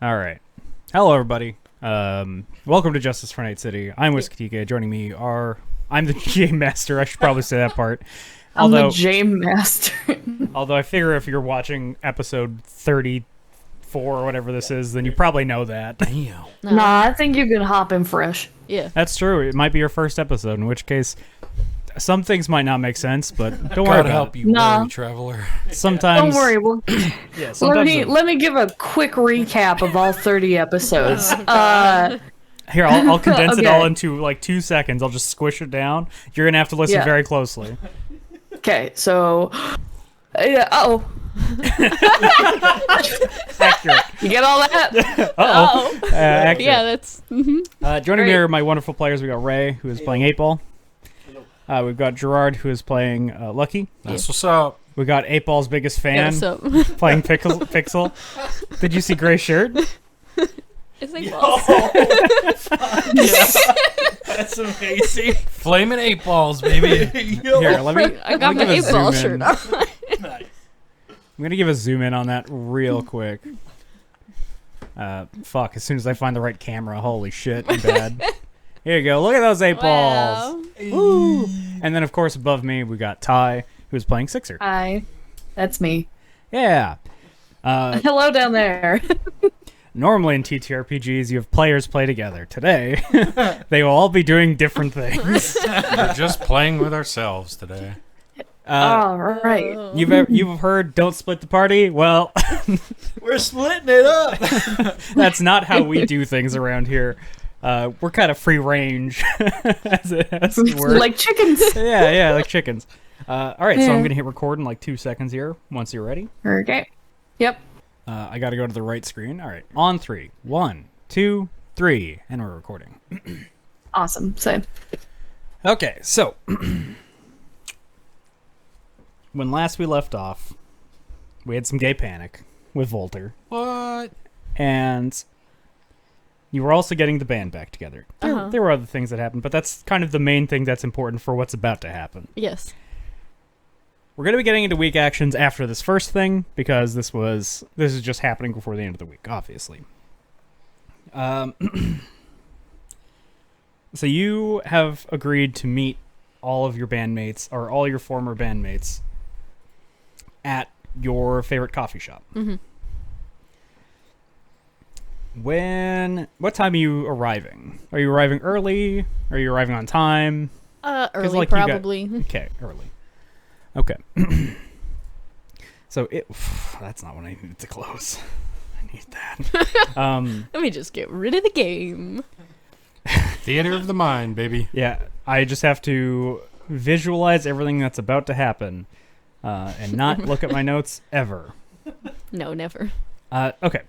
All right. Hello, everybody. Welcome to Justice for Night City. I'm Whiskey TK. Joining me are... I'm the Game Master. I should probably say that part. I'm the Game Master. Although I figure if you're watching episode 34 or whatever this is, then you probably know that. Damn. Nah, I think you can hop in fresh. Yeah. That's true. It might be your first episode, in which case some things might not make sense, but don't worry God about help it. you, Nah. weary traveler. Sometimes... Don't worry. We'll, Yeah, let sometimes... me give a quick recap of all 30 episodes. Here, I'll condense it Okay. all into like 2 seconds. I'll just squish it down. You're going to have to listen Yeah. very closely. Okay, so... uh-oh. Accurate. You get all that? Uh-oh. Accurate. Yeah, that's. Joining me Great. are my wonderful players. We got Ray, who is playing 8-Ball. We've got Gerard, who is playing Lucky. That's what's up. We got 8-Ball's biggest fan, Yeah, so. playing Pixel. Did you see Gray's shirt? It's like balls. That's amazing. Flaming 8 balls, baby. Here, let me... I got Let my me give a 8-ball zoom shirt in. on. Nice. I'm going to give a zoom in on that real quick. Fuck, as soon as I find the right camera, holy shit, I'm bad. Here you go. Look at those 8 balls. Wow. Woo! And then, of course, above me, we got Ty, who's playing Sixer. Hi. That's me. Yeah. Hello down there. Normally in TTRPGs, you have players play together. Today, they will all be doing different things. We're just playing with ourselves today. All right. You've heard "Don't split the party." Well, We're splitting it up. that's not how we do things around here. We're kind of free range, as it has to work. Like chickens. yeah, like chickens. All right, so I'm gonna hit record in like 2 seconds here. Once you're ready, Okay. Yep. I got to go to the right screen. All right, on 3, 1, 2, 3, and we're recording. Awesome. Same. Okay, so when last we left off, we had some gay panic with Volter, What? and you were also getting the band back together. There were other things that happened, but that's kind of the main thing that's important for what's about to happen. Yes. We're going to be getting into weak actions after this first thing, because this is just happening before the end of the week, obviously. So you have agreed to meet all of your bandmates, or all your former bandmates, at your favorite coffee shop. Mm-hmm. What time are you arriving? Are you arriving early? Are you arriving on time? Early, like, you got- probably. Okay, early. Okay. So that's not when I need to close. I need that. Let me just get rid of the game. Theater of the mind, baby. Yeah, I just have to visualize everything that's about to happen, and not look at my notes ever. No, never. Okay,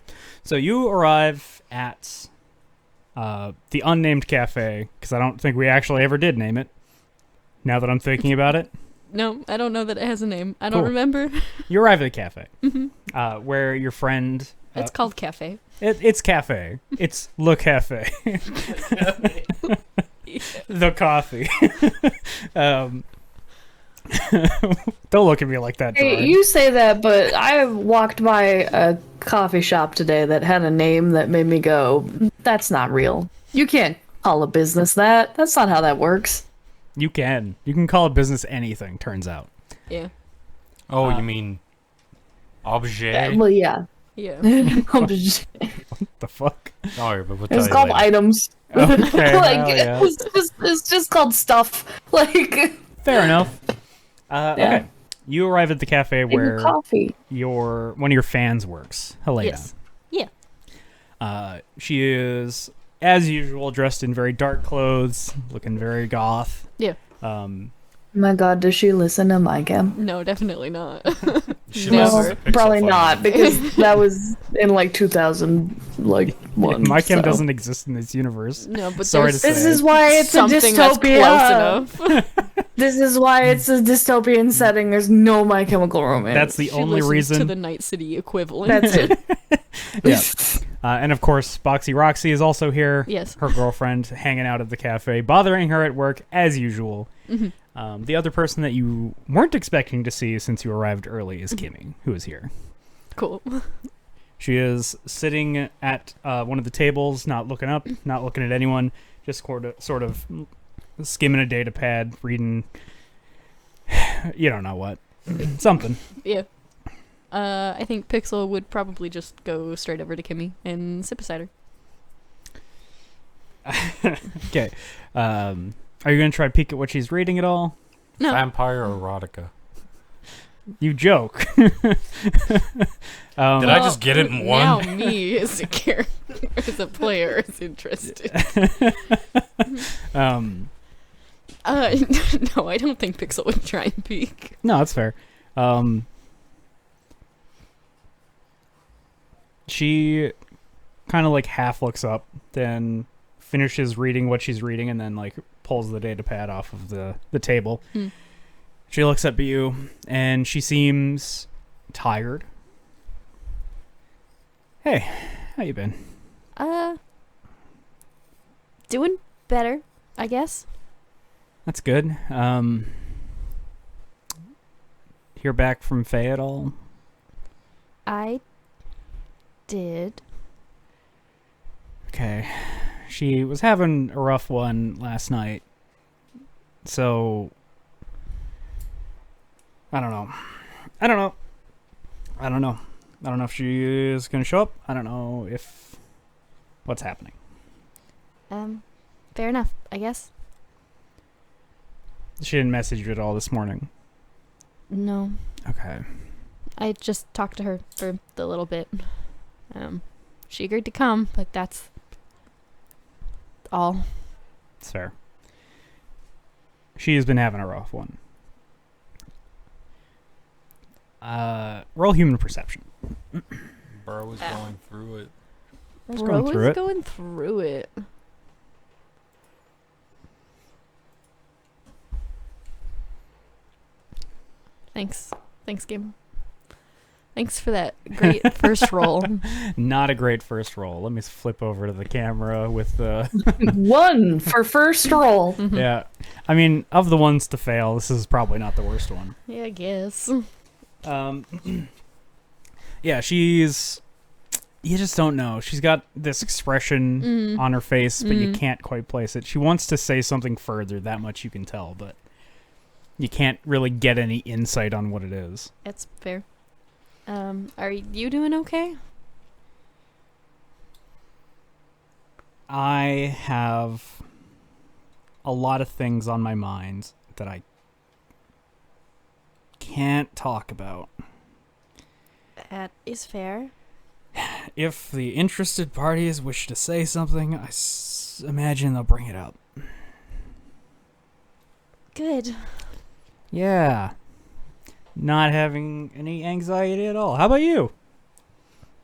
so you arrive at the unnamed cafe, because I don't think we actually ever did name it, now that I'm thinking about it. No, I don't know that it has a name. I don't Cool. remember. You arrive at the cafe, where your friend... It's called Cafe. It's cafe. It's Le Cafe. The coffee. Don't look at me like that, Gerard. Hey, you say that, but I walked by a coffee shop today that had a name that made me go, that's not real. You can't call a business that. That's not how that works. You can. You can call a business anything, turns out. Yeah. Oh, you mean objet? Well, yeah. Yeah. It's The fuck? Sorry, but we'll tell you called later. items. Okay, like, well, yeah. it's just called stuff. Like, Fair enough. Yeah. Okay. You arrive at the cafe where coffee. one of your fans works, Helena. Yes. Yeah. She is, as usual, dressed in very dark clothes, looking very goth. Yeah. Oh my god, does she listen to my cam? No, definitely not. She No, listens to Pixel probably Fun. not, because that was in like 2000, like one. My cam so. doesn't exist in this universe. No, but Sorry to there's say. This is why it's a something that's dystopia. close enough. This is why it's a dystopian setting. There's no My Chemical Romance. That's the She only listens reason. to the Night City equivalent. That's it. Yeah. And of course, Boxy Roxy is also here. Yes. Her girlfriend hanging out at the cafe, bothering her at work as usual. The other person that you weren't expecting to see since you arrived early is Kimmy, who is here. Cool. She is sitting at one of the tables, not looking up, not looking at anyone, just sort of skimming a data pad, reading. You don't know what. Something. Yeah. I think Pixel would probably just go straight over to Kimmy and sip a cider. Okay. Are you going to try to peek at what she's reading at all? No. Vampire erotica. You joke. Did I just get it in one? Now me as a character, as a player, is interested. No, I don't think Pixel would try and peek. No, that's fair. She kind of like half looks up, then finishes reading what she's reading, and then like pulls the data pad off of the table. She looks up at you, and she seems tired. Hey, how you been? Doing better, I guess. That's good. Hear back from Faye at all? I did. Okay. She was having a rough one last night. So I don't know. I don't know if she is going to show up. I don't know if what's happening. Fair enough, I guess. She didn't message you at all this morning. No. Okay. I just talked to her for a little bit. She agreed to come, but that's all. It's fair. She has been having a rough one. Roll human perception. Bro was going through it. Bro is going through it. Thanks, game. Thanks for that great first roll. Not a great first roll. Let me flip over to the camera with the... 1 for first roll. Yeah. I mean, of the ones to fail, this is probably not the worst one. Yeah, I guess. Yeah, she's... You just don't know. She's got this expression on her face, but you can't quite place it. She wants to say something further, that much you can tell, but you can't really get any insight on what it is. That's fair. Are you doing okay? I have a lot of things on my mind that I can't talk about. That is fair. If the interested parties wish to say something, I imagine they'll bring it up. Good. Yeah. Not having any anxiety at all. How about you?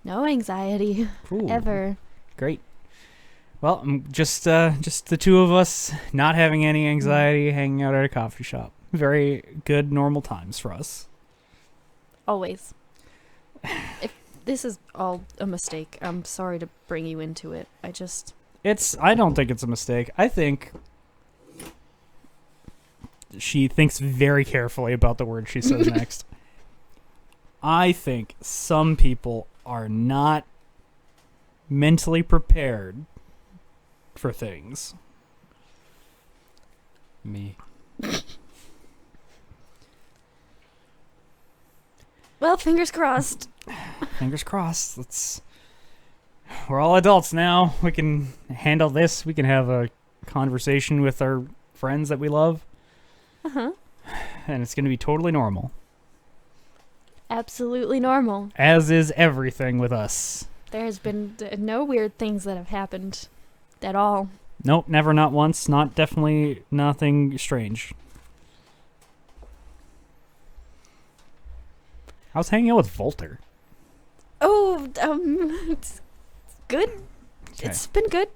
No anxiety. Ooh, Ever. Great. Well, just the two of us not having any anxiety, hanging out at a coffee shop. Very good, normal times for us. Always. If this is all a mistake, I'm sorry to bring you into it. I don't think it's a mistake. I think she thinks very carefully about the word she says next. I think some people are not mentally prepared for things. Me. Well, fingers crossed. Fingers crossed. We're all adults now. We can handle this. We can have a conversation with our friends that we love. Uh-huh. And it's going to be totally normal. Absolutely normal. As is everything with us. There has been no weird things that have happened at all. Nope, never, not once. Not definitely nothing strange. I was hanging out with Volter. Oh, it's good. Okay. It's been good.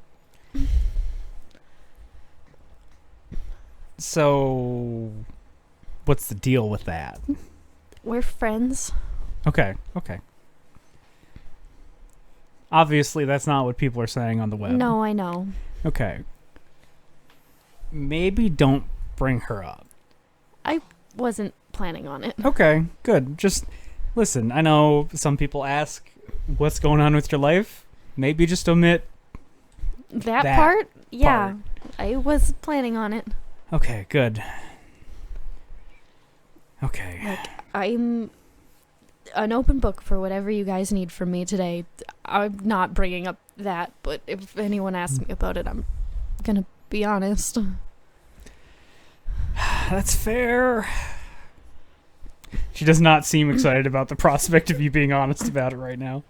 So, what's the deal with that? We're friends. Okay. Obviously, that's not what people are saying on the web. No, I know. Okay. Maybe don't bring her up. I wasn't planning on it. Okay, good. Just listen, I know some people ask what's going on with your life. Maybe just omit. That That part? Yeah. part. I was planning on it. Okay, good. Okay. Like, I'm an open book for whatever you guys need from me today. I'm not bringing up that, but if anyone asks me about it, I'm gonna be honest. That's fair. She does not seem excited about the prospect of you being honest about it right now.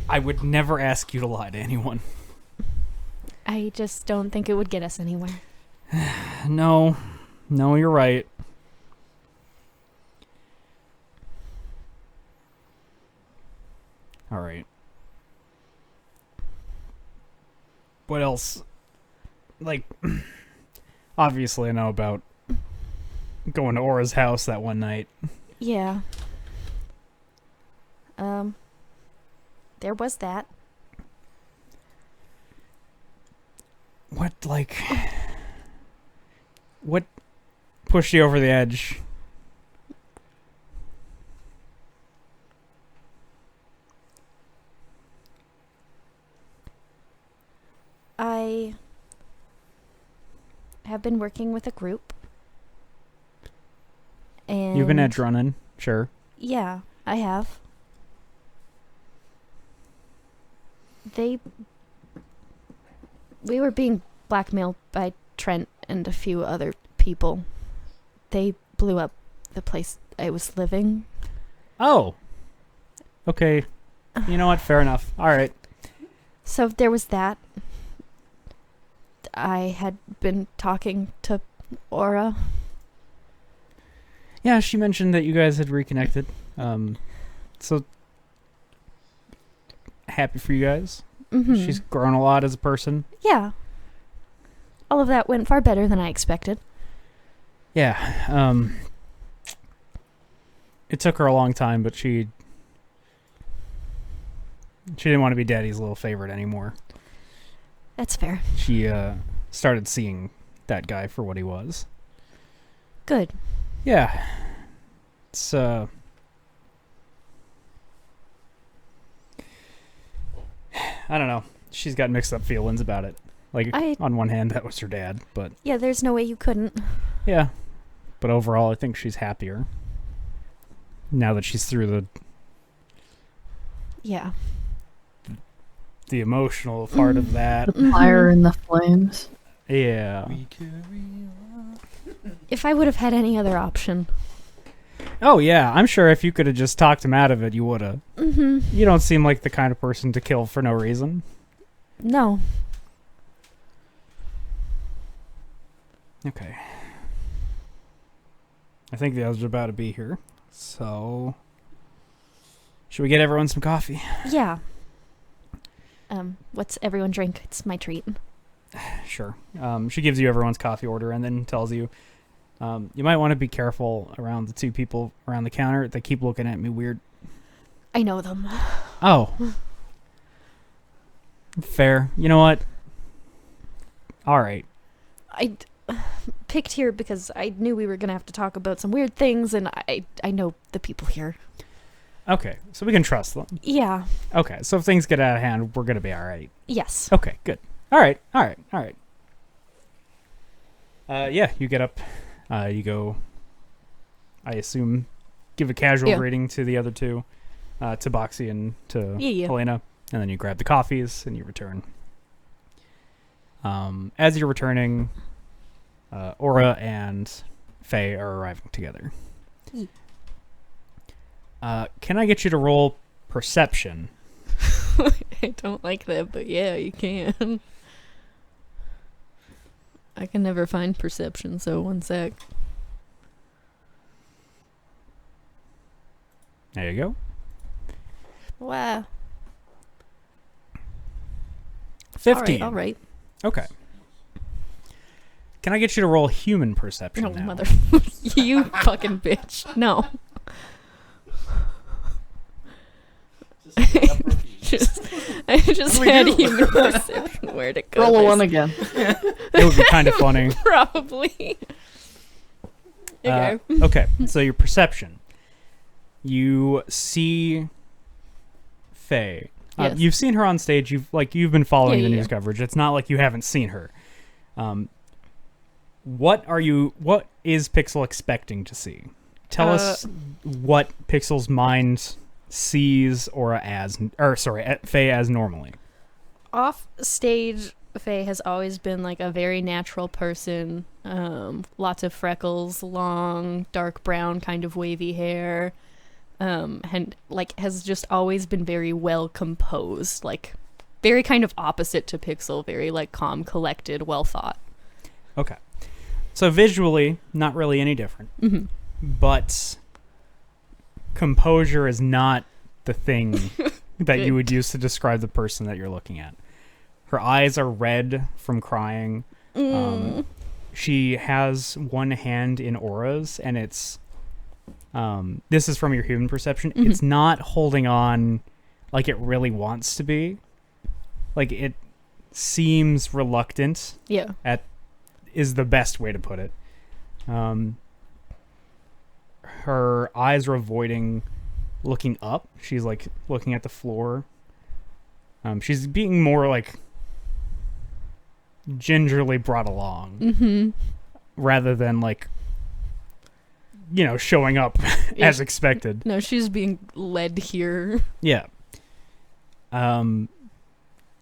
I would never ask you to lie to anyone. I just don't think it would get us anywhere. No, you're right. All right. What else? Like, obviously I know about going to Aura's house that one night. Yeah. There was that. What pushed you over the edge? I have been working with a group. And You've been edge running, sure. Yeah, I have. We were being blackmailed by Trent and a few other people. They blew up the place I was living. Oh. Okay. You know what? Fair enough. All right. So there was that. I had been talking to Aura. Yeah, she mentioned that you guys had reconnected. So happy for you guys. Mm-hmm. She's grown a lot as a person. Yeah. All of that went far better than I expected. Yeah. It took her a long time, but she didn't want to be Daddy's little favorite anymore. That's fair. She started seeing that guy for what he was. Good. Yeah. It's I don't know. She's got mixed up feelings about it. Like, on one hand, that was her dad, but... Yeah, there's no way you couldn't. Yeah. But overall, I think she's happier. Now that she's through Yeah. the emotional part of that. The fire and the flames. Yeah. If I would have had any other option. Oh, yeah. I'm sure if you could have just talked him out of it, you would have. Mm-hmm. You don't seem like the kind of person to kill for no reason. No. Okay. I think the others are about to be here. So... should we get everyone some coffee? Yeah. What's everyone drink? It's my treat. Sure. She gives you everyone's coffee order and then tells you, you might want to be careful around the two people around the counter. They keep looking at me weird. I know them. Oh. Fair. You know what? All right. I picked here because I knew we were going to have to talk about some weird things, and I know the people here. Okay, so we can trust them. Yeah. Okay, so if things get out of hand, we're going to be all right. Yes. Okay, good. All right. Yeah, you get up. You go, I assume, give a casual greeting to the other two, to Boxy and to Helena, and then you grab the coffees and you return. As you're returning, Aura and Faye are arriving together. Can I get you to roll perception? I don't like that, but yeah, you can. I can never find perception, so one sec. There you go. Wow. 15. All right. Okay. Can I get you to roll human perception No, now? mother. You fucking bitch. No. I just had human perception. Where'd it go? Roll a one again. It would be kind of funny. Probably. Okay. Okay, so your perception. you see Faye. Yes. You've seen her on stage. You've been following the Yeah. news coverage. It's not like you haven't seen her. What is Pixel expecting to see? Tell us what Pixel's mind sees Faye as normally. Off stage, Faye has always been like a very natural person. Lots of freckles, long, dark brown, kind of wavy hair. And like has just always been very well composed, like very kind of opposite to Pixel, very like calm, collected, well thought. Okay. So visually, not really any different. Mm-hmm. But composure is not the thing that you would use to describe the person that you're looking at. Her eyes are red from crying. She has one hand in Aura's, and it's this is from your human perception. Mm-hmm. It's not holding on like it really wants to be. Like it seems reluctant. Yeah. Is the best way to put it. Her eyes are avoiding looking up. She's like looking at the floor. She's being more like gingerly brought along rather than like, showing up as expected. No, she's being led here. Yeah.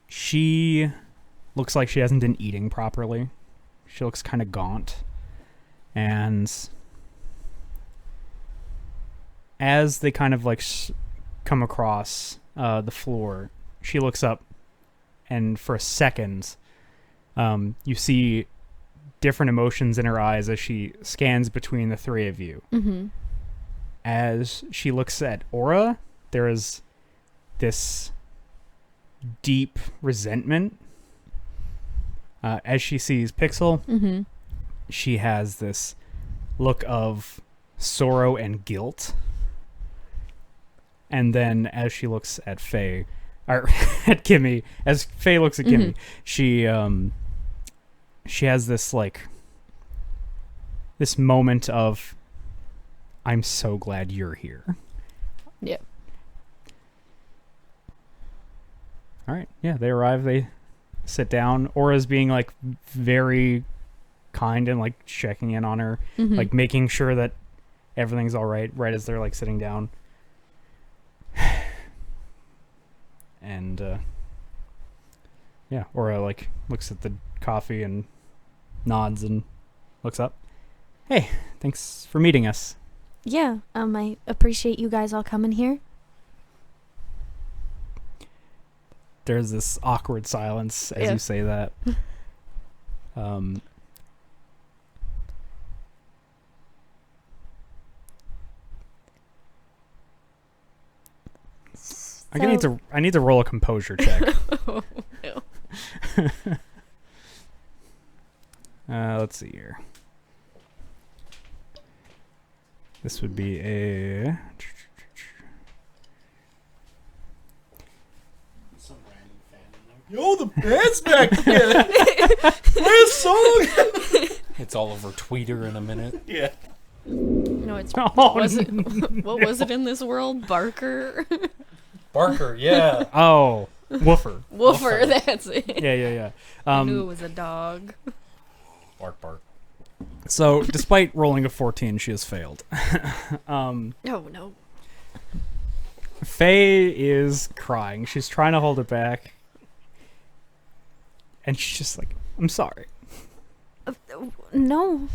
She looks like she hasn't been eating properly. She looks kind of gaunt. And as they kind of like come across the floor, she looks up, and for a second, you see different emotions in her eyes as she scans between the three of you. Mm-hmm. As she looks at Aura, there is this deep resentment. As she sees Pixel, she has this look of sorrow and guilt. And then as she looks at Faye, or at Kimmy, as Faye looks at Kimmy, she has this like this moment of, I'm so glad you're here. Yeah. All right. Yeah, they arrive. They sit down. Aura's being like very kind and like checking in on her, like making sure that everything's all right as they're like sitting down. And yeah, Aura like looks at the coffee and nods and looks up. Hey, thanks for meeting us. Yeah, I appreciate you guys all coming here. There's this awkward silence as you say that. I need to roll a composure check. Oh, no. Let's see here. This would be a Yo, the band's back together. Where's song? It's all over Tweeter in a minute. Yeah. No, it's Oh, what was it in this world? Barker? Barker, yeah. oh woofer. Woofer, that's it. Yeah. I knew it was a dog. Bark, bark. So despite rolling a 14, she has failed. No. Faye is crying. She's trying to hold it back. And she's just like, I'm sorry. No,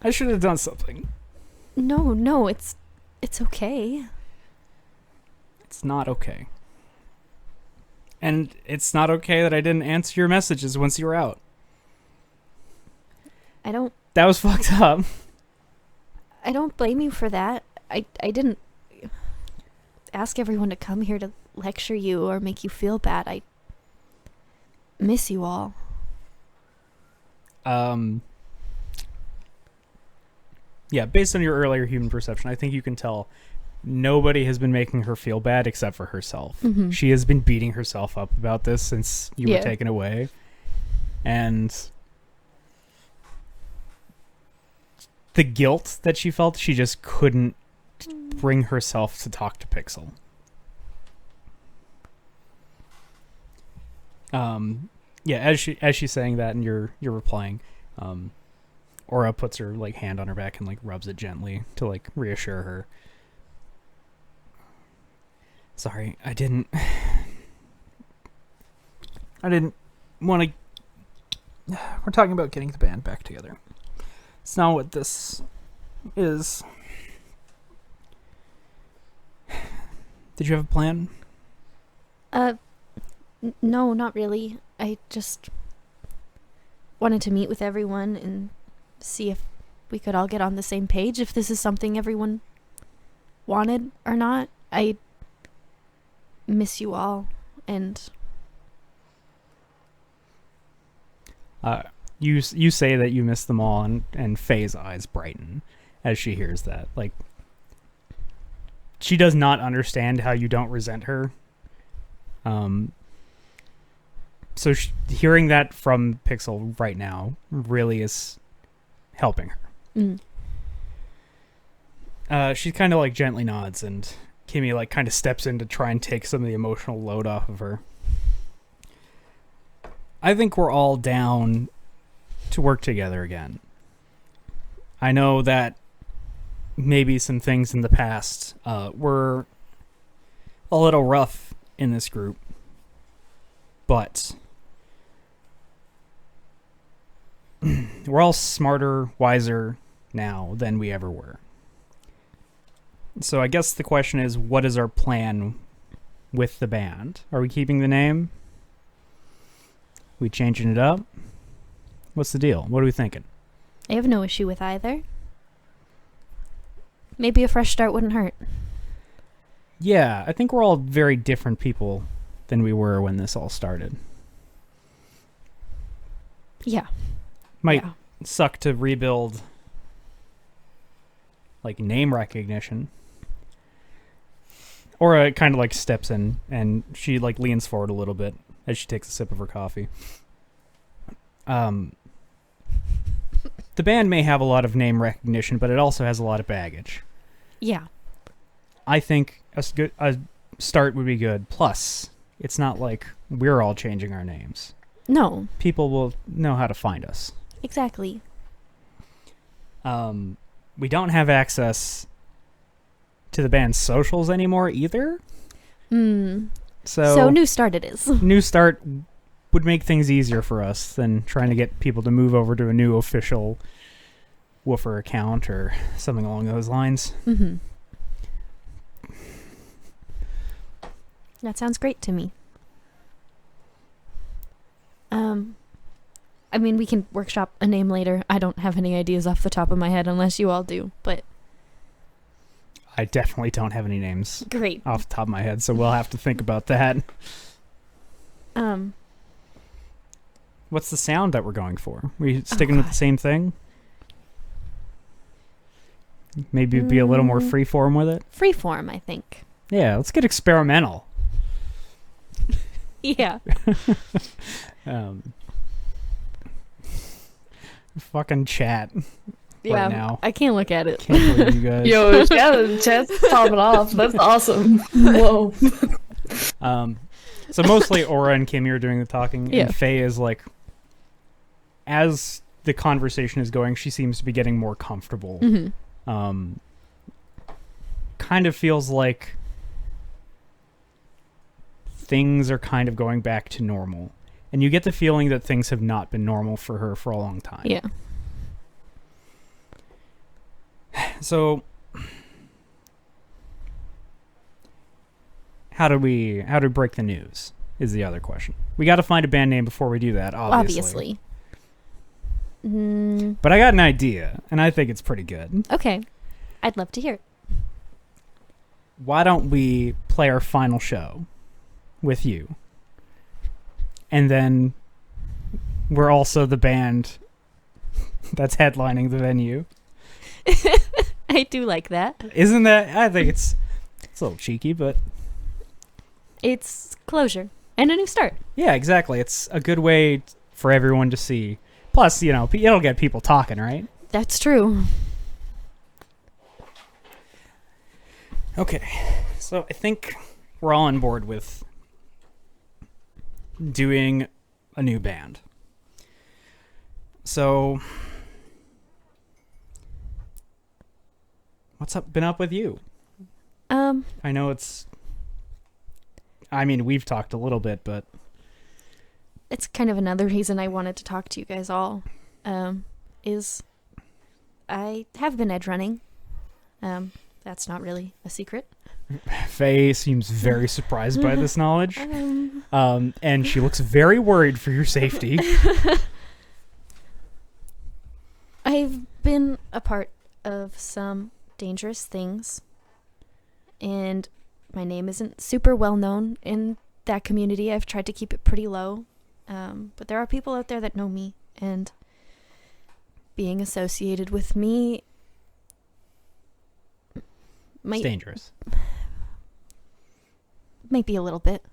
I should have done something. no, it's okay. It's not okay. And it's not okay that I didn't answer your messages once you were out. That was fucked up. I don't blame you for that. I didn't ask everyone to come here to lecture you or make you feel bad. I miss you all. Yeah, based on your earlier human perception, I think you can tell nobody has been making her feel bad except for herself. She has been beating herself up about this since you were taken away. And the guilt that she felt, she just couldn't bring herself to talk to Pixel. Yeah, as she's saying that and you're replying, Aura puts her like hand on her back and like rubs it gently to like reassure her. Sorry, I didn't want to. We're talking about getting the band back together. It's not what this is. Did you have a plan? No, not really. I just wanted to meet with everyone and see if we could all get on the same page, if this is something everyone wanted or not. I miss you all, and you say that you miss them all, and Faye's eyes brighten as she hears that. Like, she does not understand how you don't resent her. So hearing that from Pixel right now really is helping her. She kind of like gently nods, and Kimmy like kind of steps in to try and take some of the emotional load off of her. I think we're all down to work together again. I know that maybe some things in the past were a little rough in this group, but we're all smarter, wiser now than we ever were. So I guess the question is, what is our plan with the band? Are we keeping the name? We changing it up? What's the deal? What are we thinking? I have no issue with either. Maybe a fresh start wouldn't hurt. Yeah, I think we're all very different people than we were when this all started. Yeah. Might suck to rebuild like name recognition. Aura kind of like steps in and she like leans forward a little bit as she takes a sip of her coffee. The band may have a lot of name recognition, but it also has a lot of baggage. Yeah. I think a start would be good. Plus, it's not like we're all changing our names. No. People will know how to find us. Exactly. We don't have access to the band's socials anymore either. So New Start it is. New Start would make things easier for us than trying to get people to move over to a new official Woofer account or something along those lines. Mm-hmm. That sounds great to me. I mean, we can workshop a name later. I don't have any ideas off the top of my head unless you all do, but... I definitely don't have any names Great. off the top of my head, so we'll have to think about that. What's the sound that we're going for? We sticking with the same thing? Maybe be a little more freeform with it? Freeform, I think. Yeah, let's get experimental. Yeah. Fucking chat right now. I can't look at it. Can't believe you guys. Yo, chat's popping off. That's awesome. Whoa. So mostly Aura and Kimmy are doing the talking, Yeah. and Faye is like, as the conversation is going, she seems to be getting more comfortable. Mm-hmm. Kind of feels like things are kind of going back to normal. And you get the feeling that things have not been normal for her for a long time. Yeah. So, how do we break the news is the other question. We got to find a band name before we do that, obviously. But I got an idea, and I think it's pretty good. Okay. I'd love to hear it. Why don't we play our final show with you? And then we're also the band that's headlining the venue. I do like that. Isn't that? I think it's a little cheeky, but It's closure and a new start. yeah, exactly. It's a good way for everyone to see. Plus, you know, it'll get people talking, right? That's true. Okay, so I think we're all on board with doing a new band. So, what's been up with you? I know we've talked a little bit, but it's kind of another reason I wanted to talk to you guys all. Is I have been edge running. That's not really a secret. Faye seems very surprised by this knowledge. And she looks very worried for your safety. I've been a part of some dangerous things, and my name isn't super well known in that community. I've tried to keep it pretty low, but there are people out there that know me, and being associated with me It's dangerous. Might be a little bit.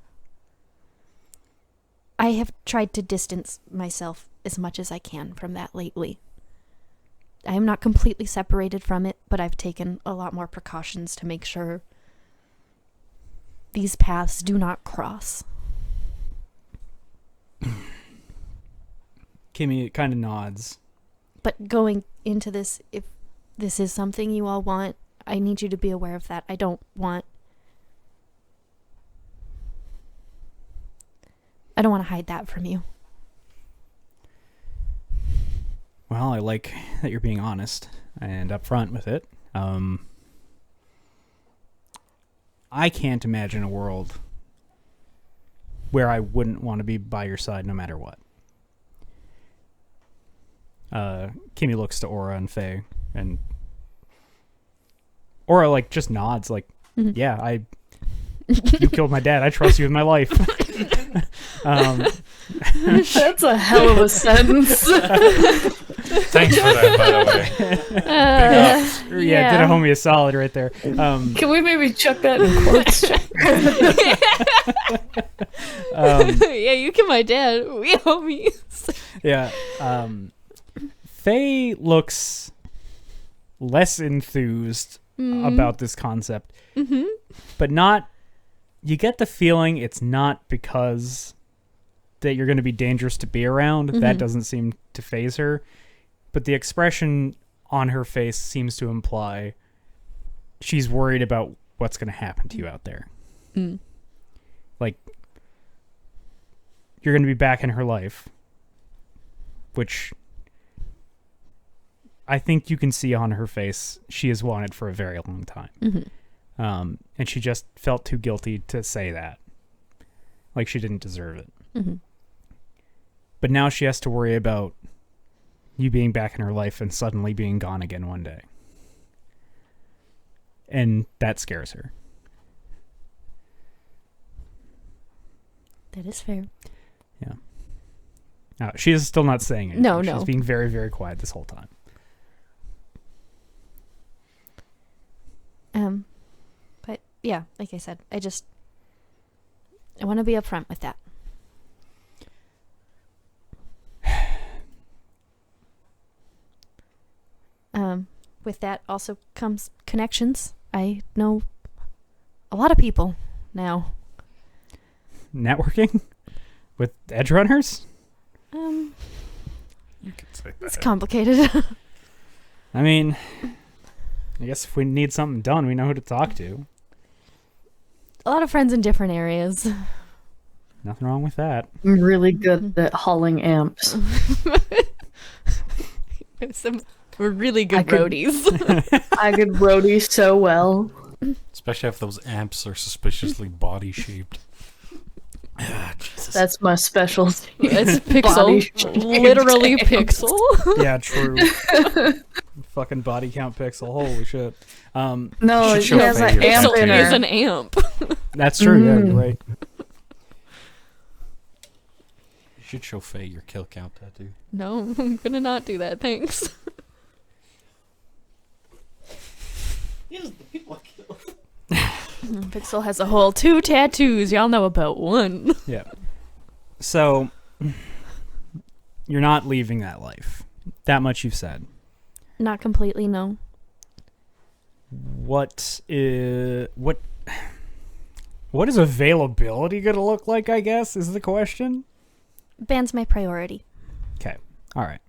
I have tried to distance myself as much as I can from that lately. I am not completely separated from it, but I've taken a lot more precautions to make sure these paths do not cross. Kimmy kind of nods. But going into this, if this is something you all want, I need you to be aware of that. I don't want to hide that from you. Well, I like that you're being honest and upfront with it. I can't imagine a world where I wouldn't want to be by your side no matter what. Kimmy looks to Aura and Faye, and Aura just nods yeah, you killed my dad. I trust you with my life. That's a hell of a sentence. Thanks for that, by the way. Yeah, did a homie a solid right there. Can we maybe chuck that in quotes? Yeah, you killed my dad. We homies. Yeah. Faye looks less enthused about this concept. Mm-hmm. But not... You get the feeling it's not because that you're going to be dangerous to be around. Mm-hmm. That doesn't seem to faze her. But the expression on her face seems to imply she's worried about what's going to happen to you out there. Mm. You're going to be back in her life, which I think you can see on her face she has wanted for a very long time. Mm-hmm. And she just felt too guilty to say that. Like she didn't deserve it. Mm-hmm. But now she has to worry about you being back in her life and suddenly being gone again one day. And that scares her. That is fair. Yeah. She is still not saying anything. No. She's being very, very quiet this whole time. But yeah, like I said, I want to be upfront with that. With that also comes connections. I know a lot of people now. Networking? With edge runners? You could say that. It's complicated. I mean, I guess if we need something done, we know who to talk to. A lot of friends in different areas. Nothing wrong with that. I'm really good at hauling amps. We're really good I could- roadies. I could roadie so well. Especially if those amps are suspiciously body-shaped. Jesus. That's my specialty. It's Body Pixel. shaped Literally amps. Pixel. Yeah, true. Fucking body count pixel. Holy shit. No, should she show has Faye an your amp Pixel in is her. an amp. That's true. Yeah, you're Mm. right. You should show Faye your kill count tattoo. No, I'm gonna not do that. Thanks. Pixel has a whole 2 tattoos. Y'all know about one. Yeah. So, you're not leaving that life. That much you've said. Not completely, no. what is availability going to look like, I guess, is the question. Band's my priority. Okay. All right.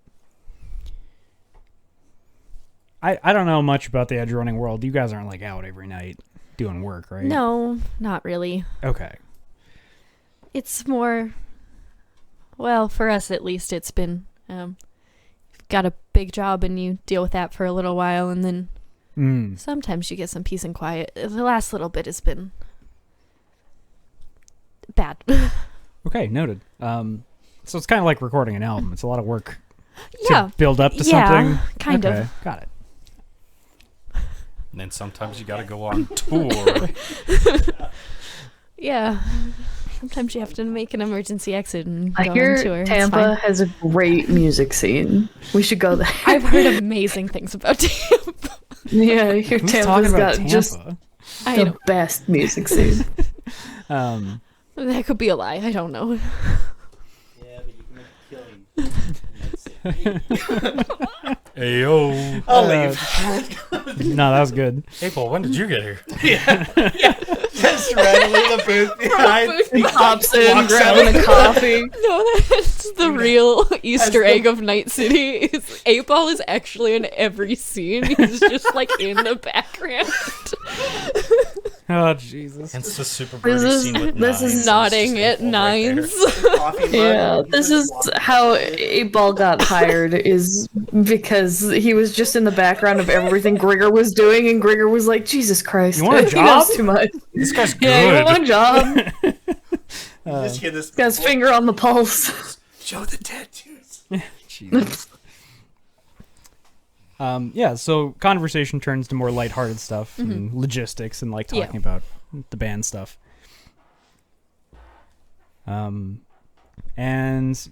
I don't know much about the edge running world. You guys aren't like out every night doing work, right? No, not really. Okay. It's more, well, for us at least, it's been, you've got a big job and you deal with that for a little while, and then sometimes you get some peace and quiet. The last little bit has been bad. Okay, noted. So it's kind of like recording an album. It's a lot of work Yeah. to build up to Yeah, something. kind Okay, of. got it. And then sometimes you got to go on tour. Yeah. Sometimes you have to make an emergency exit and I go on hear tour. It's Tampa fine. has a great music scene. We should go there. I've heard amazing things about Tampa. Yeah, I hear Who's Tampa's talking about got Tampa? just I the know. best music scene. That could be a lie. I don't know. Yeah, but you can make a killing. Ayo. I'll leave. No, that was good. Hey, Paul, when did you get here? Just randomly in the booth behind. He hops in, Walks grabbing out. a coffee. No, that's the real Easter egg of Night City. Is 8-Ball is actually in every scene. He's just like in the background. Oh, Jesus. Hence the super This birdie is- scene with this is nines. It's Nodding just at April right there. nines. Yeah, this is how 8-Ball got hired, is because he was just in the background of everything Grigor was doing, and Grigor was like, Jesus Christ, You want a he job? knows too much. This guy's good. Yeah, you want a job? Just hear this. Got his finger on the pulse. Show the tattoos. Jesus. Yeah, so conversation turns to more lighthearted stuff and logistics and like Yeah. talking about the band stuff. And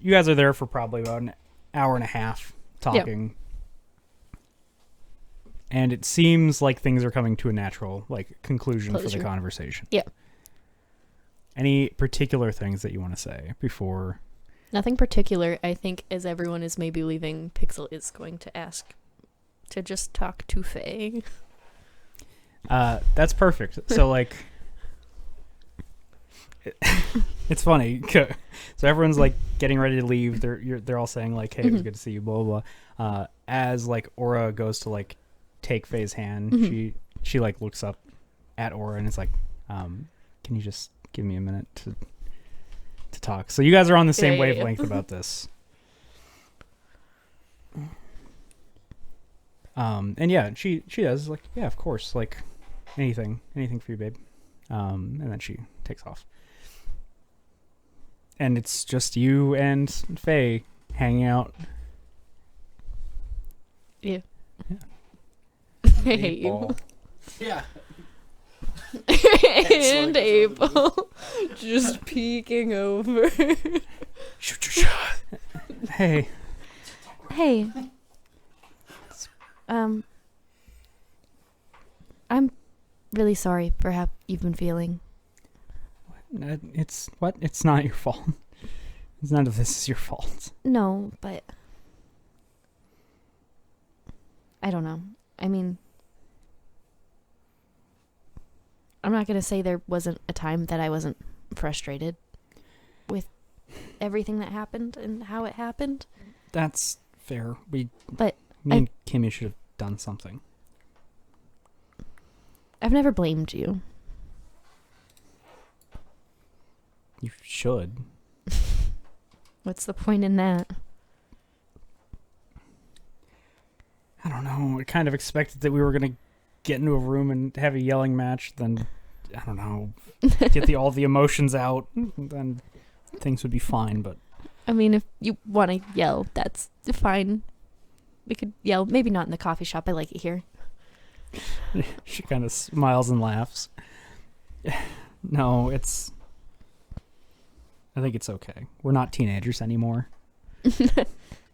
you guys are there for probably about an hour and a half talking. And it seems like things are coming to a natural conclusion for Closure. the conversation. Yeah. Any particular things that you want to say before? Nothing particular. I think as everyone is maybe leaving, Pixel is going to ask to just talk to Faye. That's perfect. So it's funny. So everyone's like getting ready to leave. They're all saying like, "Hey, it was good to see you." Blah blah blah. As like Aura goes to like take Faye's hand, she like looks up at Aura and it's like, "Can you just give me a minute to talk?" So you guys are on the same Yeah. wavelength about this. And yeah, she does like, yeah, of course, like anything for you, babe. And then she takes off. And it's just you and Faye hanging out. Yeah. I hate you. Yeah. And Abel just peeking over. Shoot your shot. Hey, Hey. I'm really sorry for how you've been feeling. it's what? It's not your fault. None of this is your fault. No, but I don't know. I mean, I'm not going to say there wasn't a time that I wasn't frustrated with everything that happened and how it happened. That's fair. But Me and Kimmy should have done something. I've never blamed you. You should. What's the point in that? I don't know. I kind of expected that we were gonna get into a room and have a yelling match. Then, I don't know, get all the emotions out. Then things would be fine. But I mean, if you want to yell, that's fine. We could yell. Maybe not in the coffee shop. I like it here. she kind of smiles and laughs. No, I think it's okay. We're not teenagers anymore.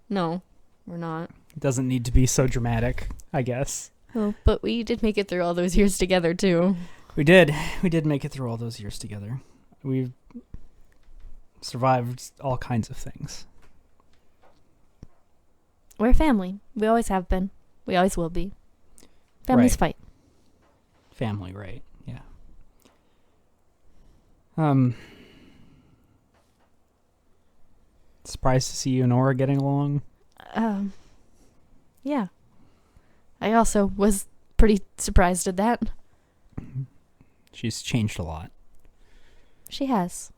No, we're not. It doesn't need to be so dramatic, I guess. Oh, but we did make it through all those years together, too. We did. We did make it through all those years together. We've survived all kinds of things. We're family. We always have been. We always will be. Families fight. family, right? Yeah. Surprised to see you and Nora getting along. Yeah. I also was pretty surprised at that. She's changed a lot. She has.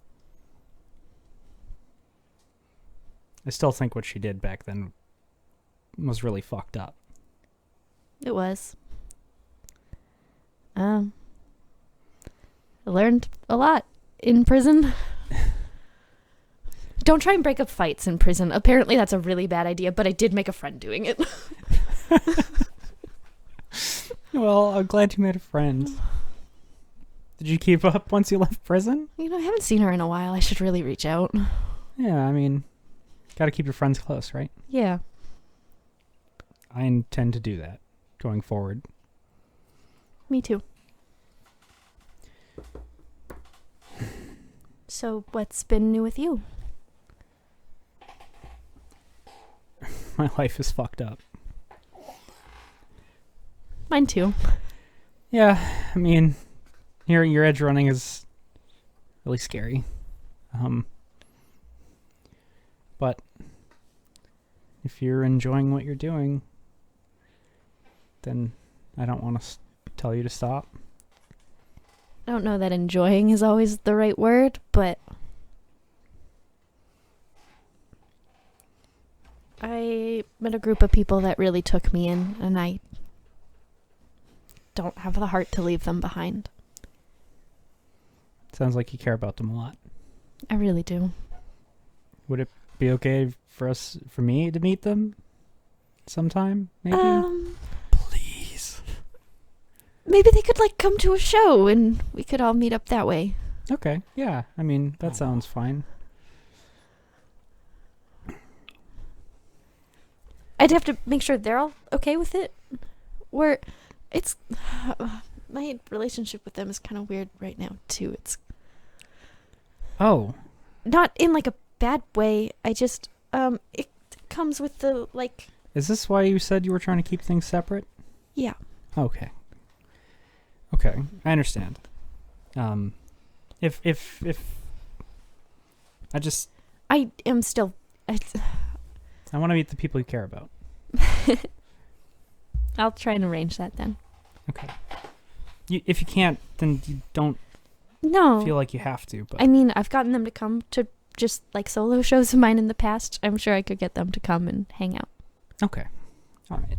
I still think what she did back then was really fucked up. It was. I learned a lot in prison. Don't try and break up fights in prison. Apparently that's a really bad idea, but I did make a friend doing it. Well, I'm glad you made a friend. Did you keep up once you left prison? You know, I haven't seen her in a while. I should really reach out. Yeah, I mean, gotta keep your friends close, right? Yeah. I intend to do that going forward. Me too. So, what's been new with you? My life is fucked up. Mine too. Yeah, I mean, hearing your edge running is really scary. But if you're enjoying what you're doing, then I don't want to tell you to stop. I don't know that enjoying is always the right word, but I met a group of people that really took me in, and I don't have the heart to leave them behind. Sounds like you care about them a lot. I really do. Would it be okay for me to meet them sometime, maybe? Please. Maybe they could come to a show and we could all meet up that way. Okay, yeah, I mean, that sounds fine. I'd have to make sure they're all okay with it. My relationship with them is kind of weird right now too. It's Oh, not in a bad way. I just it comes with the is this why you said you were trying to keep things separate? yeah. Okay, I understand. If I am still I want to meet the people you care about. I'll try and arrange that then. Okay. If you can't, then you don't No. feel like you have to. But I mean, I've gotten them to come to just solo shows of mine in the past. I'm sure I could get them to come and hang out. okay, all right.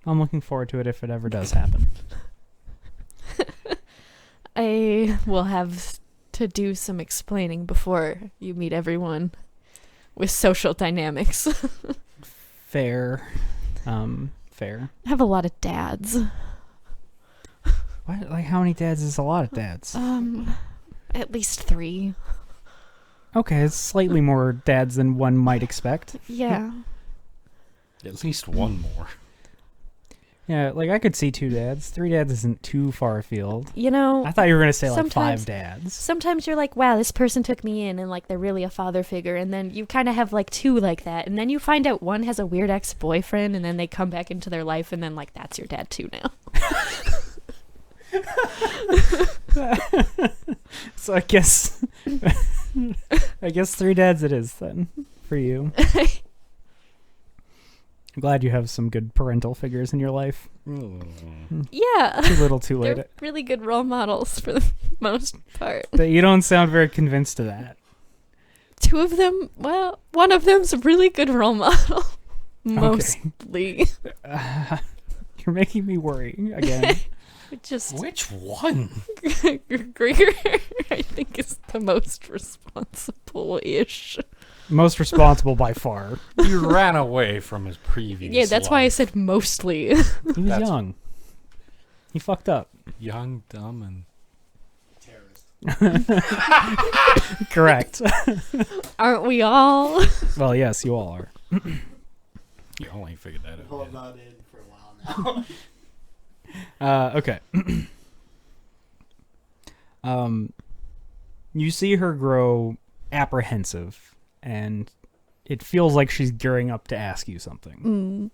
I'm looking forward to it if it ever does happen. I will have to do some explaining before you meet everyone with social dynamics. Fair. Fair. I have a lot of dads. What? How many dads is a lot of dads? At least 3. Okay, it's slightly more dads than one might expect. Yeah. At least one more. Yeah, I could see 2 dads. 3 dads isn't too far afield. You know, I thought you were going to say 5 sometimes- dads. sometimes you're like, wow, this person took me in, and they're really a father figure, and then you kind of have 2 like that, and then you find out one has a weird ex-boyfriend, and then they come back into their life, and then that's your dad too now. So I guess 3 dads it is then for you. I'm glad you have some good parental figures in your life. Yeah. Too little, too late. They're really good role models for the most part. You don't sound very convinced of that. 2 of them, well, one of them's a really good role model. Mostly. You're making me worry again. Just Which one? Gregor, I think, is the most responsible-ish. Most responsible by far. He ran away from his previous Yeah, that's why I life. said mostly. He was That's- young. He fucked up. Young, dumb, and... Terrorist. Correct. Aren't we all? Well, yes, you all are. You only figured that out. Well, yet. not in for a while now. Okay. You see her grow apprehensive, and it feels like she's gearing up to ask you something. Mm.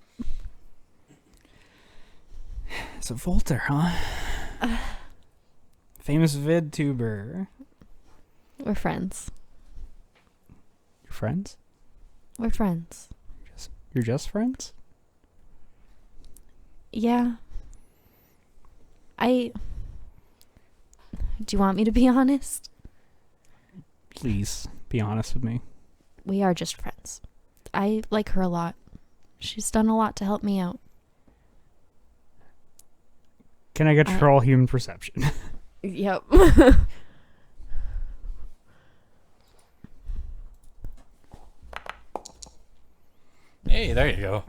It's a Volter, huh? Famous VidTuber. We're friends. You're friends? We're friends. You're just friends? Yeah. Do you want me to be honest? Please be honest with me. We are just friends. I like her a lot. She's done a lot to help me out. Can I get your all human perception? Yep. Hey, there you go.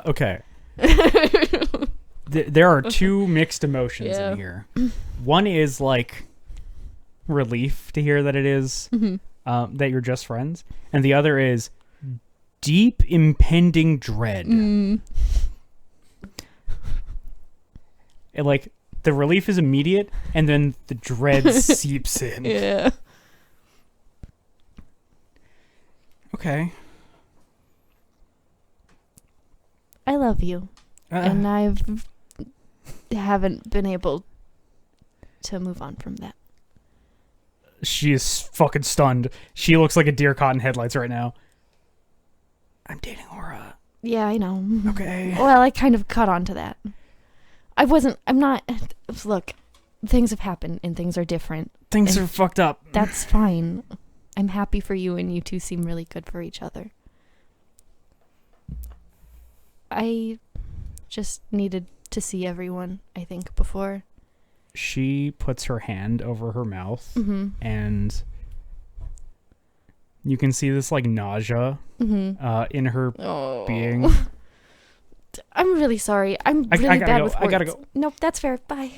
Okay. There are two mixed emotions Yeah. in here. One is like relief to hear that it is that you're just friends, and the other is deep impending dread. And, like, the relief is immediate, and then the dread seeps in. Yeah. Okay. I love you. And haven't been able to move on from that. She is fucking stunned. She looks like a deer caught in headlights right now. I'm dating Aura. Yeah, I know. Okay. Well, I kind of caught on to that. I'm not. Look, things have happened and things are different. Things And are fucked up. That's fine. I'm happy for you and you two seem really good for each other. I just needed to see everyone, I think, before. She puts her hand over her mouth, Mm-hmm. and you can see this, like, nausea in her Oh. being. I'm really sorry. I'm I really gotta bad go. with I words. gotta go. Nope, that's fair. Bye.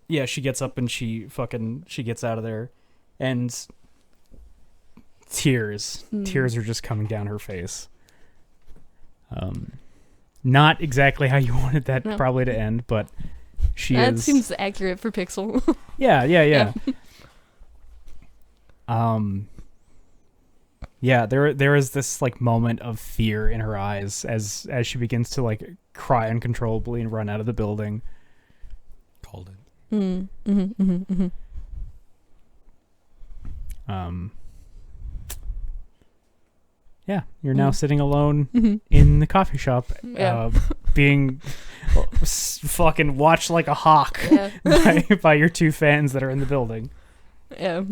Yeah, she gets up and she gets out of there, and tears are just coming down her face. Not exactly how you wanted that No. probably to end, but That is. seems accurate for Pixel. Yeah. Yeah, there is this, like, moment of fear in her eyes as she begins to, like, cry uncontrollably and run out of the building. Called it. Yeah, you're now sitting alone in the coffee shop, Yeah. being fucking watched like a hawk Yeah. by your two fans that are in the building. Yeah.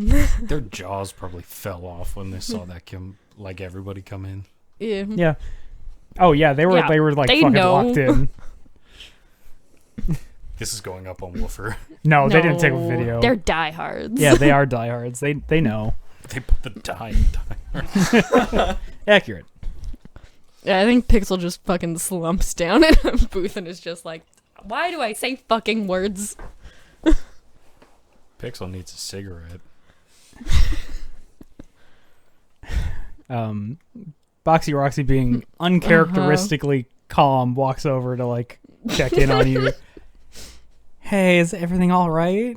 Their jaws probably fell off when they saw that everybody come in. Yeah. Yeah. Oh yeah, they were Yeah, like they fucking know. locked in. This is going up on Woofer. No, they didn't take a video. They're diehards. Yeah, they are diehards. They know. They put the die in die. Accurate. Yeah, I think Pixel just fucking slumps down in a booth and is just like, why do I say fucking words? Pixel needs a cigarette. Boxy Roxy, being uncharacteristically calm, walks over to, like, check in on you. Hey, is everything all right?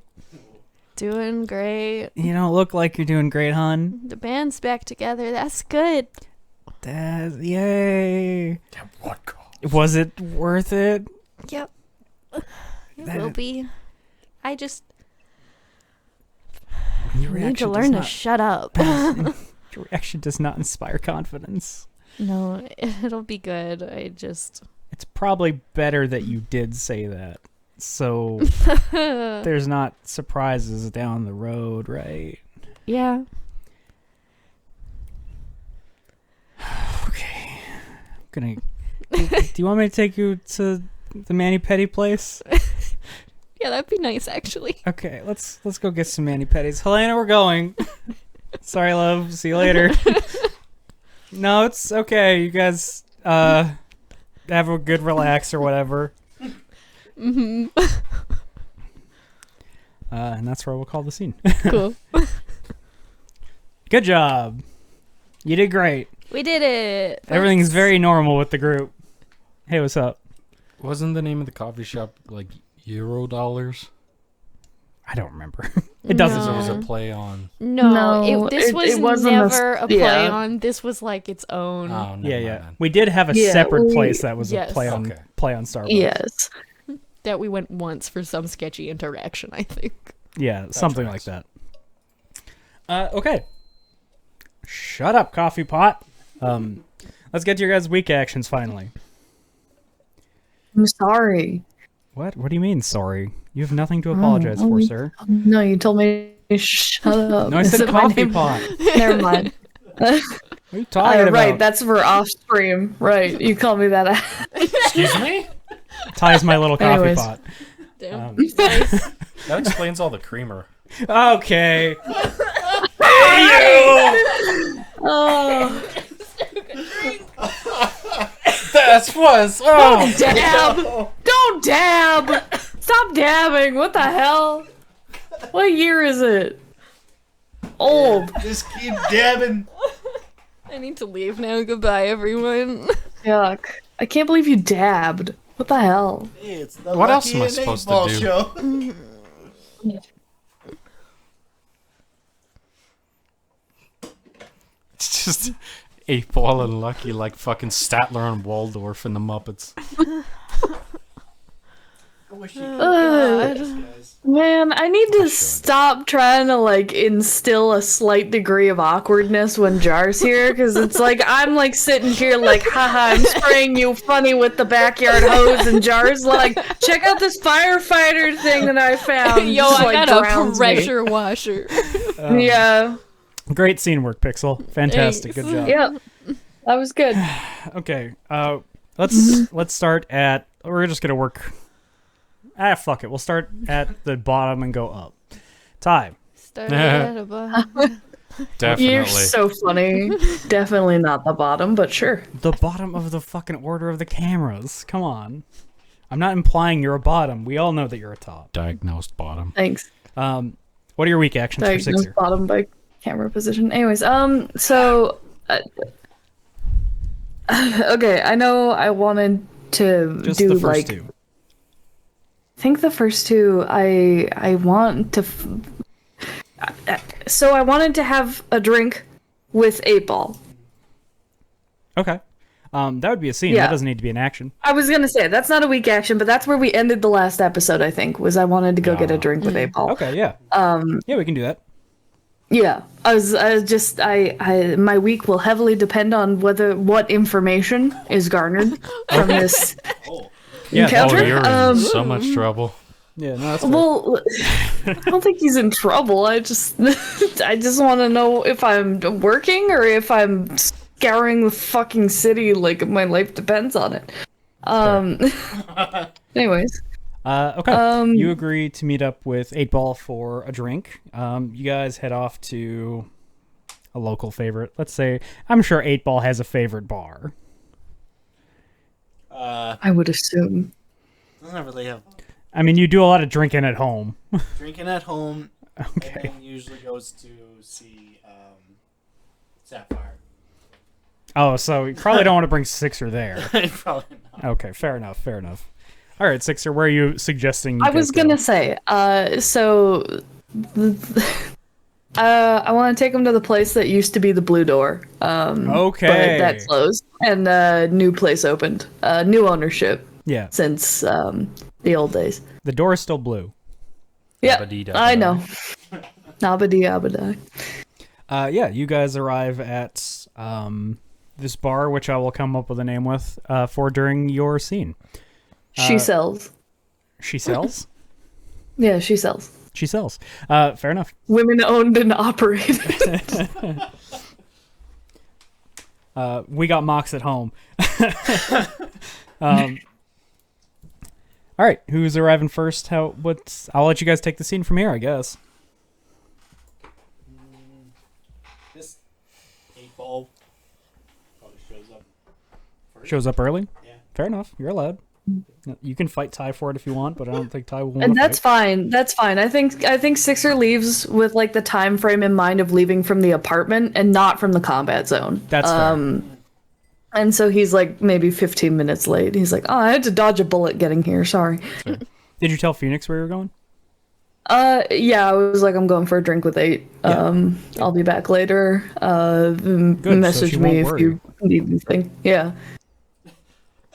Doing great. You don't look like you're doing great, hon. The band's back together. That's good. Yay. At what cost? Was it worth it? Yep. It That will is- be. I just Your need to reaction learn to does shut up. not, your reaction does not inspire confidence. No, it'll be good. It's probably better that you did say that. So there's not surprises down the road, right? Yeah. Okay. Do you want me to take you to the Manny Petty place? Yeah, that'd be nice, actually. Okay, let's go get some Manny Petties. Helena, we're going. Sorry, love. See you later. No, it's okay. You guys have a good relax or whatever. Mm-hmm. And that's where we'll call the scene. Cool. Good job. You did great. We did it. Everything's very normal with the group. Hey, what's up? Wasn't the name of the coffee shop like Eurodollars? I don't remember. It doesn't. It was a No. play on. No, this was it wasn't never a play yeah. on. This was like its own. Oh, never Yeah, mind yeah. then. We did have a Yeah, separate we- place that was Yes. a play on Okay. play on Starbucks. Yes. that we went once for some sketchy interaction, I think. Yeah, something like that. Okay. Shut up, coffee pot. Let's get to your guys' week actions finally. I'm sorry. What? What do you mean, sorry? You have nothing to apologize for, sir. No, you told me to shut up. No, I Is said it my coffee name? pot. Never mind. What are you talking about? Right, that's for off stream. Right, you call me that. Excuse me? Ty's my little coffee Anyways. pot. Damn. Nice. That explains all the creamer. Okay. Oh, That was. Oh, dab! Don't dab! Stop dabbing! What the hell? What year is it? Old. Just keep dabbing. I need to leave now. Goodbye, everyone. Yuck. I can't believe you dabbed. What the hell? Hey, it's the What else Lucky am I and supposed to Eight Ball do? Show. It's just 8-Ball and Lucky like fucking Statler and Waldorf in the Muppets. I wish you Ugh. guys. Man, I need to stop trying to like instill a slight degree of awkwardness when Jar's here, because it's like I'm like sitting here like, haha, I'm spraying you funny with the backyard hose, and Jar's like, check out this firefighter thing that I found. Yo, Just, I like, got a drowns me. pressure washer. Yeah, Great scene work, Pixel. Fantastic. Thanks. Good job. yeah, that was good. Okay. Let's start at. We're just gonna work. Fuck it. We'll start at the bottom and go up. Ty. Started at a bottom. Definitely. You're so funny. Definitely not the bottom, but sure. The bottom of the fucking order of the cameras. Come on. I'm not implying you're a bottom. We all know that you're a top. Diagnosed bottom. Thanks. What are your weak actions for Diagnosed Sixer? bottom by camera position. Anyways, so okay, I know I wanted to Just do the first like two. I think the first two I want to so I wanted to have a drink with 8-Ball. Okay. That would be a scene. Yeah. That doesn't need to be an action. I was gonna say that's not a weak action, but that's where we ended the last episode. I think was I wanted to go get a drink with 8-Ball. Okay, yeah. Yeah, we can do that. Yeah, I was just my week will heavily depend on what information is garnered from this Yeah, encounter. Oh, you're in so much trouble. Yeah, no, that's fair. Well, I don't think he's in trouble. I just want to know if I'm working or if I'm scouring the fucking city like my life depends on it. Anyways, okay. You agree to meet up with 8-Ball for a drink. You guys head off to a local favorite. Let's say, I'm sure 8-Ball has a favorite bar. I would assume. Doesn't really have I mean, you do a lot of drinking at home. drinking at home, Okay. and then usually goes to see Sapphire. Oh, so you probably don't want to bring Sixer there. Probably not. Okay, fair enough, fair enough. All right, Sixer, where are you suggesting you I was guys go? gonna say, I want to take him to the place that used to be the Blue Door. Okay. But that closed, and new place opened. New ownership Yeah, since the old days. the door is still blue. Yeah, Abadee-da. I know. Nabadi abadai. Yeah, you guys arrive at this bar, which I will come up with a name with for during your scene. She sells. She sells? Yeah, she sells. She sells. Fair enough. Women owned and operated. We got Mox at home. All right, who's arriving first? I'll let you guys take the scene from here, I guess. This 8-Ball probably shows up first. Shows up early? Yeah. Fair enough. You're allowed. You can fight Ty for it if you want, but I don't think Ty will want And to that's fight. fine. That's fine. I think Sixer leaves with like the time frame in mind of leaving from the apartment and not from the combat zone. That's fair. And so he's like maybe 15 minutes late. He's like, "Oh, I had to dodge a bullet getting here. Sorry." Did you tell Phoenix where you were going? Yeah, I was like, I'm going for a drink with 8. Yeah. I'll be back later. Message she me won't if you need anything. Yeah.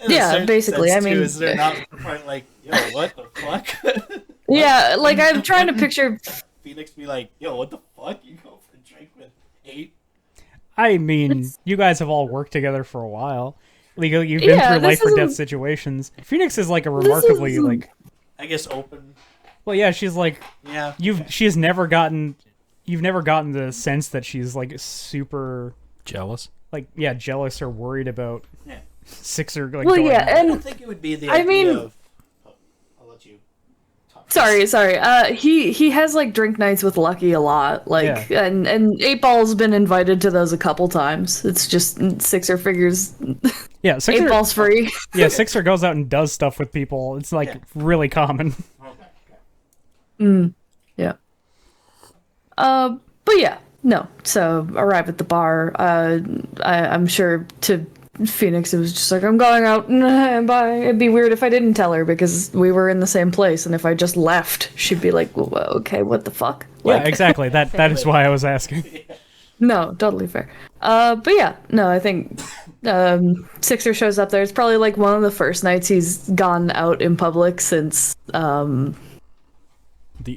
And Yeah, certain basically, sense, I mean- too, is they're not quite like yo, what the fuck? Yeah, like I'm trying to picture. Phoenix be like, yo, what the fuck? You go for a drink with 8? I mean, you guys have all worked together for a while. Like, you've been Yeah, through this life or death isn't- situations. Phoenix is like a remarkably isn't- like. I guess open. Well, yeah, she's like Yeah. She's never gotten. You've never gotten the sense that she's like super Jealous. like jealous or worried about Yeah. Sixer like Well, going yeah, out. I don't and think it would be the I idea mean- of. Oh, I'll let you talk. sorry. He has like drink nights with Lucky a lot. Like, Yeah. and 8-Ball's been invited to those a couple times. It's just Sixer figures Yeah, Sixer. 8-Ball's free. Yeah, Sixer goes out and does stuff with people. It's like Yeah. really common. Okay. Yeah. But yeah, no. So arrive at the bar. I'm sure to Phoenix it was just like I'm going out. Bye. It'd be weird if I didn't tell her because we were in the same place, and if I just left, she'd be like, well, okay, what the fuck? Yeah, Like, exactly. That is why I was asking. no, totally fair. But yeah, no, I think Sixer shows up there. It's probably like one of the first nights he's gone out in public since The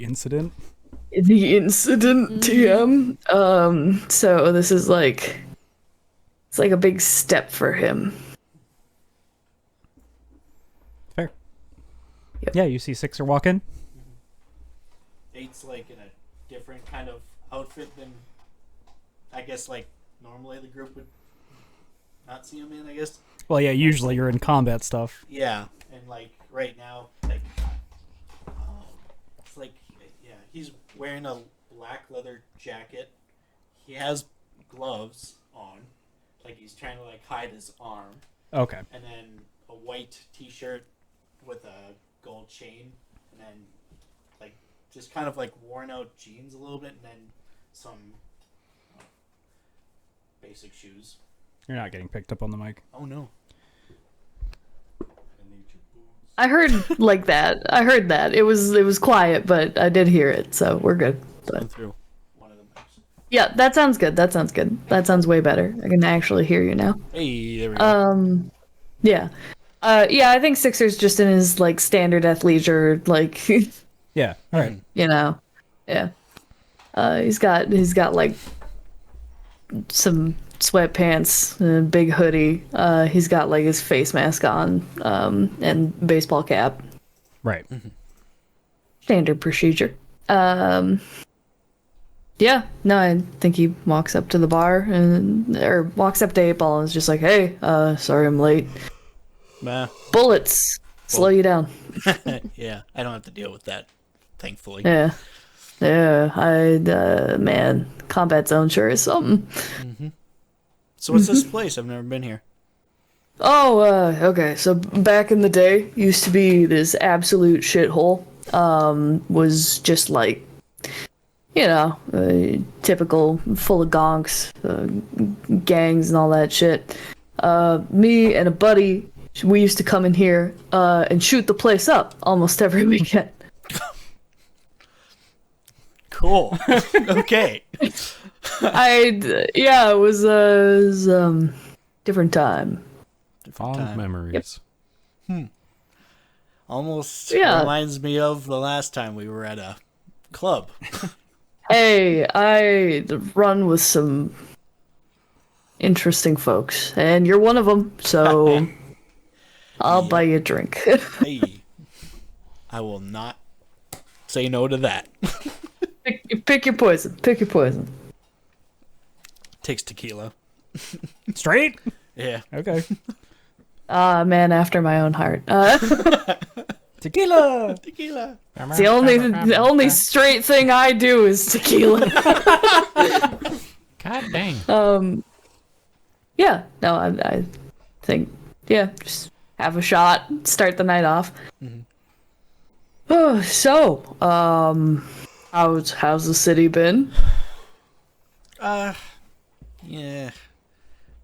incident. the incident TM. So this is like it's like a big step for him. Fair. Yep. Yeah, you see Sixer walk in. 8's like in a different kind of outfit than I guess like normally the group would not see him in, I guess. Well, yeah, usually you're in combat stuff. Yeah, and like right now, like it's like he's wearing a black leather jacket. He has gloves on, like he's trying to like hide his arm, Okay. and then a white T-shirt with a gold chain, and then like just kind of like worn out jeans a little bit, and then some basic shoes. You're not getting picked up on the mic. Oh no. I heard like that. I heard that. It was quiet, but I did hear it, so we're good. But Through one of the mics. yeah, that sounds good. That sounds good. That sounds way better. I can actually hear you now. Hey, there we go. Yeah. Yeah, I think Sixer's just in his like standard athleisure, like Yeah. All right. you know. Yeah. He's got like some sweatpants and a big hoodie. He's got like his face mask on, and baseball cap. Right. Standard procedure. Yeah, no, I think he walks up to the bar or walks up to 8-Ball and is just like, "Hey, sorry I'm late. Nah. Bullets slow you down." Yeah, I don't have to deal with that, thankfully. Yeah. Man, Combat Zone sure is something. So what's this place? I've never been here. Oh, okay. So back in the day, used to be this absolute shithole. Was just like, typical, full of gonks, gangs and all that shit. Me and a buddy, we used to come in here and shoot the place up almost every weekend. Cool. Okay. It was different time. Fond time. memories. Almost Yeah. reminds me of the last time we were at a club. Hey, I run with some interesting folks, and you're one of them, so I'll buy you a drink. Hey, I will not say no to that. Pick your poison. Pick your poison. Takes tequila. Straight. Yeah. Okay. Man after my own heart. Tequila. Tequila. It's the only straight thing I do is tequila. God dang. Yeah, no, I think, just have a shot, start the night off. Oh, so, how's the city been? Yeah.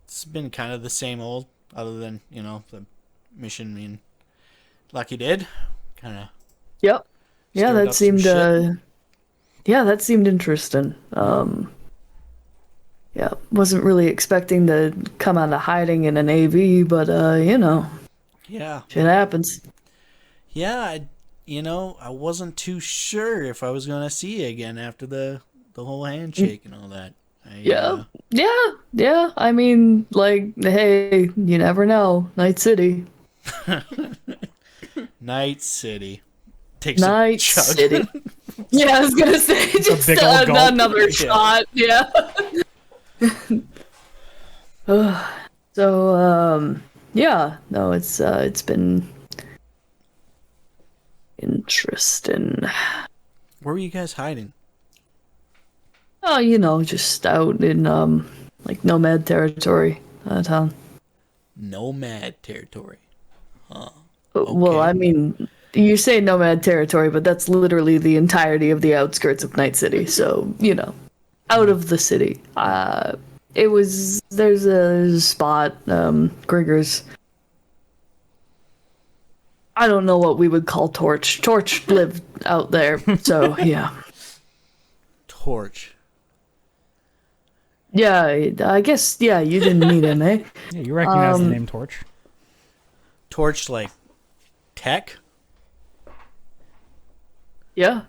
It's been kind of the same old, other than, the mission me and Lucky did. Kind of. Yep. Yeah, Stirred that up some seemed shit. that seemed interesting. Yeah, wasn't really expecting to come out of hiding in an AV, but Yeah. shit happens. Yeah, I wasn't too sure if I was gonna see you again after the whole handshake and all that. Yeah. I mean, like, hey, you never know. Night City. Night City. Takes Night a chug. City. Yeah, I was gonna say just big old gulp. another shot. Yeah. So, yeah. No, it's been interesting. Where were you guys hiding? Oh, just out in like nomad territory out of town. Nomad territory. Well, I mean, you say nomad territory, but that's literally the entirety of the outskirts of Night City. So, out of the city. There's a spot, Grigger's. I don't know what we would call Torch. Torch lived out there, so yeah. Torch. Yeah, I guess, yeah, you didn't meet him, eh? Yeah, you recognize the name Torch. Torch, like, tech? Yeah.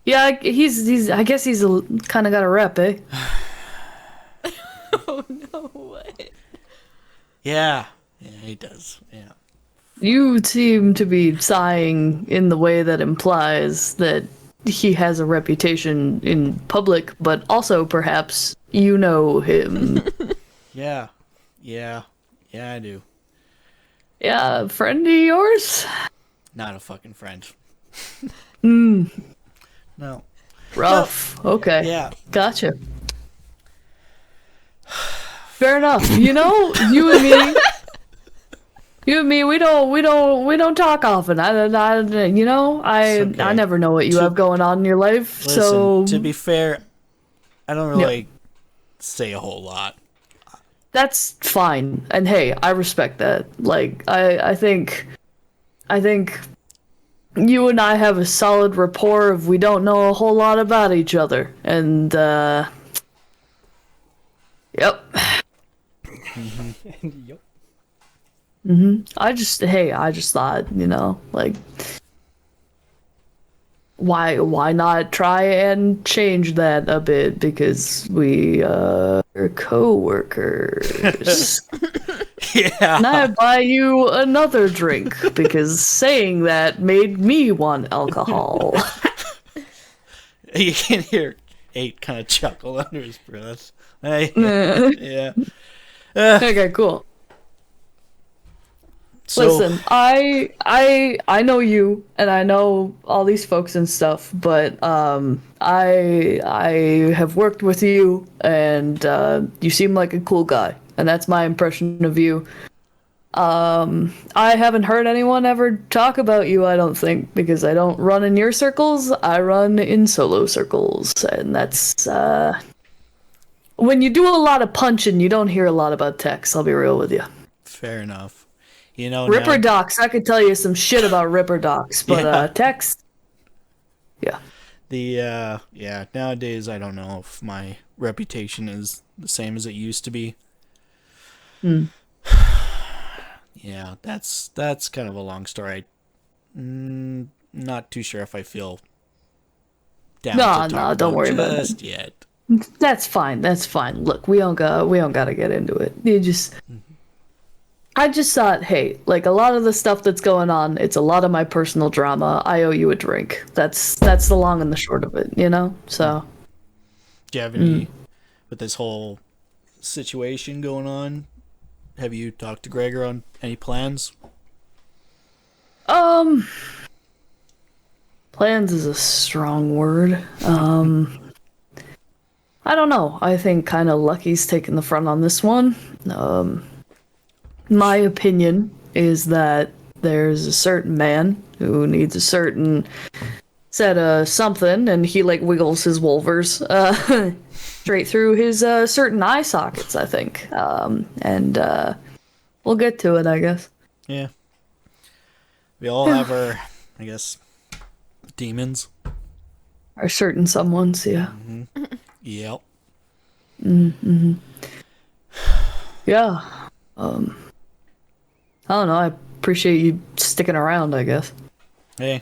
Yeah, he's I guess he's kind of got a rep, eh? Oh no, what? Yeah, he does. Yeah. You seem to be sighing in the way that implies that he has a reputation in public, but also perhaps you know him. Yeah, I do. Yeah, a friend of yours? Not a fucking friend. No. Rough. Okay. Yeah. Gotcha. Fair enough. You and me, we don't talk often. I okay. I never know what you have going on in your life. Listen, So to be fair, I don't really say a whole lot. that's fine. And hey, I respect that. Like, I think you and I have a solid rapport if we don't know a whole lot about each other. And yep. Yep. I just thought, like, why not try and change that a bit, because we are co-workers. Yeah. And I buy you another drink because saying that made me want alcohol. You can hear 8 kind of chuckle under his breath. Yeah. Okay, cool. So, Listen, I know you and I know all these folks and stuff, but I have worked with you and you seem like a cool guy, and that's my impression of you. I haven't heard anyone ever talk about you, I don't think, because I don't run in your circles, I run in solo circles, and that's when you do a lot of punching, you don't hear a lot about Tex, I'll be real with you. fair enough. Ripper Docs, I could tell you some shit about Ripper Docs, but Tex, yeah. Nowadays I don't know if my reputation is the same as it used to be. Yeah, that's kind of a long story. Not too sure if I feel down to talk No, don't about worry about it. just yet. That's fine. Look, we don't gotta get into it. I just thought, hey, like, a lot of the stuff that's going on, it's a lot of my personal drama. I owe you a drink. That's the long and the short of it, So, Do you have any, with this whole situation going on, have you talked to Gregor on any plans? plans is a strong word. I don't know. I think kind of Lucky's taking the front on this one. My opinion is that there's a certain man who needs a certain set of something, and he, like, wiggles his wolvers straight through his certain eye sockets, I think. And we'll get to it, I guess. Yeah. We all have our, I guess, demons. Or certain someones, yeah. Yep. Yeah. I don't know. I appreciate you sticking around, I guess. Hey,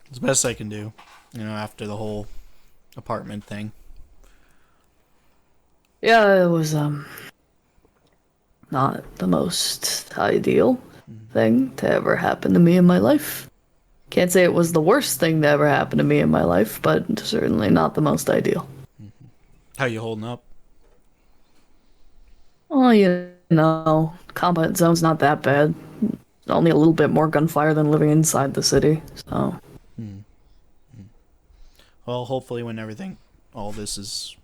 it's the best I can do. After the whole apartment thing. Yeah, it was not the most ideal thing to ever happen to me in my life. Can't say it was the worst thing to ever happen to me in my life, but certainly not the most ideal. How you holding up? Well, combat zone's not that bad. Only a little bit more gunfire than living inside the city, so... Well, hopefully when all this is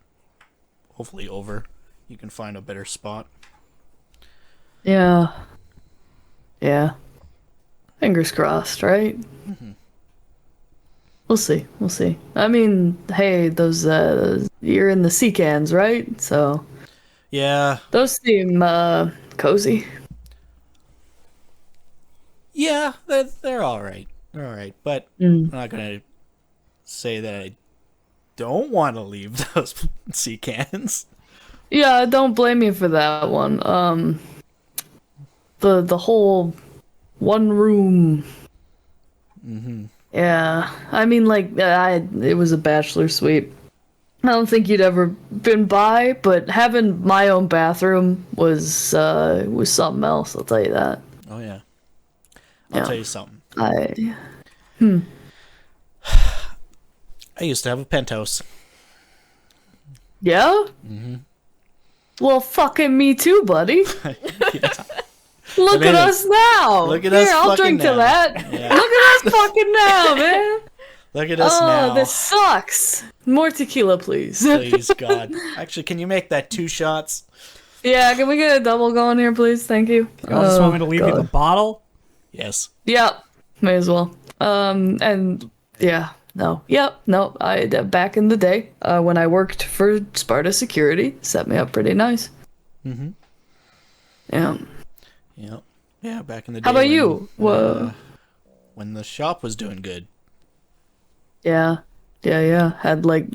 hopefully over, you can find a better spot. Yeah. Yeah. Fingers crossed, right? We'll see. We'll see. I mean, hey, those, you're in the sea cans, right? So, Yeah. those seem, cozy. Yeah, they're alright. They're alright. But I'm not going to say that I don't want to leave those sea cans. Yeah, don't blame me for that one. The whole one room. Yeah, I mean, like, it was a bachelor suite. I don't think you'd ever been by, but having my own bathroom was something else. I'll tell you that. Oh yeah. I'll tell you something. I used to have a penthouse. Yeah. Well, fucking me too, buddy. Look at us now. Look at Here, us I'll fucking drink to now. that. Yeah. Look at us fucking now, man. Look at us now. This sucks. More tequila, please. Please, God. Actually, can you make that 2 shots? Yeah, can we get a double going here, please? Thank you. You all just want me to leave you the bottle? Yes. Yeah, may as well. And yeah, no, yep, no. Back in the day, when I worked for Sparta Security, set me up pretty nice. Yeah. Yeah, back in the day. How about you? When the shop was doing good. Yeah. Had like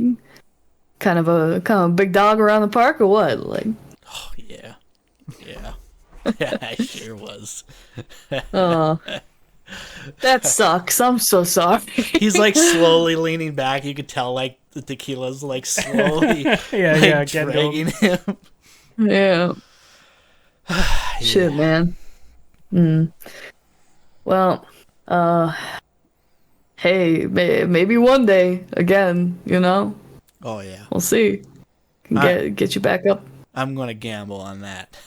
kind of a big dog around the park or what? Like. Oh yeah. Yeah, I sure was. That sucks. I'm so sorry. He's like slowly leaning back. You could tell like the tequila's like slowly dragging him. Yeah. Shit, man. Well, hey, maybe one day again, Oh yeah. We'll see. Can get you back up. I'm gonna gamble on that.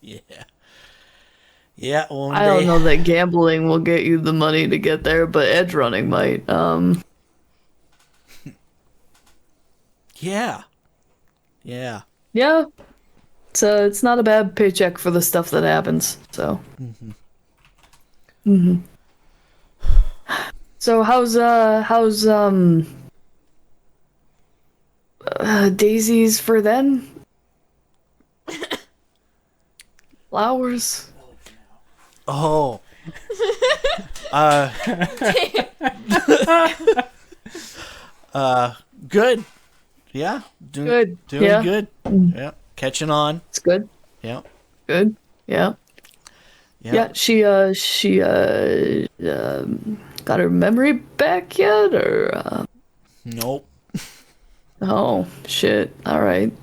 Yeah. Yeah, one I don't know that gambling will get you the money to get there, but edge running might. Yeah. Yeah. So it's not a bad paycheck for the stuff that happens. So. So how's daisies for then? Flowers. Oh. Good. Yeah. Doing Yeah. good. Yeah. Catching on. It's good. Yeah. Good. Yeah. Yeah. She got her memory back yet, or? Nope. Oh shit! All right.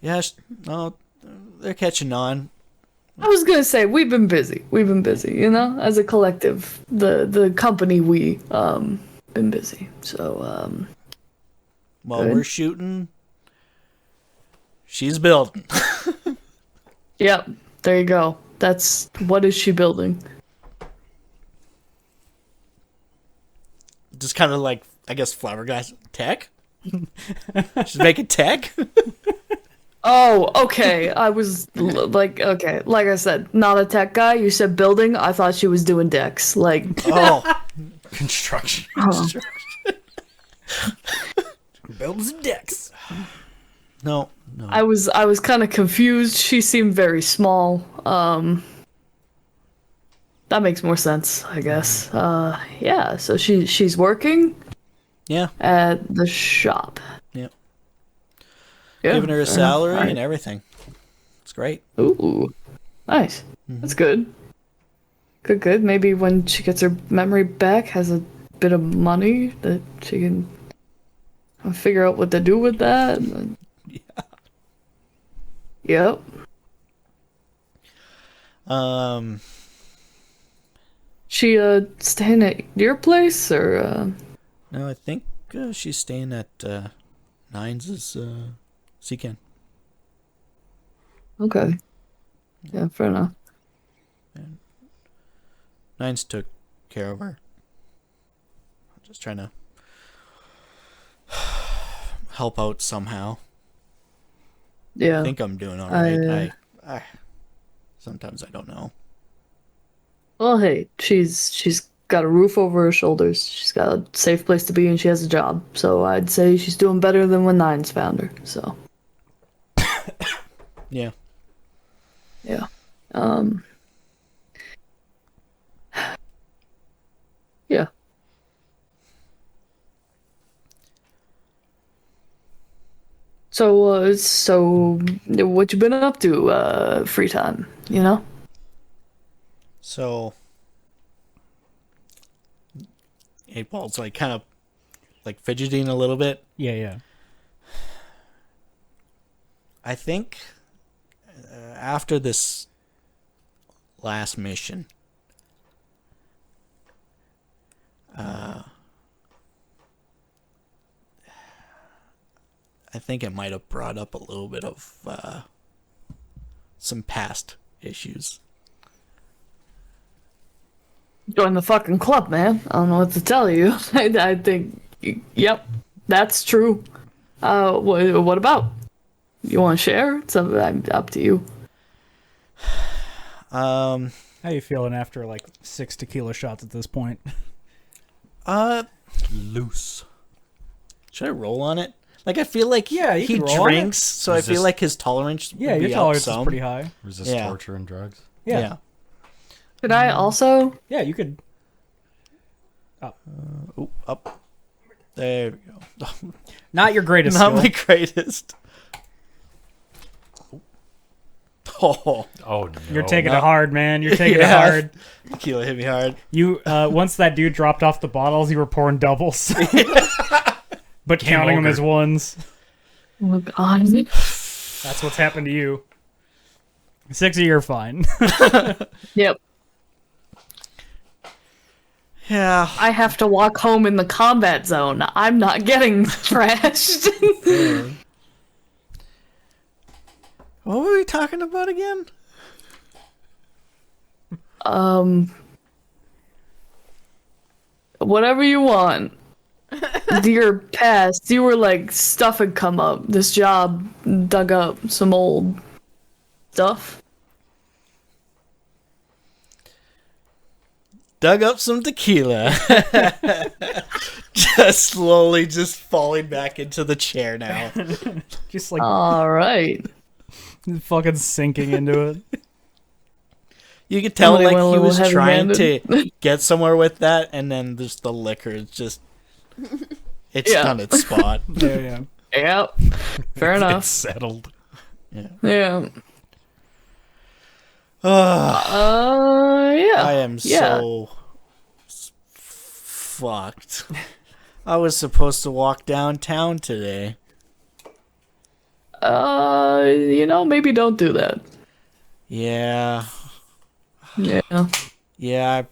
Yeah. No, they're catching on. I was gonna say we've been busy. As a collective, the company we been busy. So While we're shooting, she's building. Yep. There you go. What is she building? Just kind of like, I guess, flower guys tech. She's making tech. Oh, okay. I was like I said, not a tech guy. You said building. I thought she was doing decks. Like, Oh, Construction. Builds decks. no. I was kind of confused. She seemed very small. That makes more sense, I guess. Yeah. So she's working Yeah. at the shop. Yeah. Yeah, Giving her a fair enough. salary Alright. and everything. It's great. Ooh. Nice. That's good. Good. Maybe when she gets her memory back, has a bit of money that she can figure out what to do with that. Yep. She staying at your place or No, I think she's staying at Nines' Secan. Okay. Yeah, fair enough. Nines took care of her. I'm just trying to help out somehow. Yeah. I think I'm doing all right. I sometimes I don't know. Well, hey, she's got a roof over her shoulders. She's got a safe place to be, and she has a job. So I'd say she's doing better than when Nines found her. So Yeah. yeah. Yeah. So what you been up to, free time, you know? So 8-Ball's like kind of like fidgeting a little bit. Yeah. I think after this last mission, I think it might have brought up a little bit of some past issues. Join the fucking club, man. I don't know what to tell you. I think, yep, that's true. What about? You want to share? It's up to you. How you feeling after like 6 tequila shots at this point? Loose. Should I roll on it? Like, I feel like Yeah, you he can roll on it. drinks, so I feel like his tolerance Yeah, would your be tolerance up is some. pretty high. Resist Yeah. torture and drugs. Yeah. Could I also? Yeah, you could. Ooh, up. There we go. Not your greatest Not skill. my greatest. Oh, Oh no! You're taking it hard, man. You're taking it Yeah. hard. tequila hit me hard. You once that dude dropped off the bottles, you were pouring doubles, but counting them over. as ones. Oh God. That's what's happened to you. 60, you're fine. Yep. Yeah. I have to walk home in the combat zone. I'm not getting trashed. What were we talking about again? Whatever you want. Your past, you were like, stuff had come up. This job dug up some old stuff. Dug up some tequila. Just slowly just falling back into the chair now. Just like All right. fucking sinking into it. You could tell Emily like went a he little was trying heavy-handed. to get somewhere with that, and then just the liquor is just it's Yeah. done its spot. Yeah. Yep. Fair It's enough. settled. Yeah. Ugh, Yeah. I am Yeah. so fucked. I was supposed to walk downtown today. Maybe don't do that. Yeah. Yeah.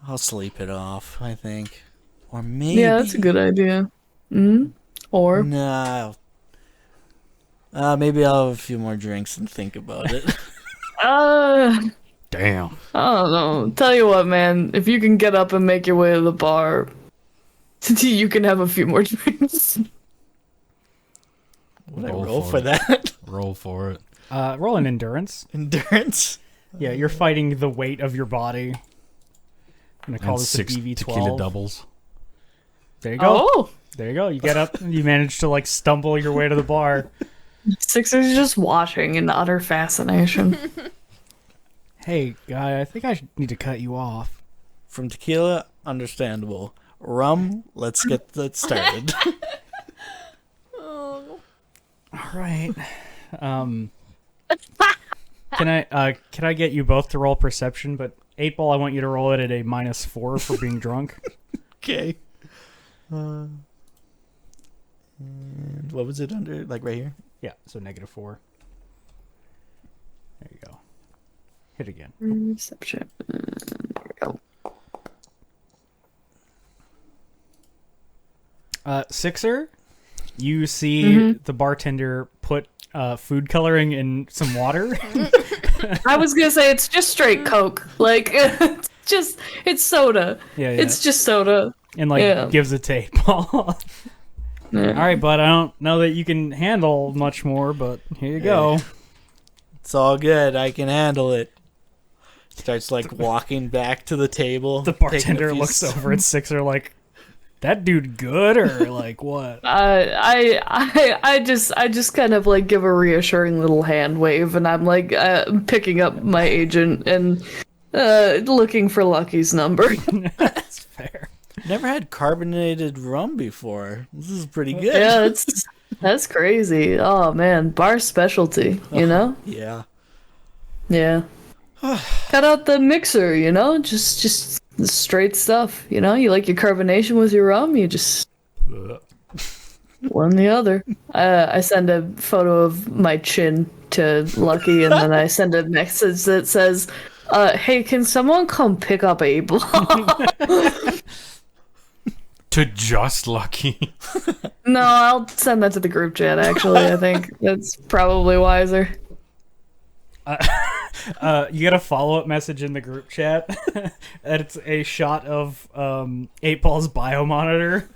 I'll sleep it off, I think. Or maybe. Yeah, that's a good idea. Or No. Maybe I'll have a few more drinks and think about it. Damn. I don't know. Tell you what, man. If you can get up and make your way to the bar, you can have a few more drinks. Would I Roll roll for for it. that? Roll for it. Roll an endurance. Endurance? Yeah, you're fighting the weight of your body. I'm gonna call And this a 6 BV12. tequila doubles. There you go. Oh, There you go. You get up. You manage to like stumble your way to the bar. Sixer's just watching in utter fascination. Hey, guy, I think I need to cut you off. From tequila, understandable. Rum, let's get that started. All right. Can I get you both to roll perception? But 8-Ball, I want you to roll it at a -4 for being drunk. Okay. And what was it under? Like right here? Yeah, so -4. There you go. Hit again. Perception. There we go. Sixer, you see the bartender put food coloring in some water. I was gonna say it's just straight Coke. Like it's soda. Yeah, It's just soda. and like yeah. gives it to 8-Ball. Yeah. All right, bud. I don't know that you can handle much more, but here you go. It's all good. I can handle it. Starts like walking back to the table. The taking a bartender few looks sips. over at Sixer like, "That dude good or like what?" I just kind of like give a reassuring little hand wave, and I'm like picking up my agent and looking for Lucky's number. That's fair. Never had carbonated rum before. This is pretty good. Yeah, that's crazy. Oh man, bar specialty, you know? Yeah. Yeah. Cut out the mixer, you know? Just straight stuff, you know? You like your carbonation with your rum, you just one the other. I send a photo of my chin to Lucky, and then I send a message that says, hey, can someone come pick up 8-Ball? To just Lucky. No, I'll send that to the group chat, actually. I think that's probably wiser. You get a follow-up message in the group chat. And it's a shot of 8-Ball's biomonitor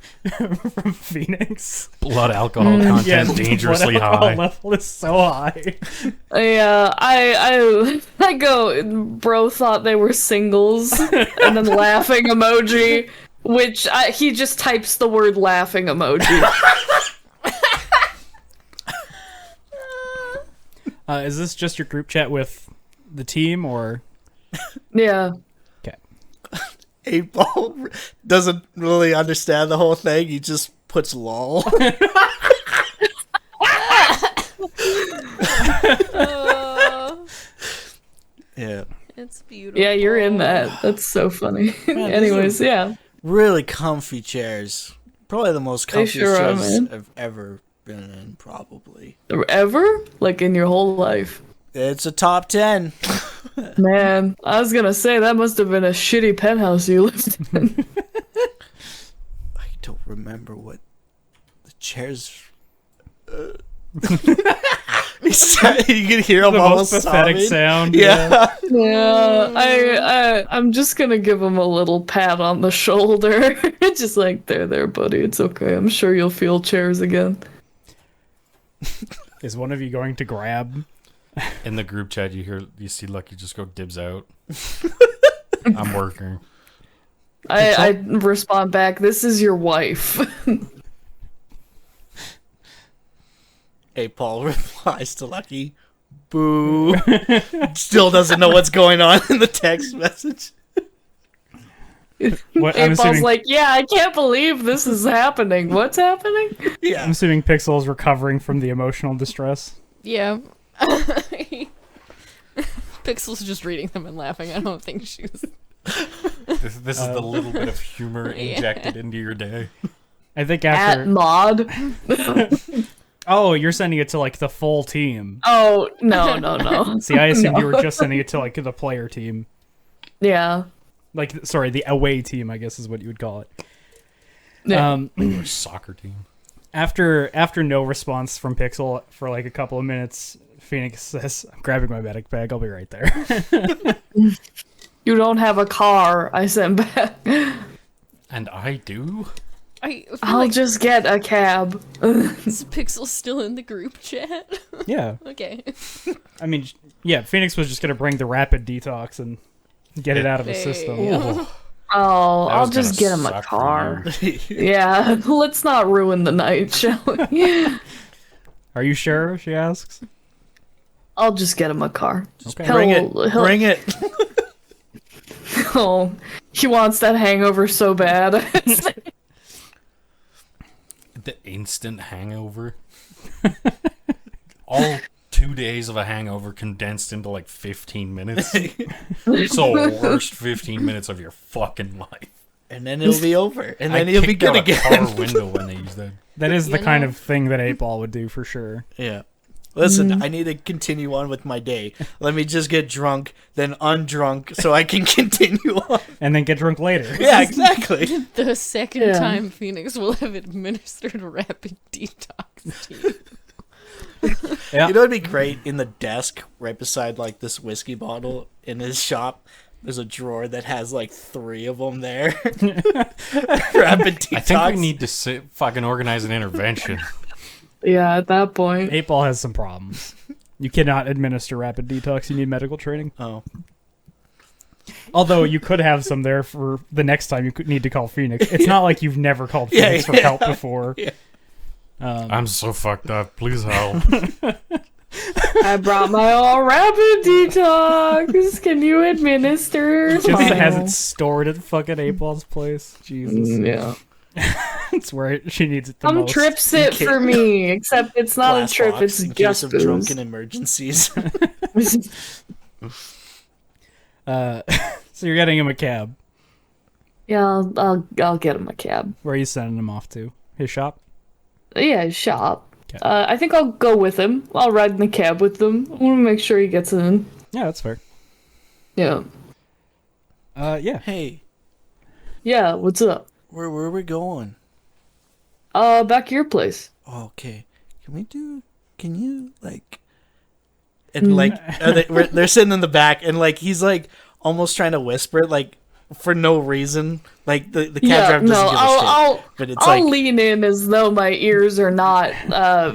from Phoenix. Blood alcohol content the dangerously blood alcohol high. level is so high. Yeah, I go, bro thought they were singles, and then laughing emoji, which he just types the word laughing emoji. Is this just your group chat with the team or? Yeah. Okay. 8-Ball doesn't really understand the whole thing. He just puts lol. Yeah. It's beautiful. Yeah, you're in that. That's so funny. Man, Anyways, yeah. Really comfy chairs. Probably the most They comfy sure are, chairs man. I've ever been in, probably. Ever? Like in your whole life? It's a top 10. Man, I was gonna say that must have been a shitty penthouse you lived in. I don't remember what the chairs. You can hear him The almost most pathetic sobbing. sound. Yeah. Yeah, I'm just gonna give him a little pat on the shoulder. Just like, there, buddy. It's okay. I'm sure you'll feel chairs again. Is one of you going to grab? In the group chat, you see Lucky just go dibs out. I'm working. I respond back, this is your wife. 8-Ball replies to Lucky, boo. Still doesn't know what's going on in the text message. What, I'm 8-Ball's assuming, like, yeah, I can't believe this is happening. What's happening? I'm Yeah. assuming Pixel's recovering from the emotional distress. Yeah. Pixel's just reading them and laughing. I don't think she was. This is the little bit of humor injected into your day. I think At after. mod. Oh, you're sending it to like the full team. Oh, no. See, I assumed you were just sending it to like the player team. Yeah. Like, sorry, the away team, I guess is what you would call it. Yeah. Your soccer team. After no response from Pixel for like a couple of minutes, Phoenix says, "I'm grabbing my medic bag. I'll be right there." You don't have a car, I sent back. And I do? I feel I'll like just get a cab. is Pixel still in the group chat? Yeah. Okay. I mean, yeah, Phoenix was just going to bring the rapid detox and get it out of his system. Oh, Oh, that I'll was gonna just get him a suck for car. you. Yeah, let's not ruin the night, shall we? Are you sure? She asks. I'll just get him a car. Okay. Bring it. He'll- Bring it. Oh, he wants that hangover so bad. The instant hangover. All too 2 days of a hangover condensed into like 15 minutes. So worst 15 minutes of your fucking life. And then it'll be over. And then I it'll be kicked good out a again. car window when they use that. That is the You kind know? of thing that 8-Ball would do for sure. Yeah. Listen, I need to continue on with my day. Let me just get drunk, then undrunk, so I can continue on. And then get drunk later. Yeah, exactly. The second Yeah. time Phoenix will have administered rapid detox to you. Yeah. You know what'd be great? In the desk, right beside like this whiskey bottle in his shop, there's a drawer that has like 3 of them there. Rapid detox. I think we need to fucking organize an intervention. Yeah, at that point. 8-Ball has some problems. You cannot administer rapid detox. You need medical training. Oh. Although you could have some there for the next time you could need to call Phoenix. It's not like you've never called Yeah, Phoenix for yeah. help before. Yeah. I'm so fucked up. Please help. I brought my all rapid detox. Can you administer? Just has it stored at fucking 8-Ball's place. Jesus. Yeah. It's where she needs it the Come most. trips it for me, except it's not Glass a trip, box it's in case just of booze. drunken emergencies. So you're getting him a cab. Yeah, I'll get him a cab. Where are you sending him off to? His shop? Yeah, shop. Okay. I think I'll go with him. I'll ride in the cab with him. I want to make sure he gets in. Yeah, that's fair. Yeah. Yeah. Hey, Yeah, what's up? where are we going? Back to your place. Okay. Can you, like... And, like, they're sitting in the back, and, like, he's, like, almost trying to whisper, like, for no reason. Like, the cab Yeah, driver doesn't no, give a shit. But it's I'll like... lean in as though my ears are not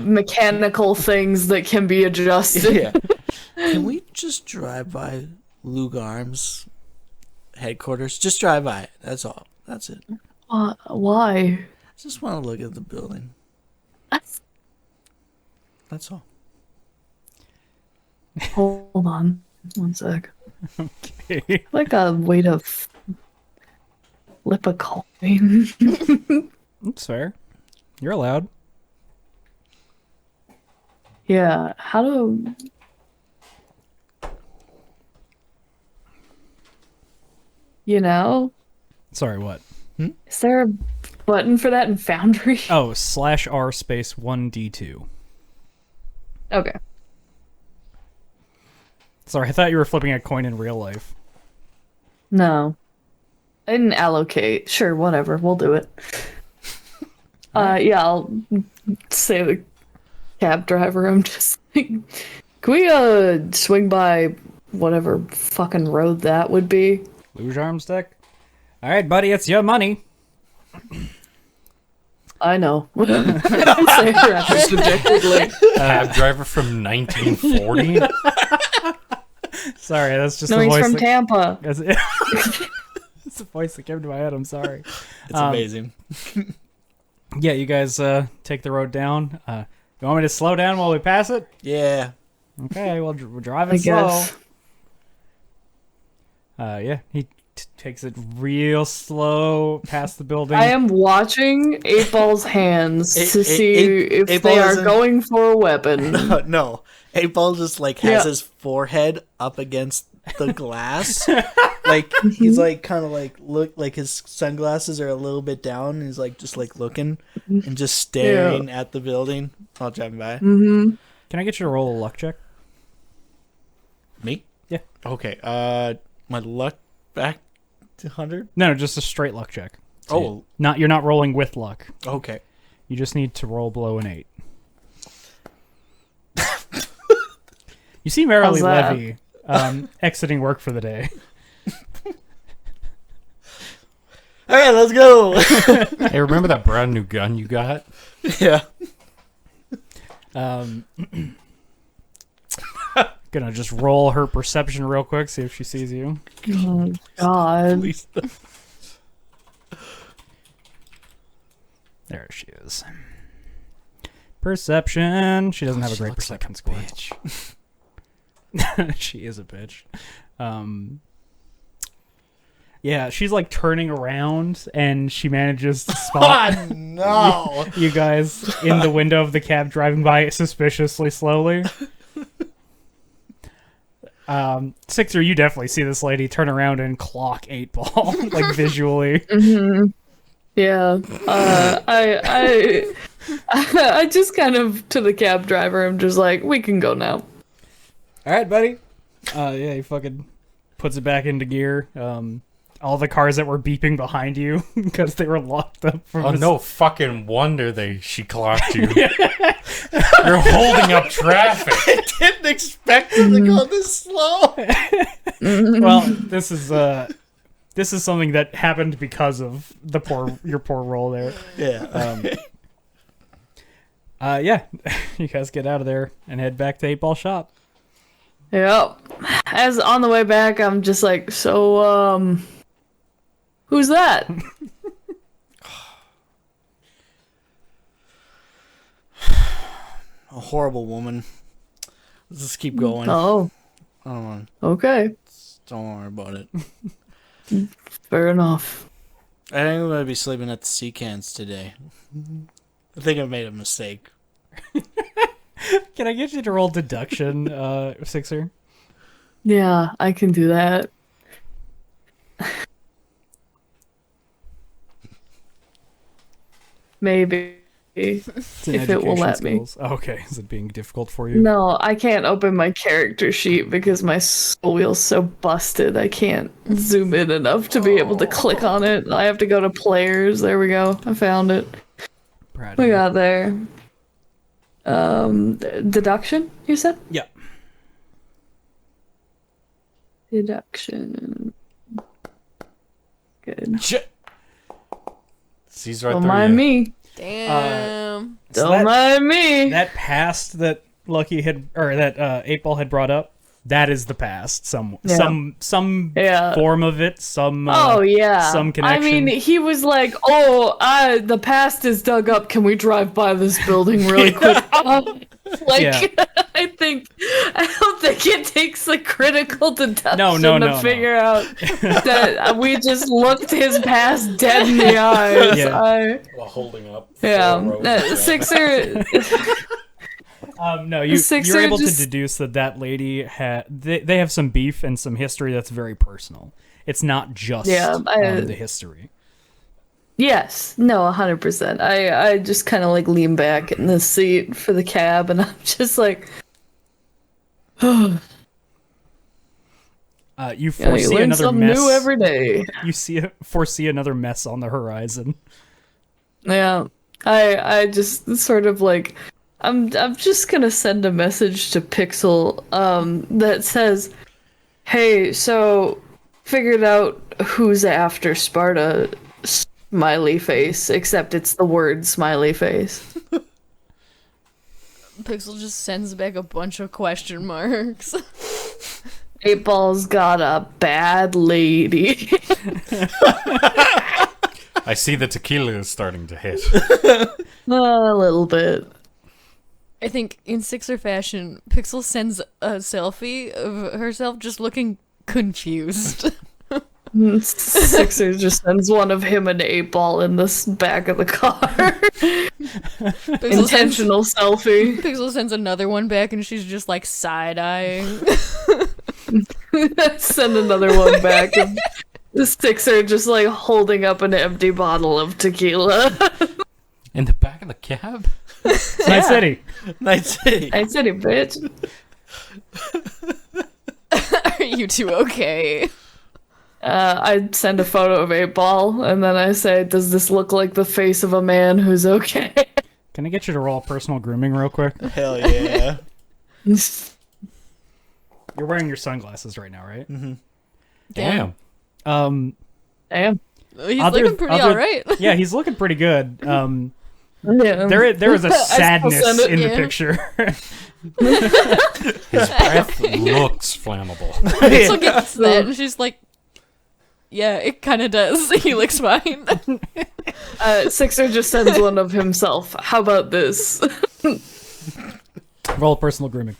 mechanical things that can be adjusted. Yeah. Can we just drive by Luke Arms headquarters? Just drive by. That's all. That's it. Why? I just want to look at the building. That's all. Hold on. One sec. Okay. Like a way to flip a coin. That's fair. You're allowed. Yeah, how do... You know? Sorry, what? Is there a button for that in Foundry? Oh, /R space 1D2. Okay. Sorry, I thought you were flipping a coin in real life. No. I didn't allocate. Sure, whatever. We'll do it. Yeah, I'll say the cab driver. I'm just like, can we swing by whatever fucking road that would be? Luge arms deck? Alright, buddy, it's your money. I know. Say that dejectedly. Cab driver from 1940. Sorry, that's just No, the he's voice from that... Tampa. That's it's the voice that came to my head, I'm sorry. It's amazing. Yeah, you guys take the road down. You want me to slow down while we pass it? Yeah. Okay, we'll drive I it slow. guess. Yeah, he takes it real slow past the building. I am watching 8-Ball's hands to see if 8-Ball they are isn't- going for a weapon. No. 8-Ball just, like, has Yeah. his forehead up against the glass. Like, he's, like, kind of, like, look, like, his sunglasses are a little bit down. And he's, like, just, like, looking and just staring at the building while driving by. Can I get you to roll a luck check? Me? Yeah. Okay. My luck back to 100? No, just a straight luck check. Oh, You're not rolling with luck. okay. You just need to roll below an 8. You see Merrily How's that? Levy exiting work for the day. All right, let's go. Hey, remember that brand new gun you got? Yeah. Gonna just roll her perception real quick, see if she sees you. Oh, God. Please. There she is. Perception. She doesn't have a She great looks like perception a score. She is a bitch. Yeah, she's like turning around and she manages to spot Oh, no. you guys in the window of the cab driving by suspiciously slowly. Sixer, you definitely see this lady turn around and clock 8-Ball, like visually. Yeah. I just kind of to the cab driver. I'm just like, we can go now. All right, buddy. Yeah, he fucking puts it back into gear. All the cars that were beeping behind you because they were locked up. From Oh, no fucking wonder she clocked you. You're holding up traffic. Didn't expect it to go this slow. Well, this is something that happened because of your poor roll there. Yeah. Yeah, you guys get out of there and head back to 8-Ball shop. Yep. As on the way back, I'm just like, so, who's that? A horrible woman. Let's just keep going. Oh, Don't okay. worry about it. Fair enough. I think I'm gonna be sleeping at the sea cans today. I think I made a mistake. Can I get you to roll deduction, Sixer? Yeah, I can do that. Maybe. It's an If it will education let me. skills. Oh, okay, is it being difficult for you? No, I can't open my character sheet because my scroll wheel's so busted. I can't zoom in enough to be able to click on it. I have to go to players. There we go. I found it. Proud of We you. got there. Deduction, you said? Yeah. Deduction. Good. Shit. He's right Don't there. mind yeah. me. Damn. So Don't mind me. that past that Lucky had, or that 8-Ball had brought up, that is the past. Some Yeah. form of it. Some. Oh yeah. some connection. I mean, he was like, the past is dug up. Can we drive by this building really quick?" Yeah. I don't think it takes a critical deduction No. to figure out that we just looked his past dead in the eyes. Yeah. While holding up. Sixer. No, you're Sixer able just- to deduce that lady they have some beef and some history that's very personal. It's not just the history. Yes, no, 100%. I just kind of like lean back in the seat for the cab, and I'm just like, You you foresee learn another something mess. new every day. You foresee another mess on the horizon. Yeah, I just sort of like, I'm just gonna send a message to Pixel that says, "Hey, so figured out who's after Sparta." Smiley face, except it's the word smiley face. Pixel just sends back a bunch of question marks. 8-Ball's got a bad lady. I see the tequila is starting to hit. A little bit. I think in Sixer fashion, Pixel sends a selfie of herself just looking confused. Sixer just sends one of him and 8-Ball in the back of the car. Intentional selfie. Pixel sends another one back and she's just like side-eyeing. Send another one back. And the Sixer just like holding up an empty bottle of tequila. In the back of the cab? Night City. Night City. I said it, bitch. Are you two okay? I send a photo of 8-Ball, and then I say, "Does this look like the face of a man who's okay?" Can I get you to roll personal grooming real quick? Hell yeah. You're wearing your sunglasses right now, right? Mm-hmm. Damn. Damn. He's Other- looking pretty other- alright. Yeah, he's looking pretty good. Yeah. There is a I still sadness send it, in the yeah. picture. His breath looks flammable. Pixel gets that and she's like, yeah, it kind of does. He looks fine. Sixer just sends one of himself. How about this? Roll personal grooming.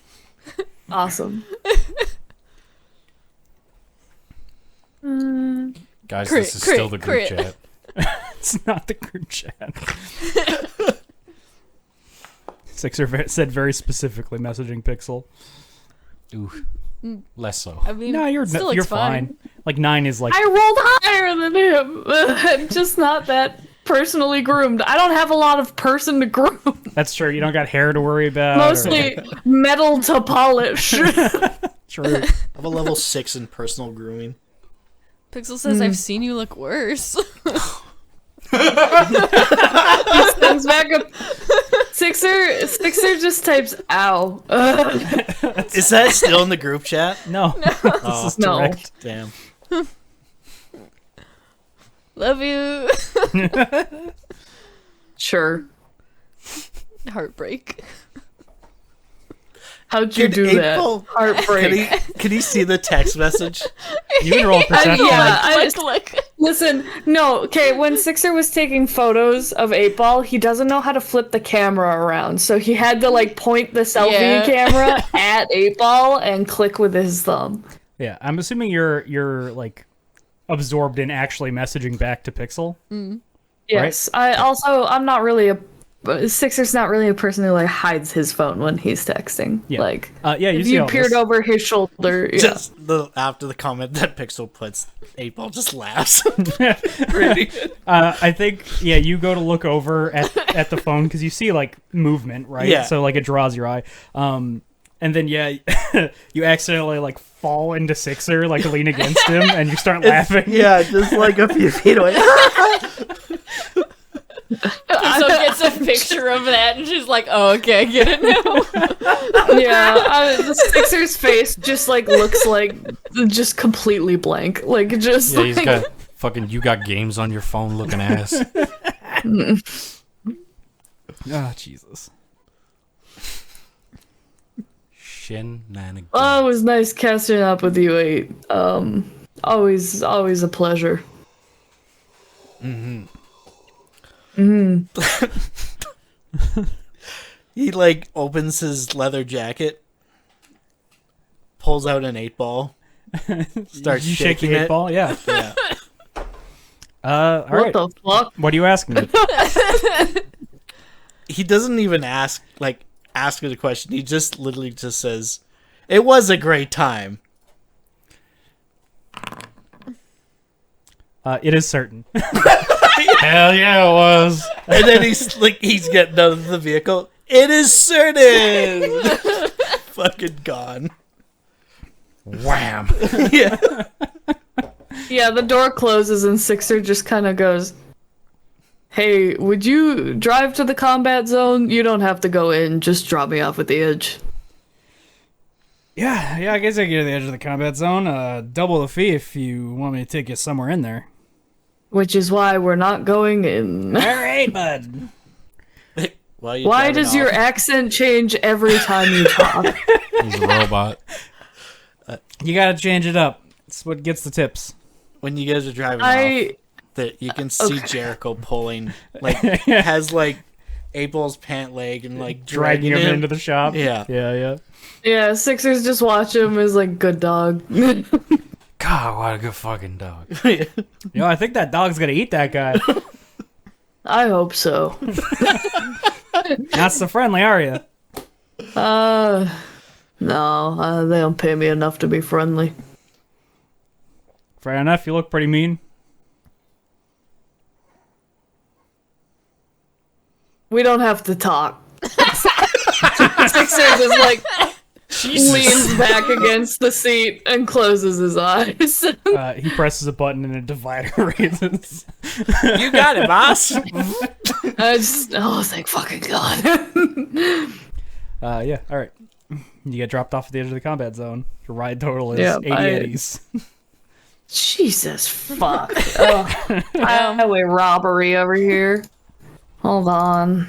Awesome. Guys, Crit, this is crit, still the group crit. chat. It's not the group chat. Sixer said very specifically messaging Pixel. Ooh, less so. I mean, No, you're still you're looks fine. Like 9 is like I rolled higher than him. I'm just not that personally groomed. I don't have a lot of person to groom. that's true. You don't got hair to worry about. or- Mostly metal to polish. true. I have a level 6 in personal grooming. Pixel says, "I've seen you look worse." Comes back up. Sixer just types "ow." Is that still in the group chat? No, Oh, this is No. direct. damn. Love you. Sure. Heartbreak. How'd you Did do that? April- Heartbreak. Can he see the text message? You can roll a perception. yeah. I- Look. Listen, no, okay, when Sixer was taking photos of 8-Ball, he doesn't know how to flip the camera around, so he had to, like, point the selfie Yeah. camera at 8-Ball and click with his thumb. Yeah, I'm assuming you're like absorbed in actually messaging back to Pixel. Yes, I'm not really Sixer's not really a person who, like, hides his phone when he's texting. Yeah. Like, Yeah, you if see you all peered this. over his shoulder, yeah. Just after the comment that Pixel puts, 8-Ball just laughs. I think you go to look over at the phone because you see like movement, right? Yeah. So like it draws your eye. And then you accidentally like fall into Sixer, like lean against him, and you start laughing. Yeah, just like a few feet away. So gets a picture of that, and she's like, "Oh, okay, I get it now." Yeah, the Sixer's face just, like, looks like just completely blank. Like, just, Yeah, he's like, got fucking you got games on your phone looking ass. Oh Jesus. Shenanigans. oh, it was nice catching up with you, 8. Always a pleasure. He like opens his leather jacket, pulls out an 8-Ball, starts You shake the shaking it. 8-Ball? Yeah. Yeah. All What right. the fuck? What are you asking me? He doesn't even ask it a question. He just literally just says, "It was a great time." It is certain. Hell yeah, it was. And then he's getting out of the vehicle. It is certain. Fucking gone. Wham. Yeah. Yeah, the door closes and Sixer just kind of goes, "Hey, would you drive to the combat zone? You don't have to go in. Just drop me off at the edge." Yeah, I guess I can get to the edge of the combat zone. Double the fee if you want me to take you somewhere in there. Which is why we're not going in. All right, bud. Why does your accent change every time you talk? He's a robot. You gotta change it up. It's what gets the tips. When you guys are driving off, that you can see Okay. Jericho pulling, like, has like April's pant leg and like Dragging him into the shop. Yeah. Yeah. Yeah, Sixers just watch him as like, good dog. God, what a good fucking dog. I think that dog's gonna eat that guy. I hope so. Not so friendly, are you? No, they don't pay me enough to be friendly. Fair enough. You look pretty mean. We don't have to talk. Sixer just like leans back against the seat and closes his eyes. He presses a button and a divider raises. You got it, boss. Thank fucking God. Yeah. All right. You get dropped off at the edge of the combat zone. Your ride total is Yeah, 80 eddies. Jesus fuck. Highway robbery over here. Hold on.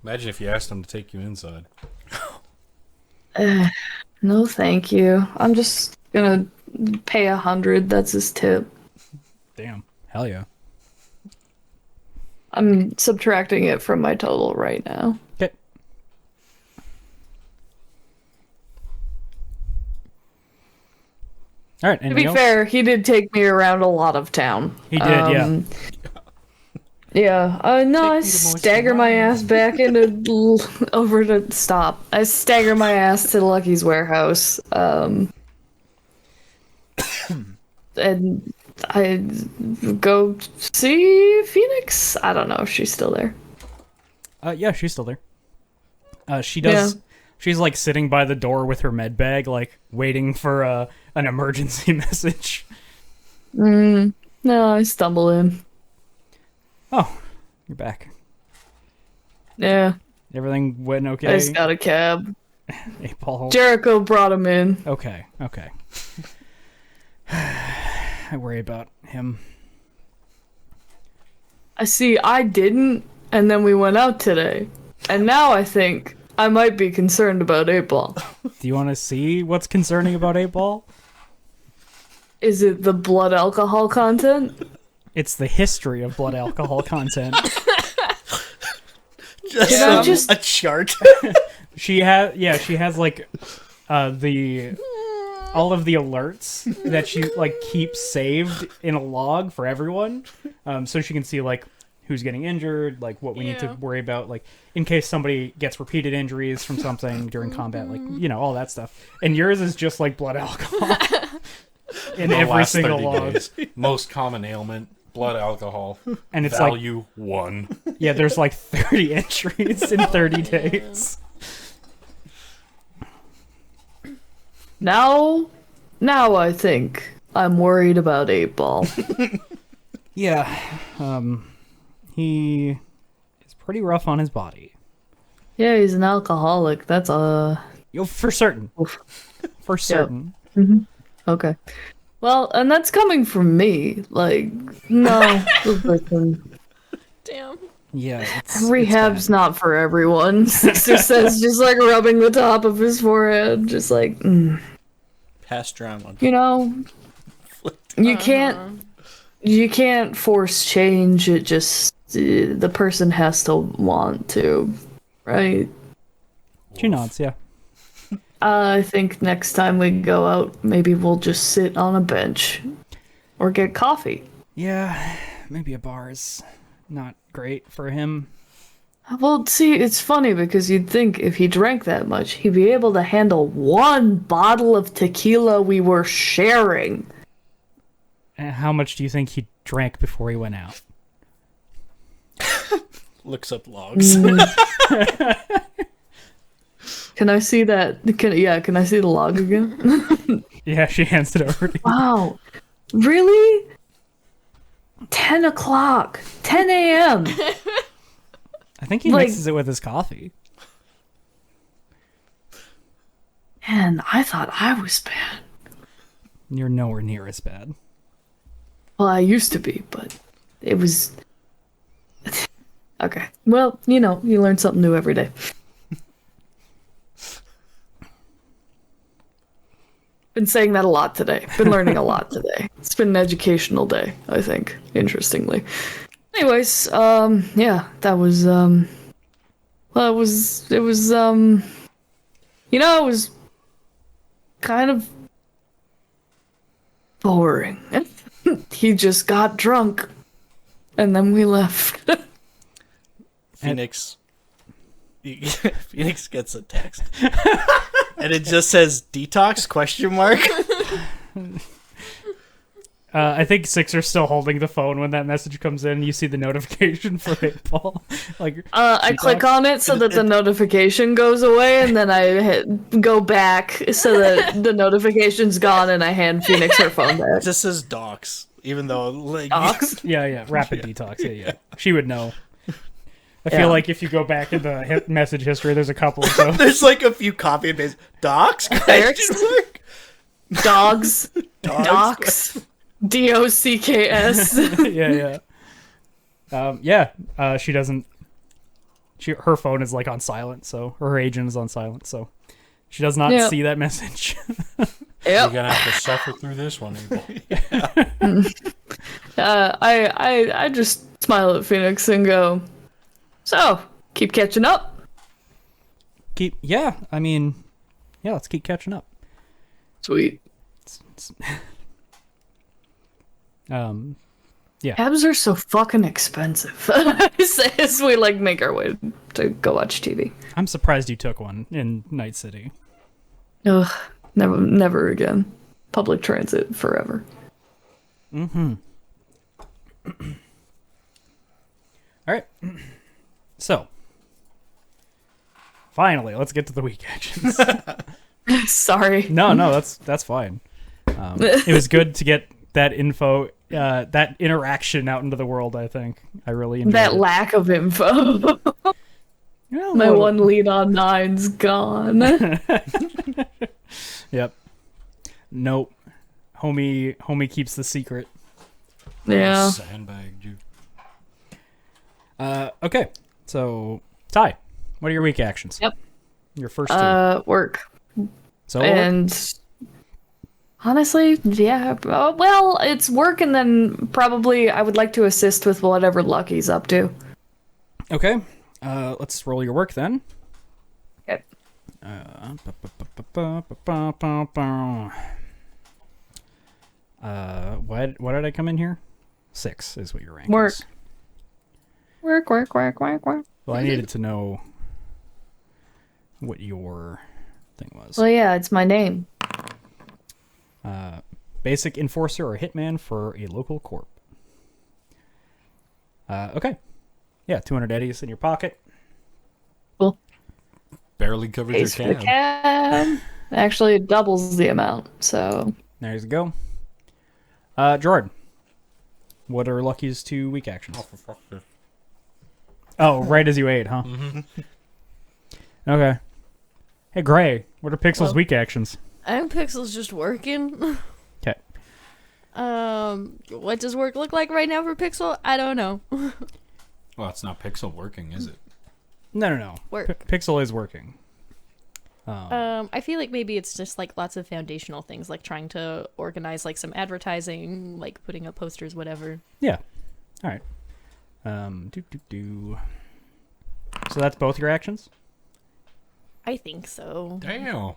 Imagine if you asked him to take you inside. No, thank you. I'm just gonna pay 100. That's his tip. Damn. Hell yeah. I'm subtracting it from my total right now. Okay. All right. To be fair, he did take me around a lot of town. He did, yeah. Yeah. No, I stagger my ass back into over to stop. I stagger my ass to Lucky's warehouse. And I go see Phoenix. I don't know if she's still there. Yeah, she's still there. She does. Yeah. She's like sitting by the door with her med bag, like waiting for an emergency message. No, I stumble in. Oh, you're back. Yeah, Everything went okay. I just got a cab. 8-Ball. Jericho brought him in. Okay. I worry about him. I see. I didn't, and then we went out today, and now I think I might be concerned about 8-Ball. Do you want to see what's concerning about 8-Ball? Is it the blood alcohol content? It's the history of blood alcohol content. Just a chart. She has like the all of the alerts that she like keeps saved in a log for everyone, so she can see like who's getting injured, like what we need to worry about, like in case somebody gets repeated injuries from something during combat, like all that stuff. And yours is just like blood alcohol in every last single 30 log. days. Most common ailment, blood alcohol. And it's value 1. Yeah, there's like 30 entries in 30 days. Now I think I'm worried about 8-Ball. Yeah, he is pretty rough on his body. Yeah, he's an alcoholic. That's For certain. For certain. okay. Well, and that's coming from me. Like, no, listen. Damn. Yeah, Rehab's not for everyone. Sixer says, just like rubbing the top of his forehead, just like, Pass drama. you can't force change. It just the person has to want to, right? She nods, yeah. I think next time we go out, maybe we'll just sit on a bench or get coffee. Yeah, maybe a bar is not great for him. Well, see, it's funny because you'd think if he drank that much, he'd be able to handle one bottle of tequila we were sharing. How much do you think he drank before he went out? Looks up logs. Can I see that? Can I see the log again? Yeah, she hands it over to you. Wow. Really? 10 o'clock. 10 a.m. I think he mixes it with his coffee. Man, I thought I was bad. You're nowhere near as bad. Well, I used to be, but it was... Okay. Well, you learn something new every day. Been saying that a lot today. Been learning a lot today. It's been an educational day, I think, interestingly. Anyways, yeah, that was, well, it was, it was kind of boring. He just got drunk, and then we left. Phoenix gets a text. And it just says detox ? I think Sixer's still holding the phone when that message comes in. You see the notification for 8-Ball. Like, I click on it so that the notification goes away, and then I go back so that the notification's gone, and I hand Phoenix her phone back. It just says docs, even though like Docs? yeah, rapid detox. Yeah. She would know. I feel like if you go back in the message history, there's a couple of those. There's like a few copy and paste. Docs? Dogs. Docs. DOCKS. Yeah. She doesn't. Her phone is like on silent, so her agent is on silent, so she does not see that message. You're gonna have to suffer through this one, Abel. I just smile at Phoenix and go, so, keep catching up? Let's keep catching up. Sweet. Cabs are so fucking expensive. As we like make our way to go watch TV. I'm surprised you took one in Night City. Ugh, never again. Public transit forever. All right. So, finally, let's get to the week actions. Sorry. No, that's fine. It was good to get that info, that interaction out into the world. I think I really enjoyed That it. lack of info. Well, My well, one lead on nine's gone. Yep. Nope. Homie keeps the secret. Yeah. Sandbagged you. Okay. So, Ty, what are your week actions? Yep. Your first two. Work. So, And honestly, yeah. Well, it's work, and then probably I would like to assist with whatever Lucky's up to. okay. Let's roll your work then. Okay. What did I come in here? 6 is what your rank Work. is. Work. Well, I needed to know what your thing was. Well, yeah, it's my name. Basic enforcer or hitman for a local corp. Okay. Yeah, 200 eddies in your pocket. Cool. Barely covered Pays your for the cab. cab. Actually, it doubles the amount. So There you go. Jordan, what are Lucky's 2 week actions? Oh, for fuck's sake. Oh, right as you ate, huh? Okay. Hey, Gray, what are Pixel's Well- week actions? I think Pixel's just working. Okay. What does work look like right now for Pixel? I don't know. Well, it's not Pixel working, is it? No. Work. Pixel is working. I feel like maybe it's just like lots of foundational things, like trying to organize like some advertising, like putting up posters, whatever. Yeah. All right. So that's both your actions? I think so. Damn.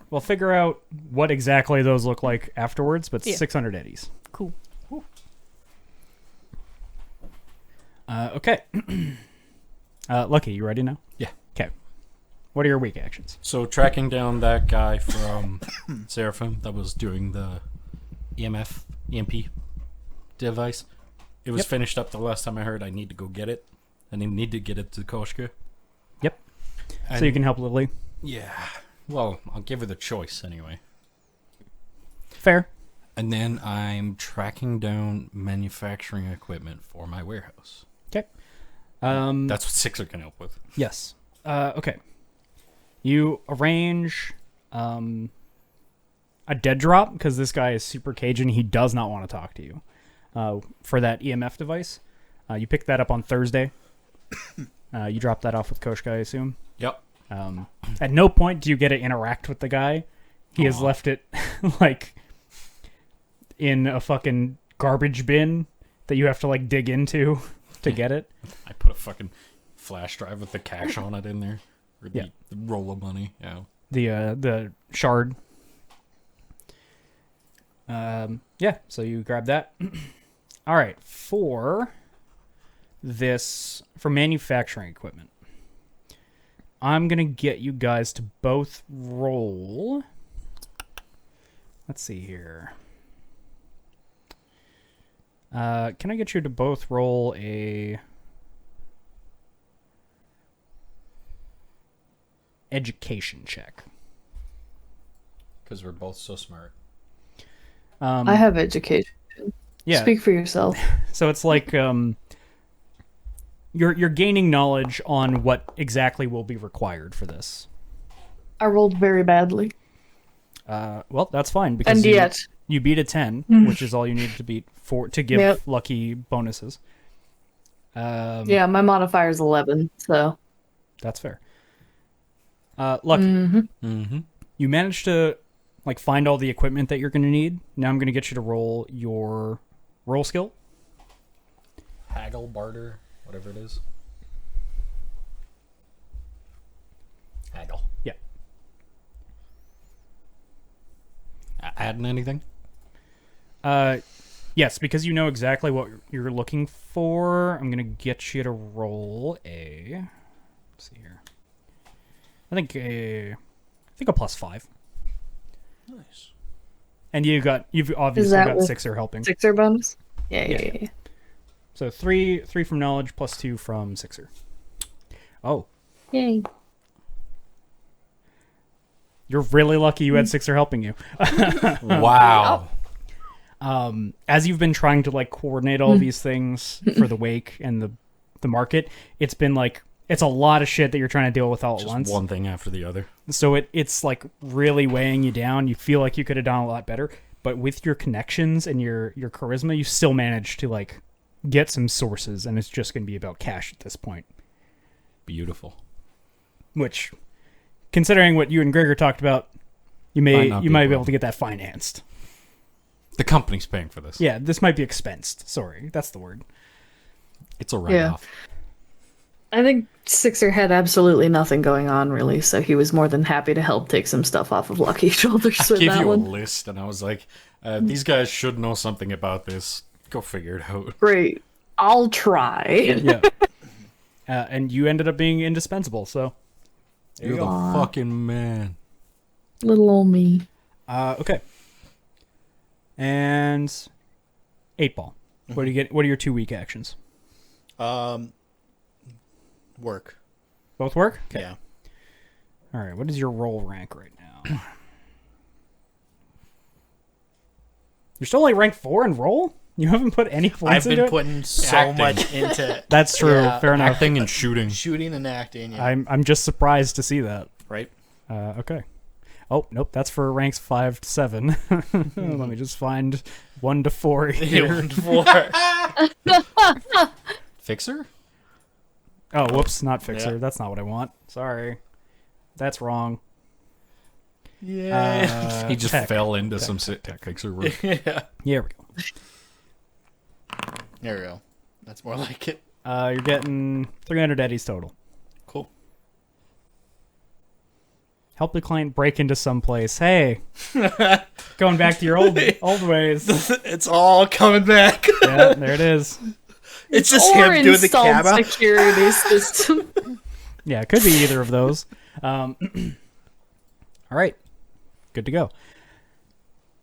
We'll figure out what exactly those look like afterwards, but Yeah. 600 eddies. Cool. Okay. Lucky, you ready now? Yeah. Okay. What are your weak actions? So tracking down that guy from Seraphim that was doing the EMP device. It was Yep. finished up the last time I heard. I need to go get it. And I need to get it to Koshka. Yep. And So you can help Lily. Yeah. Well, I'll give her the choice anyway. Fair. And then I'm tracking down manufacturing equipment for my warehouse. Okay. That's what Sixer can help with. Yes. Okay. You arrange a dead drop because this guy is super Cajun. He does not want to talk to you for that EMF device. You pick that up on Thursday. You drop that off with Koshka, I assume. Yep. At no point do you get to interact with the guy. He has left it like in a fucking garbage bin that you have to like dig into to get it. I put a fucking flash drive with the cash on it in there. Or Yeah. the roll of money. Yeah. The shard. Yeah, so you grab that. All right, for manufacturing equipment, I'm gonna get you guys to both roll. Let's see here. Can I get you to both roll a education check? Because we're both so smart. I have education. Yeah. Speak for yourself. So it's like you're gaining knowledge on what exactly will be required for this. I rolled very badly. Well, that's fine because And yet, you beat a 10, which is all you needed to beat to give Yep. Lucky bonuses. yeah, my modifier's 11, so. That's fair. Lucky, Mm-hmm. you managed to like find all the equipment that you're going to need. Now I'm going to get you to roll your roll skill. Haggle, barter, whatever it is. Haggle. Yeah. Adding anything? Yes, because you know exactly what you're looking for. I'm gonna get you to roll a. Let's see here. I think a +5. Nice. And you've obviously that got with Sixer helping. Sixer bonus? Yeah. Yeah. So 3 from knowledge plus 2 from Sixer. Oh, Yay. you're really lucky you had Sixer helping you. Wow. As you've been trying to like coordinate all these things for the wake and the market, it's been like it's a lot of shit that you're trying to deal with all at Just once. one thing after the other. So it's like really weighing you down. You feel like you could have done a lot better, but with your connections and your charisma, you still managed to like get some sources, and it's just going to be about cash at this point. Beautiful. Which, considering what you and Gregor talked about, you Might not might be a be able problem. to get that financed. The company's paying for this. Yeah, this might be expensed. Sorry, that's the word. It's a write-off. I think Sixer had absolutely nothing going on, really, so he was more than happy to help take some stuff off of Lucky's shoulders I with gave that you a one. list, and I was like, these guys should know something about this. Go figure it out. Great. I'll try. Yeah. And you ended up being indispensable, so. You're the fucking man. Little old me. Okay. And 8-ball. What do you get? What are your 2 weak actions? Work. Both work? Okay. Yeah. All right. What is your roll rank right now? You're still like rank 4 in roll? You haven't put any points I've into been it? putting so Acting. much into That's true. Yeah, Fair enough. Acting and shooting. shooting and acting. Yeah. I'm just surprised to see that. Right. Okay. Oh, nope. That's for ranks 5 to 7. Let me just find 1 to 4 here. Fixer? Oh, whoops. Not Fixer. Yeah. That's not what I want. Sorry. That's wrong. Yeah. He just tech. fell into some fixer work. Yeah. Here we go. There we go. That's more like it. You're getting 300 eddies total. Cool. Help the client break into some place. Hey, going back to your old ways. It's all coming back. Yeah, there it is. It's just Or him doing the installed camera. security system. Yeah, it could be either of those. All right, good to go.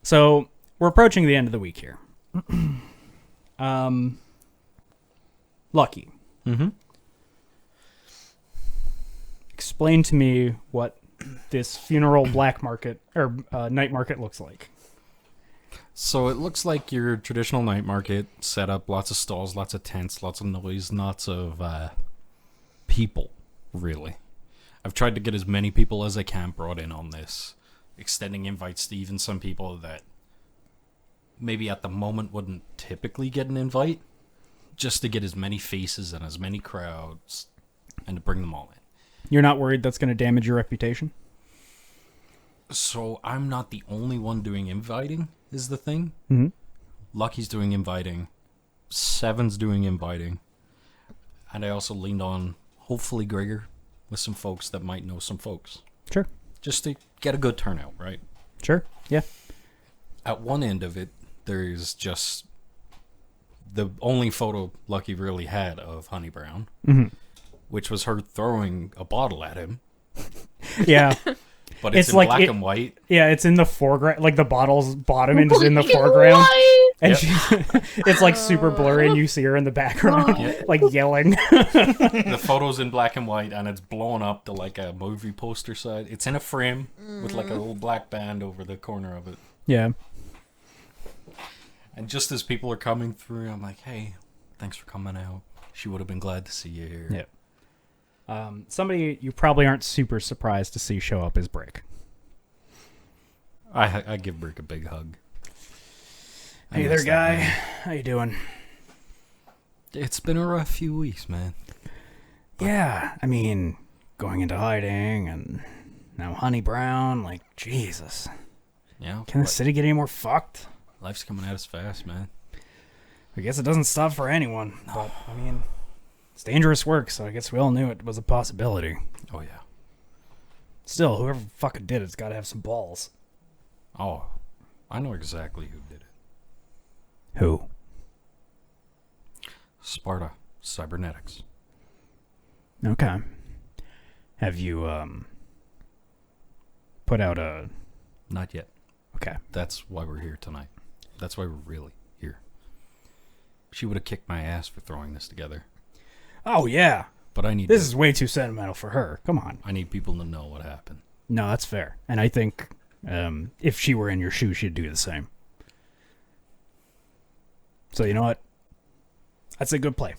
So we're approaching the end of the week here. Lucky. Mm-hmm. Explain to me what this funeral black market or night market looks like. So it looks like your traditional night market setup, lots of stalls, lots of tents, lots of noise, lots of people, really. I've tried to get as many people as I can brought in on this, extending invites to even some people that maybe at the moment wouldn't typically get an invite, just to get as many faces and as many crowds and to bring them all in. You're not worried that's going to damage your reputation? So I'm not the only one doing inviting, is the thing. Mm-hmm. Lucky's doing inviting. Seven's doing inviting. And I also leaned on, hopefully, Gregor with some folks that might know some folks. Sure. Just to get a good turnout, right? Sure. Yeah. At one end of it, there's just the only photo Lucky really had of Honey Brown, which was her throwing a bottle at him. Yeah. But it's It's in like black it- and white. Yeah, it's in the foreground. Like the bottle's bottom end is in the foreground. And Yep. she, it's like super blurry, and you see her in the background, like yelling. The photo's in black and white, and it's blown up to like a movie poster side. It's in a frame with like a little black band over the corner of it. Yeah. And just as people are coming through, I'm like, hey, thanks for coming out. She would have been glad to see you here. Yeah. Somebody you probably aren't super surprised to see show up is Brick. I give Brick a big hug. I Hey miss there, that guy. man. How you doing? It's been a rough few weeks, man. Yeah, I mean, going into hiding and now Honey Brown, like, Jesus. Yeah, Can the city get any more fucked? life's coming at us fast, man. I guess it doesn't stop for anyone, but, I mean, it's dangerous work, so I guess we all knew it was a possibility. Oh, yeah. Still, whoever fucking did it's gotta have some balls. Oh, I know exactly who did it. Who? Sparta Cybernetics. Okay. Have you put out a? Not yet. Okay. That's why we're here tonight. That's why we're really here. She would have kicked my ass for throwing this together. Oh yeah. But I need This is way too sentimental for her. Come on. I need people to know what happened. No, that's fair. And I think if she were in your shoes, she'd do the same. So you know what? That's a good play.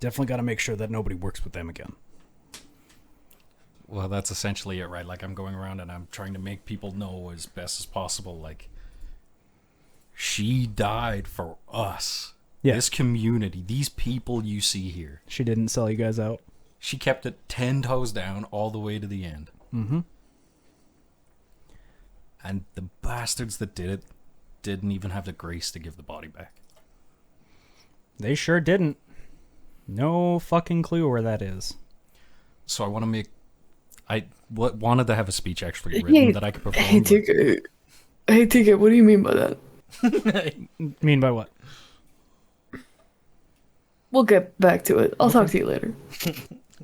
Definitely got to make sure that nobody works with them again. Well, that's essentially it, right? Like, I'm going around and I'm trying to make people know as best as possible, like, she died for us. Yeah. This community, these people you see here. She didn't sell you guys out. She kept it 10 toes down all the way to the end. Mm-hmm. And the bastards that did it didn't even have the grace to give the body back. They sure didn't. No fucking clue where that is. So I want to make... I wanted to have a speech actually written that I could perform. Hey, TK, what do you mean by that? Mean by what? We'll get back to it. I'll talk to you later.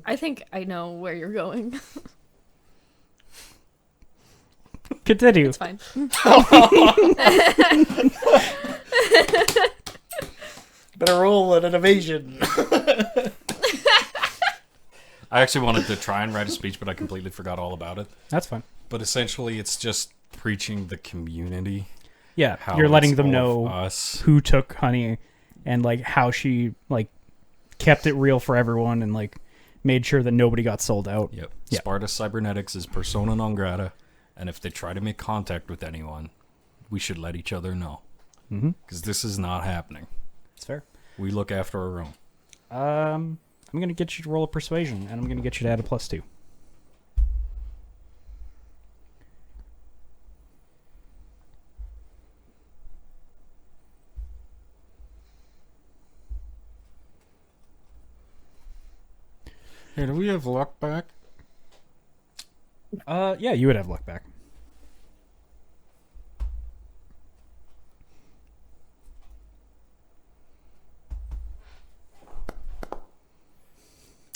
I think I know where you're going. Continue. It's fine. Better roll at an evasion. I actually wanted to try and write a speech, but I completely forgot all about it. That's fine. But essentially, it's just preaching the community. Yeah, How you're letting it's them all know of us. who took Honey and like how she like kept it real for everyone and like made sure that nobody got sold out. Yep. Yeah. Sparta Cybernetics is persona non grata, and if they try to make contact with anyone, we should let each other know. Mm-hmm. Because this is not happening. It's fair. We look after our own. I'm gonna get you to roll a persuasion, and I'm gonna get you to add a +2. Hey, do we have luck back? Yeah, you would have luck back.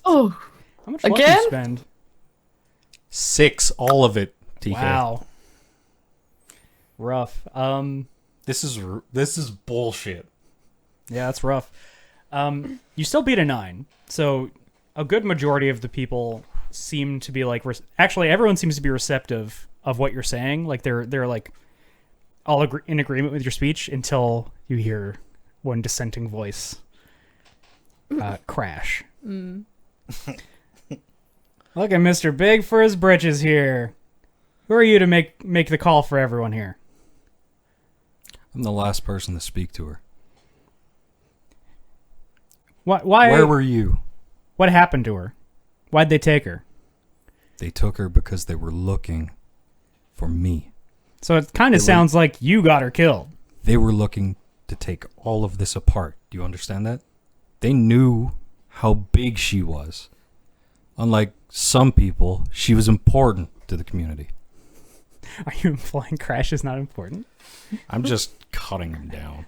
Oh, How much luck Again? you spend? 6, all of it, TK. Wow. Rough. This is bullshit. Yeah, that's rough. You still beat a 9, so a good majority of the people seem to be like. Actually, everyone seems to be receptive of what you're saying. Like they're like all in agreement with your speech until you hear one dissenting voice crash. Look at Mr. Big for his britches here. Who are you to make the call for everyone here? I'm the last person to speak to her. Why? Where were you? What happened to her? Why'd they take her? They took her because they were looking for me. So it kind of sounds like you got her killed. They were looking to take all of this apart. Do you understand that? They knew how big she was. Unlike some people, she was important to the community. Are you implying Crash is not important? I'm just cutting him down.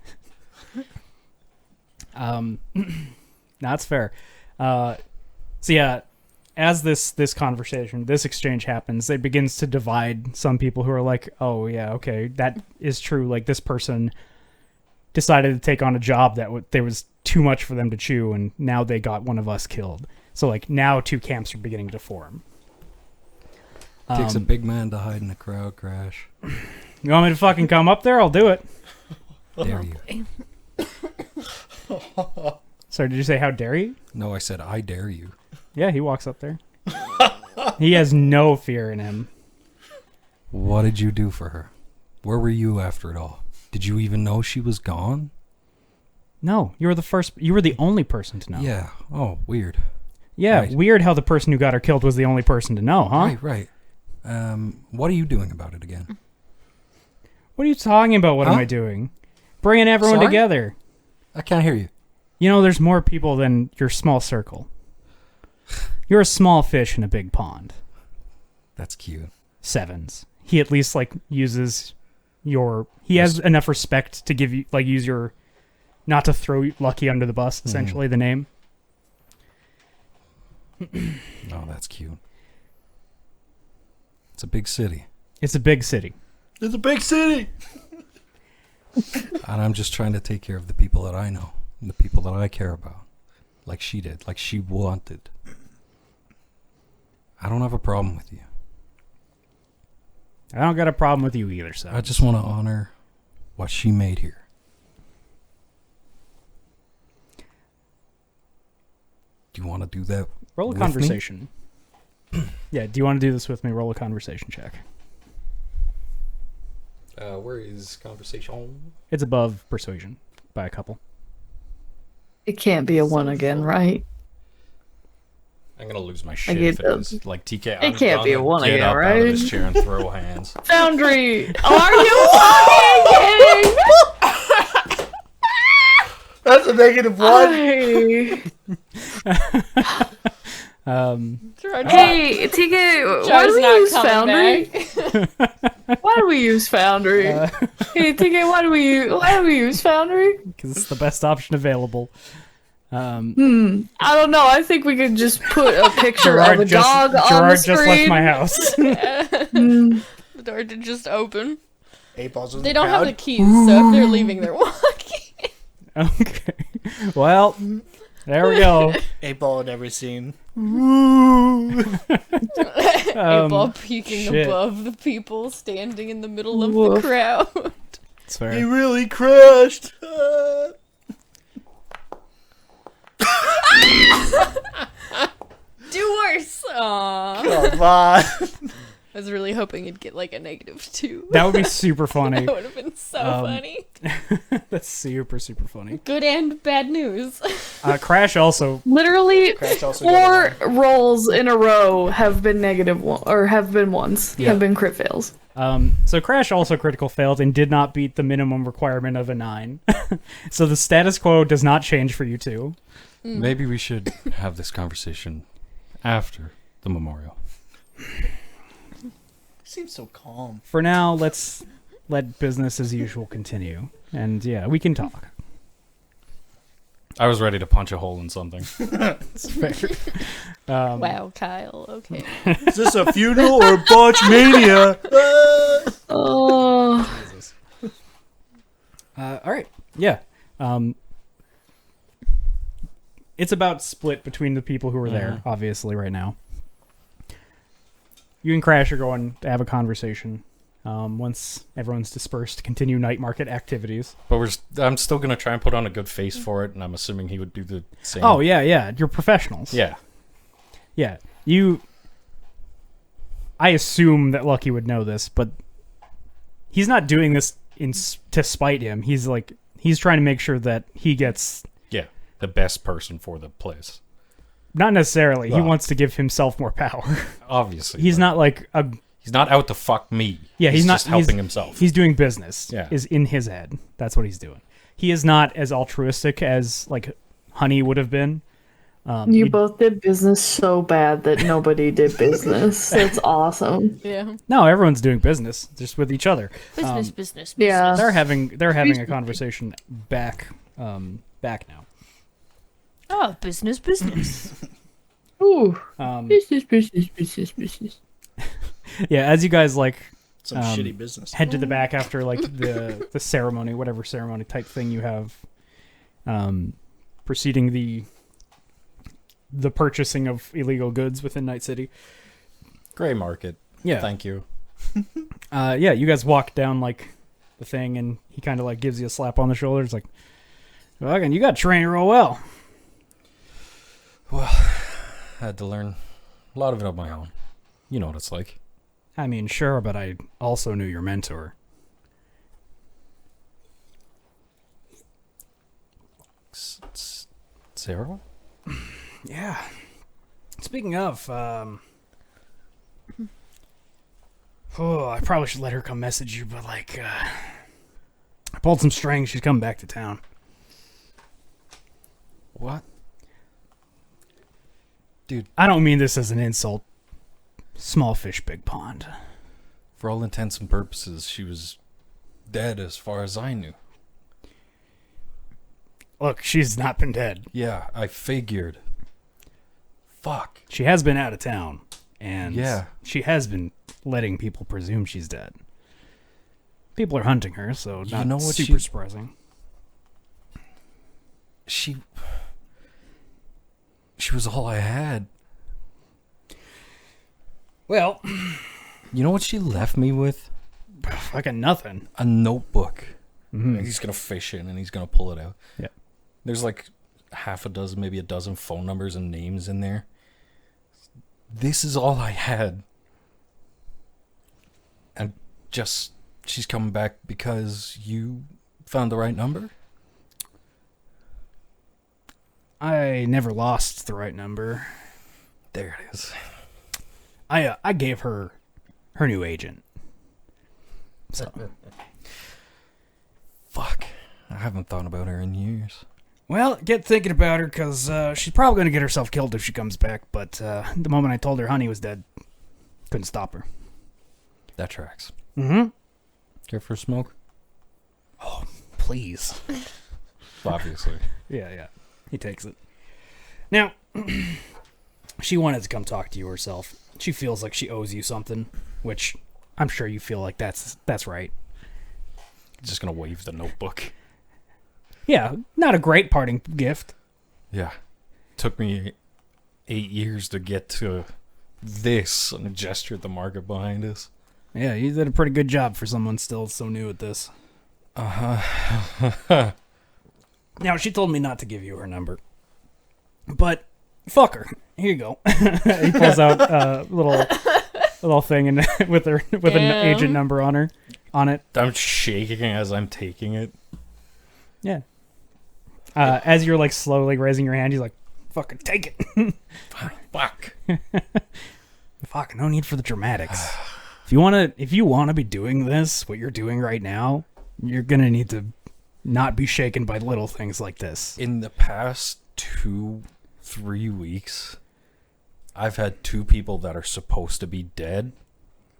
That's fair. So yeah, as this conversation, this exchange happens, it begins to divide some people who are like, oh yeah, okay, that is true. Like this person decided to take on a job that there was too much for them to chew, and now they got one of us killed. So like now two camps are beginning to form. Takes a big man to hide in a crowd, Crash. You want me to fucking come up there? I'll do it. Dare you? Sorry, did you say how dare you? No, I said I dare you. Yeah, he walks up there. He has no fear in him. What did you do for her? Where were you after it all? Did you even know she was gone? No, you were the only person to know. Yeah. Oh, weird. Yeah, Right. weird how the person who got her killed was the only person to know, huh? Right. What are you doing about it again? What are you talking about? What am Huh? I doing? Bringing everyone Sorry? together. I can't hear you. You know, there's more people than your small circle. You're a small fish in a big pond. That's cute. Sevens. He at least like uses he has enough respect to give you use your not to throw Lucky under the bus. Essentially, the name. Oh, that's cute. It's a big city. It's a big city. It's a big city. And I'm just trying to take care of the people that I know, and the people that I care about. Like she did, like she wanted. I don't have a problem with you. I don't got a problem with you either, so. I just want to honor what she made here. Do you want to do that? Roll a with conversation. Yeah, do you want to do this with me? Roll a conversation check. Where is conversation? It's above persuasion by a couple. It can't be a 1 again, right? I'm gonna lose my shit it if it does. is. Like TK, It can't be a 1 get again, up out of right? his chair and throw hands. Foundry, are you fucking kidding? That's a -1. Hey, TK, why do we use Foundry? Why do we use Foundry? Hey, TK, why do we use Foundry? Because it's the best option available. I don't know. I think we could just put a picture of a dog on the Gerard screen. just left my house. The door did just open. 8-Ball's in They the don't have crowd. the keys, so if they're leaving, they're walking. Okay. Well, there we go. 8-Ball in every scene. A ball peeking shit. above the people standing in the middle of Woof. the crowd. It's He fair. really crashed. Do worse. Aww. Come on. I was really hoping it'd get like a -2. That would be super funny. That would have been so funny. That's super, super funny. Good and bad news. Crash also. Literally, Crash also got 4 rolls in a row have been -1 or have been ones. Yeah. Have been crit fails. So Crash also critical failed and did not beat the minimum requirement of a 9. So the status quo does not change for you two. Maybe we should have this conversation after the memorial. Seems so calm. For now, let's let business as usual continue. And yeah, we can talk. I was ready to punch a hole in something. It's fair. Wow, Kyle. Okay. Is this a funeral or botch mania? Oh, All right. Yeah. It's about split between the people who are there, obviously, right now. You and Crash are going to have a conversation once everyone's dispersed to continue night market activities. But I'm still gonna try and put on a good face for it, and I'm assuming he would do the same. Oh, yeah. You're professionals. yeah. Yeah. I assume that Lucky would know this, but he's not doing this to spite him. He's trying to make sure that he gets... Yeah, the best person for the place. Not necessarily. He Well. wants to give himself more power. Obviously. He's but not like a... He's not out to fuck me. Yeah, he's not just helping himself. He's doing business. Yeah. Is in his head. That's what he's doing. He is not as altruistic as like Honey would have been. you both did business so bad that nobody did business. It's awesome. Yeah. No, everyone's doing business just with each other. Business. Yeah. They're having a conversation back now. Oh, business. Ooh, Um, business. yeah, as you guys like Some shitty business. head to the back after like the ceremony, whatever ceremony type thing you have, preceding the purchasing of illegal goods within Night City. Gray market. Yeah. Thank you. Yeah, you guys walk down like the thing, and he kind of like gives you a slap on the shoulder. It's like, "Fucking, you got trained real well." I had to learn a lot of it on my own. You know what it's like. I mean, sure, but I also knew your mentor. Sarah? Yeah. Speaking of, I probably should let her come message you, but like, I pulled some strings. She's coming back to town. What? Dude, I don't mean this as an insult. Small fish, big pond. for all intents and purposes, she was dead as far as I knew. Look, she's not been dead. Yeah, I figured. Fuck. She has been out of town, and Yeah. she has been letting people presume she's dead. People are hunting her, so You not know what super she- surprising. She was all I had. Well, You know what she left me with? fucking nothing. A notebook. Mhm. He's gonna fish it and he's gonna pull it out. Yeah. There's like half a dozen, maybe a dozen phone numbers and names in there. This is all I had. And just, she's coming back because you found the right number? I never lost the right number. There it is. I gave her new agent. So, Fuck. I haven't thought about her in years. well, get thinking about her, because she's probably going to get herself killed if she comes back, but the moment I told her Honey was dead, couldn't stop her. That tracks. Mm-hmm. Care for a smoke? Please. Obviously. Yeah. He takes it. Now, she wanted to come talk to you herself. She feels like she owes you something, which I'm sure you feel like that's right. Just gonna wave the notebook. Yeah, not a great parting gift. Yeah. Took me 8 years to get to this, and a gesture at the market behind us. Yeah, you did a pretty good job for someone still so new at this. Uh-huh. Now, she told me not to give you her number. But, fuck her. Here you go. He pulls out a little thing and with an Damn. agent number on it. I'm shaking as I'm taking it. Yeah. As you're like slowly raising your hand, he's like, "Fucking take it." Fuck. Fuck, no need for the dramatics. If you wanna be doing this, what you're doing right now, you're gonna need to not be shaken by little things like this. In the past 2-3 weeks, I've had 2 people that are supposed to be dead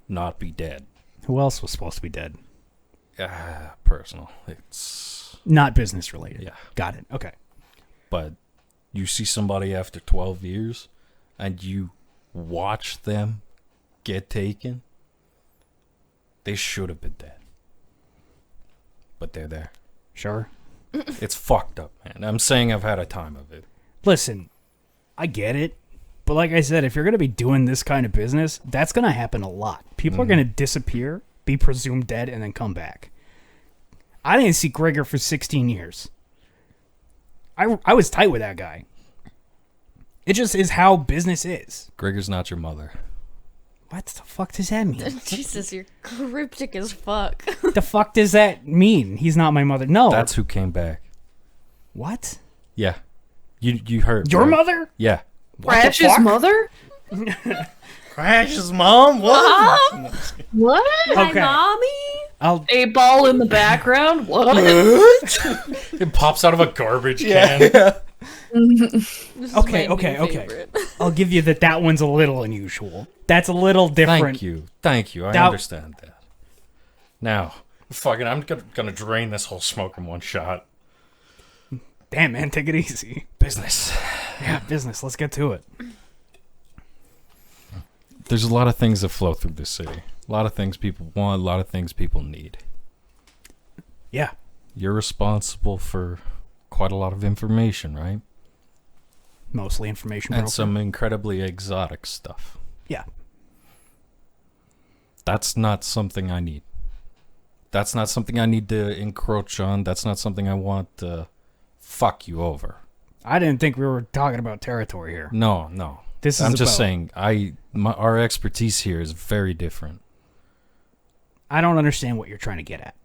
not be dead. Who else was supposed to be dead? Personal. It's... Not business related. Yeah. Got it. Okay. But you see somebody after 12 years, and you watch them get taken, they should have been dead. But they're there. Sure. It's fucked up, man. I'm saying I've had a time of it. Listen, I get it. But like I said, if you're going to be doing this kind of business, that's going to happen a lot. People are going to disappear, be presumed dead, and then come back. I didn't see Gregor for 16 years. I was tight with that guy. It just is how business is. Gregor's not your mother. What the fuck does that mean? Jesus, you're cryptic as fuck. The fuck does that mean? He's not my mother. No. That's who came back. What? Yeah. You heard. Your right? mother? Yeah. Crash's fuck? mother? Crash's mom? What? What? Hi, Okay. mommy. A ball in the background? What? It pops out of a garbage can. This is Okay, my okay, new okay. favorite. I'll give you that one's a little unusual. That's a little different. Thank you. I That- understand that. Now, fucking, I'm gonna drain this whole smoke in one shot. Damn, man, take it easy. Business. Yeah, business. Let's get to it. There's a lot of things that flow through this city. A lot of things people want, a lot of things people need. Yeah. You're responsible for quite a lot of information, right? Mostly information And broker. some incredibly exotic stuff. Yeah. That's not something I need. That's not something I need to encroach on. That's not something I want to fuck you over. I didn't think we were talking about territory here. No. This is I'm just about- saying, our expertise here is very different. I don't understand what you're trying to get at.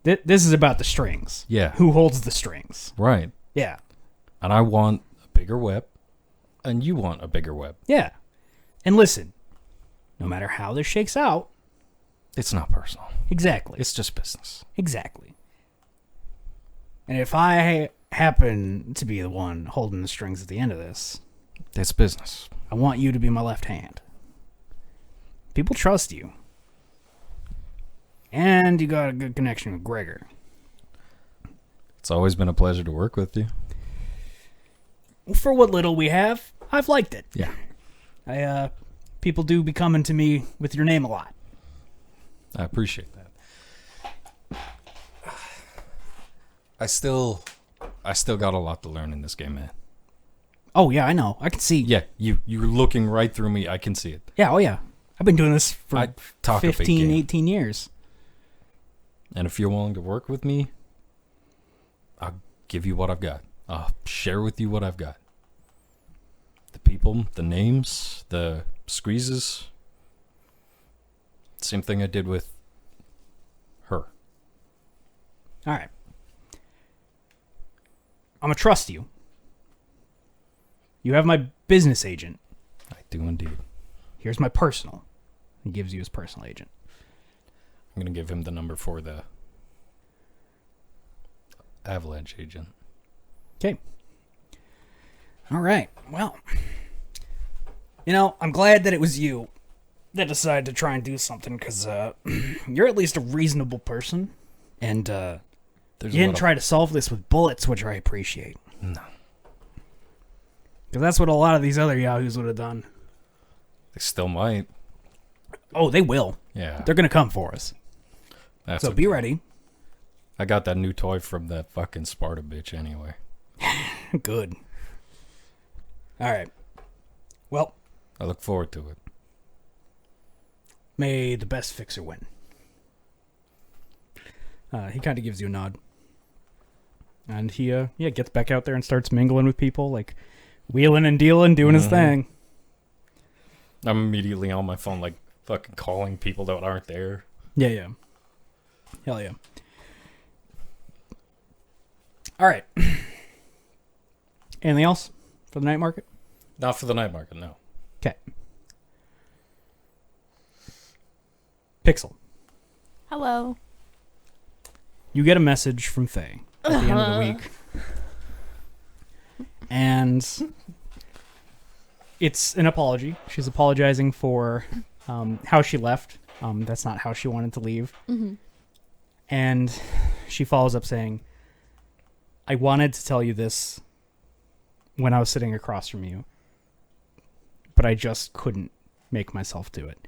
This is about the strings. Yeah. Who holds the strings? Right. Yeah. And I want a bigger web, and you want a bigger web. Yeah. And listen, no matter how this shakes out, It's not personal. exactly. It's just business. Exactly. And if I happen to be the one holding the strings at the end of this, It's business. I want you to be my left hand. People trust you. And you got a good connection with Gregor. It's always been a pleasure to work with you. For what little we have, I've liked it. Yeah. People do be coming to me with your name a lot. I appreciate that. I still got a lot to learn in this game, man. Oh, yeah, I know. I can see. Yeah, you're looking right through me. I can see it. Yeah, oh, yeah. I've been doing this for I talk a big 15, game. 18 years. And if you're willing to work with me, I'll give you what I've got. I'll share with you what I've got. The people, the names, the squeezes. Same thing I did with her. All right. I'm going to trust you. You have my business agent. I do indeed. Here's my personal. He gives you his personal agent. I'm going to give him the number for the Avalanche agent. Okay. All right. Well, I'm glad that it was you that decided to try and do something, because you're at least a reasonable person, and you didn't try to solve this with bullets, which I appreciate. No. Because that's what a lot of these other yahoos would have done. They still might. Oh, they will. Yeah. They're going to come for us. That's So be ready. I got that new toy from that fucking Sparta bitch anyway. Good. All right. Well, I look forward to it. may the best fixer win. He kind of gives you a nod. And he gets back out there and starts mingling with people, like wheeling and dealing, doing his thing. I'm immediately on my phone, like fucking calling people that aren't there. Yeah. Hell yeah. All right. Anything else for the night market? Not for the night market, no. Okay. Pixel. Hello. You get a message from Faye at the end of the week. And it's an apology. She's apologizing for how she left. That's not how she wanted to leave. Mm-hmm. And she follows up saying, I wanted to tell you this when I was sitting across from you, but I just couldn't make myself do it.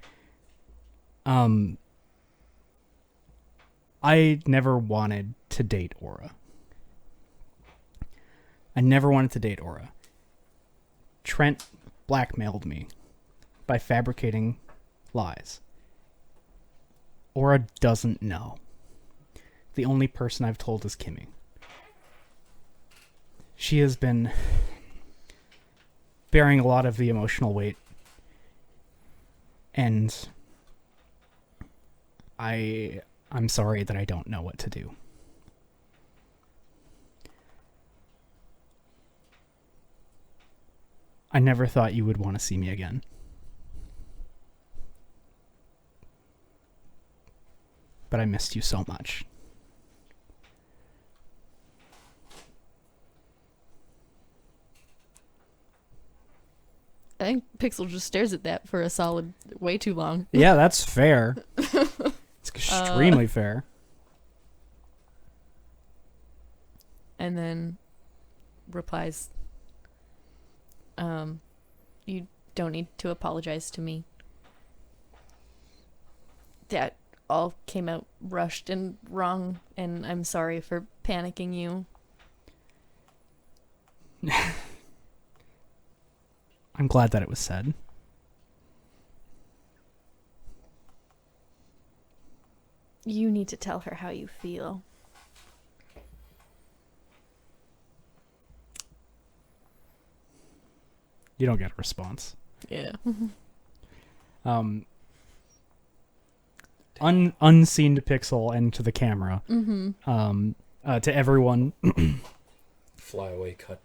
I never wanted to date Aura. I never wanted to date Aura. Trent blackmailed me by fabricating lies. Aura doesn't know. The only person I've told is Kimmy. She has been bearing a lot of the emotional weight, and I'm sorry that I don't know what to do. I never thought you would want to see me again. But I missed you so much. I think Pixel just stares at that for a solid way too long. Yeah, that's fair. It's extremely fair. And then replies, you don't need to apologize to me. That all came out rushed and wrong, and I'm sorry for panicking you. I'm glad that it was said. You need to tell her how you feel. You don't get a response. Yeah. Unseen to Pixel and to the camera. To everyone, Fly away cut.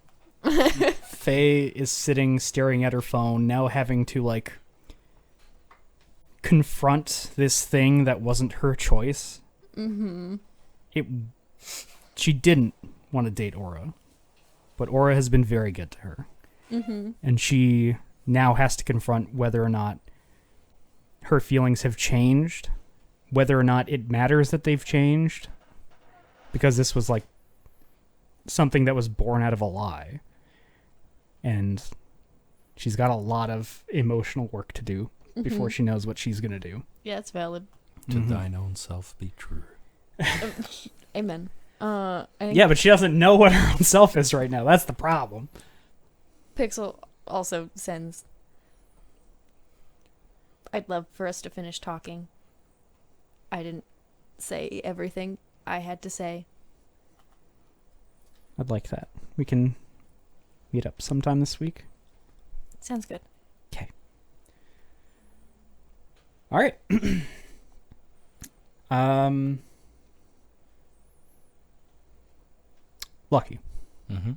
Faye is sitting staring at her phone, now having to confront this thing that wasn't her choice. She didn't want to date Aura, but Aura has been very good to her. And she now has to confront whether or not her feelings have changed whether or not it matters that they've changed, because this was like something that was born out of a lie. And she's got a lot of emotional work to do before she knows what she's going to do. Yeah, it's valid. To thine own self be true. Amen. I think Yeah, but she doesn't know what her own self is right now. That's the problem. Pixel also sends. I'd love for us to finish talking. I didn't say everything I had to say. I'd like that. We can meet up sometime this week. Sounds good. Okay. All right. Lucky. Mm-hmm.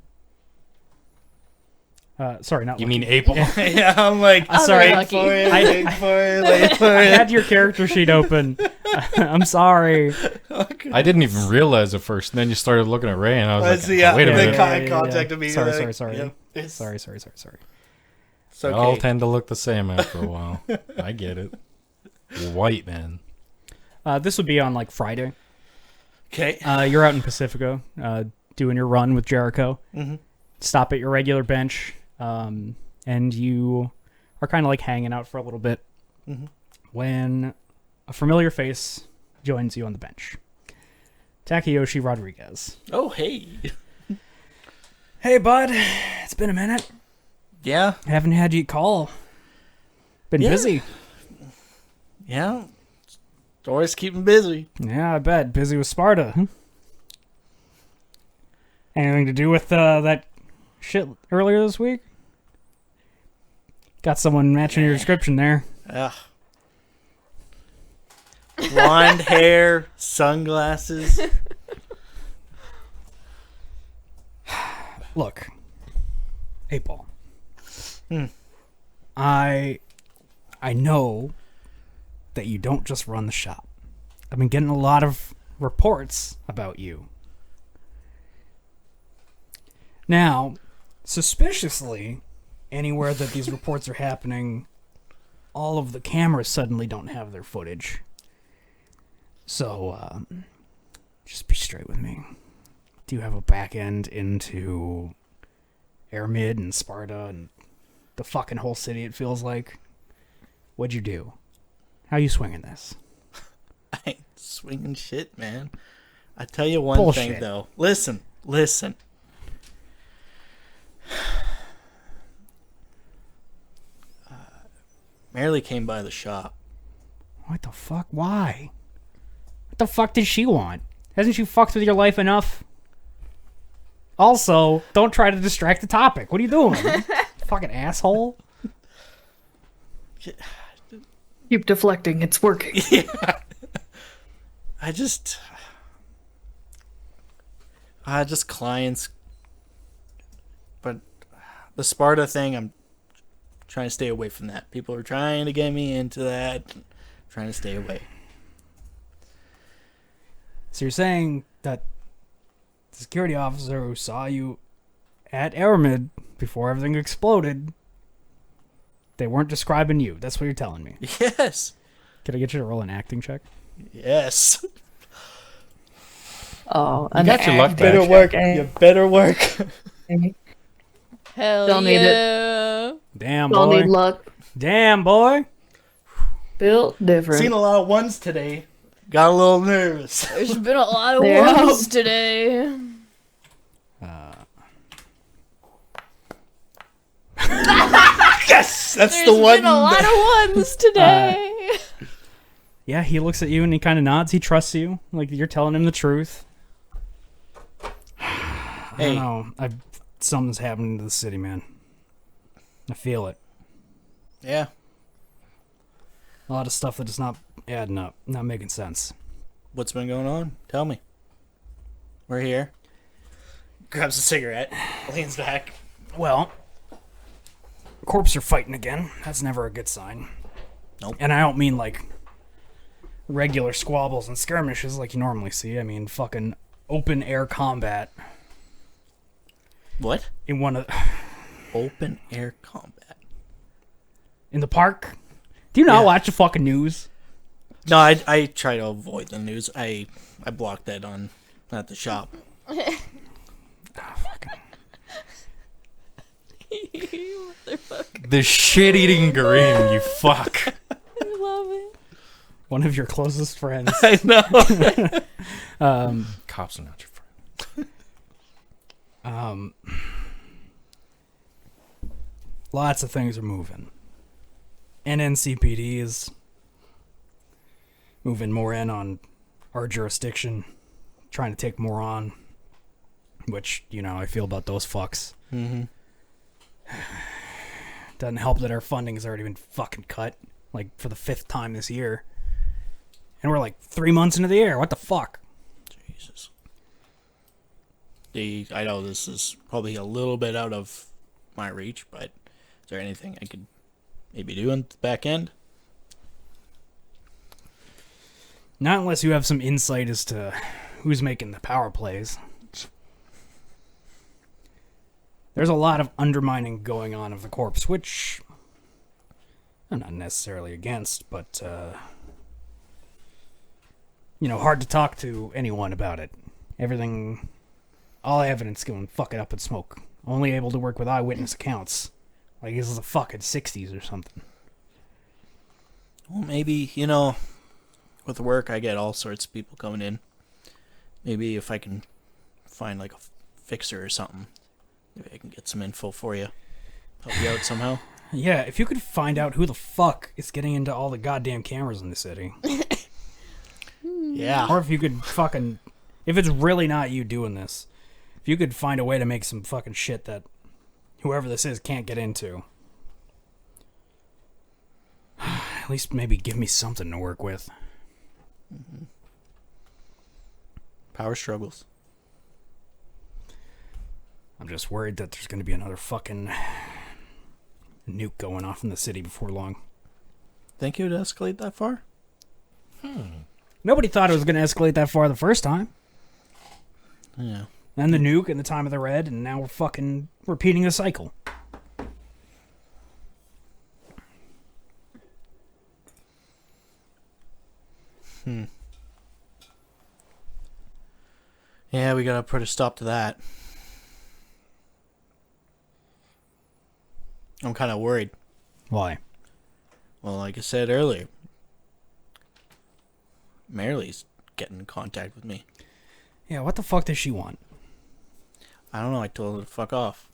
Sorry, not You Lucky. mean April? Yeah, I'm like, sorry. Lucky. waiting for it, waiting for I it. had your character sheet open. I'm sorry. I didn't even realize at first. And then you started looking at Ray, and I was Let's like, see, yeah, wait a the minute. eye contact immediately. Sorry. Yep, Sorry. it's- Sorry. It's They all okay. tend to look the same after a while. I get it. White man. This would be on like Friday. Okay. You're out in Pacifico, doing your run with Jericho. Mm-hmm. Stop at your regular bench, and you are kind of like hanging out for a little bit Mhm. when a familiar face joins you on the bench. Takayoshi Rodriguez. Oh, hey. Hey, bud. It's been a minute. Yeah, Haven't had you call. Been Yeah. busy. yeah. Always keeping busy. Yeah, I bet. Busy with Sparta. Anything to do with that shit earlier this week? Got someone matching your description there. Ugh. Blonde hair, sunglasses. Look, 8-Ball. Hmm. I know that you don't just run the shop. I've been getting a lot of reports about you. Now, suspiciously, anywhere that these reports are happening, all of the cameras suddenly don't have their footage. So, just be straight with me. Do you have a back end into Aramid and Sparta and the fucking whole city, it feels like? What'd you do? How you swinging this? I ain't swinging shit, man. I tell you one Bullshit. thing, though. Listen. Marilee came by the shop. What the fuck? Why? What the fuck did she want? Hasn't she fucked with your life enough? Also, don't try to distract the topic. What are you doing? Fucking asshole. Keep deflecting. It's working. Just clients. But the Sparta thing, I'm trying to stay away from that. People are trying to get me into that. I'm trying to stay away. So you're saying that the security officer who saw you at Aramid before everything exploded, they weren't describing you. That's what you're telling me. Yes. Can I get you to roll an acting check? Yes. Oh, You got your luck back. Better work. You better work. Hell Don't need yeah. Damn, Don't boy. need luck. Damn, boy. Built different. Seen a lot of ones today. Got a little nervous. There's been a lot of Yeah. ones today. Yes, that's There's the one. been a lot of ones today. Yeah, he looks at you and he kind of nods. He trusts you. Like, you're telling him the truth. I Hey. don't know. Something's happening to the city, man. I feel it. Yeah. A lot of stuff that is not adding up, not making sense. What's been going on? Tell me. We're here. Grabs a cigarette. Leans back. Well, corps are fighting again. That's never a good sign. Nope. And I don't mean like regular squabbles and skirmishes like you normally see. I mean fucking open air combat What? in one of Open air combat. in the park. Do you not Yeah. watch the fucking news? No, I try to avoid the news. I blocked that on at the shop. The shit-eating Grim, you fuck. I love it. One of your closest friends. I know. Cops are not your friend. Lots of things are moving. NCPD is moving more in on our jurisdiction, trying to take more on, which, you know, I feel about those fucks. Mm-hmm. Doesn't help that our funding has already been fucking cut, like, for the 5th time this year. And we're like 3 months into the year. What the fuck? Jesus. I know this is probably a little bit out of my reach, but is there anything I could maybe do on the back end? Not unless you have some insight as to who's making the power plays. There's a lot of undermining going on of the corpse, which I'm not necessarily against, but, you know, hard to talk to anyone about it. Everything, all evidence going fuck it up in smoke. Only able to work with eyewitness accounts. Like this is the fucking 60s or something. Well, maybe, you know, with work I get all sorts of people coming in. Maybe if I can find like a fixer or something, maybe I can get some info for you. Help you out somehow. Yeah, if you could find out who the fuck is getting into all the goddamn cameras in the city. Yeah. Or if you could fucking... If it's really not you doing this, if you could find a way to make some fucking shit that whoever this is can't get into. At least maybe give me something to work with. Mm-hmm. Power struggles. I'm just worried that there's going to be another fucking nuke going off in the city before long. Think it would escalate that far? Nobody thought it was going to escalate that far the first time. Yeah. Then the nuke and the time of the red, and now we're fucking repeating the cycle. Yeah, we gotta put a stop to that. I'm kind of worried. Why? Well, like I said earlier, Marilee's getting in contact with me. Yeah, what the fuck does she want? I don't know, I told her to fuck off.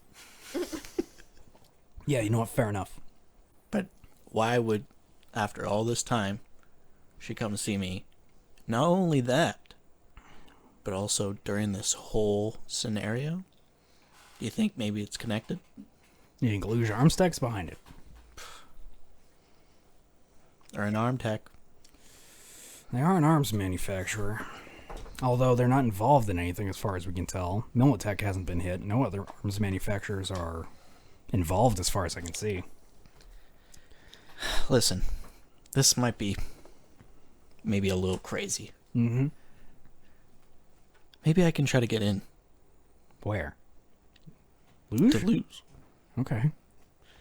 Yeah, you know what? Fair enough. But why would, after all this time, she come to see me? Not only that, but also during this whole scenario? Do you think maybe it's connected? You think Luge Armstead's behind it? Or an arm tech? They are an arms manufacturer. Although they're not involved in anything as far as we can tell. Militech hasn't been hit. No other arms manufacturers are involved as far as I can see. Listen, this might be maybe a little crazy. Mm-hmm. Maybe I can try to get in. Where? To Luge? lose. Okay.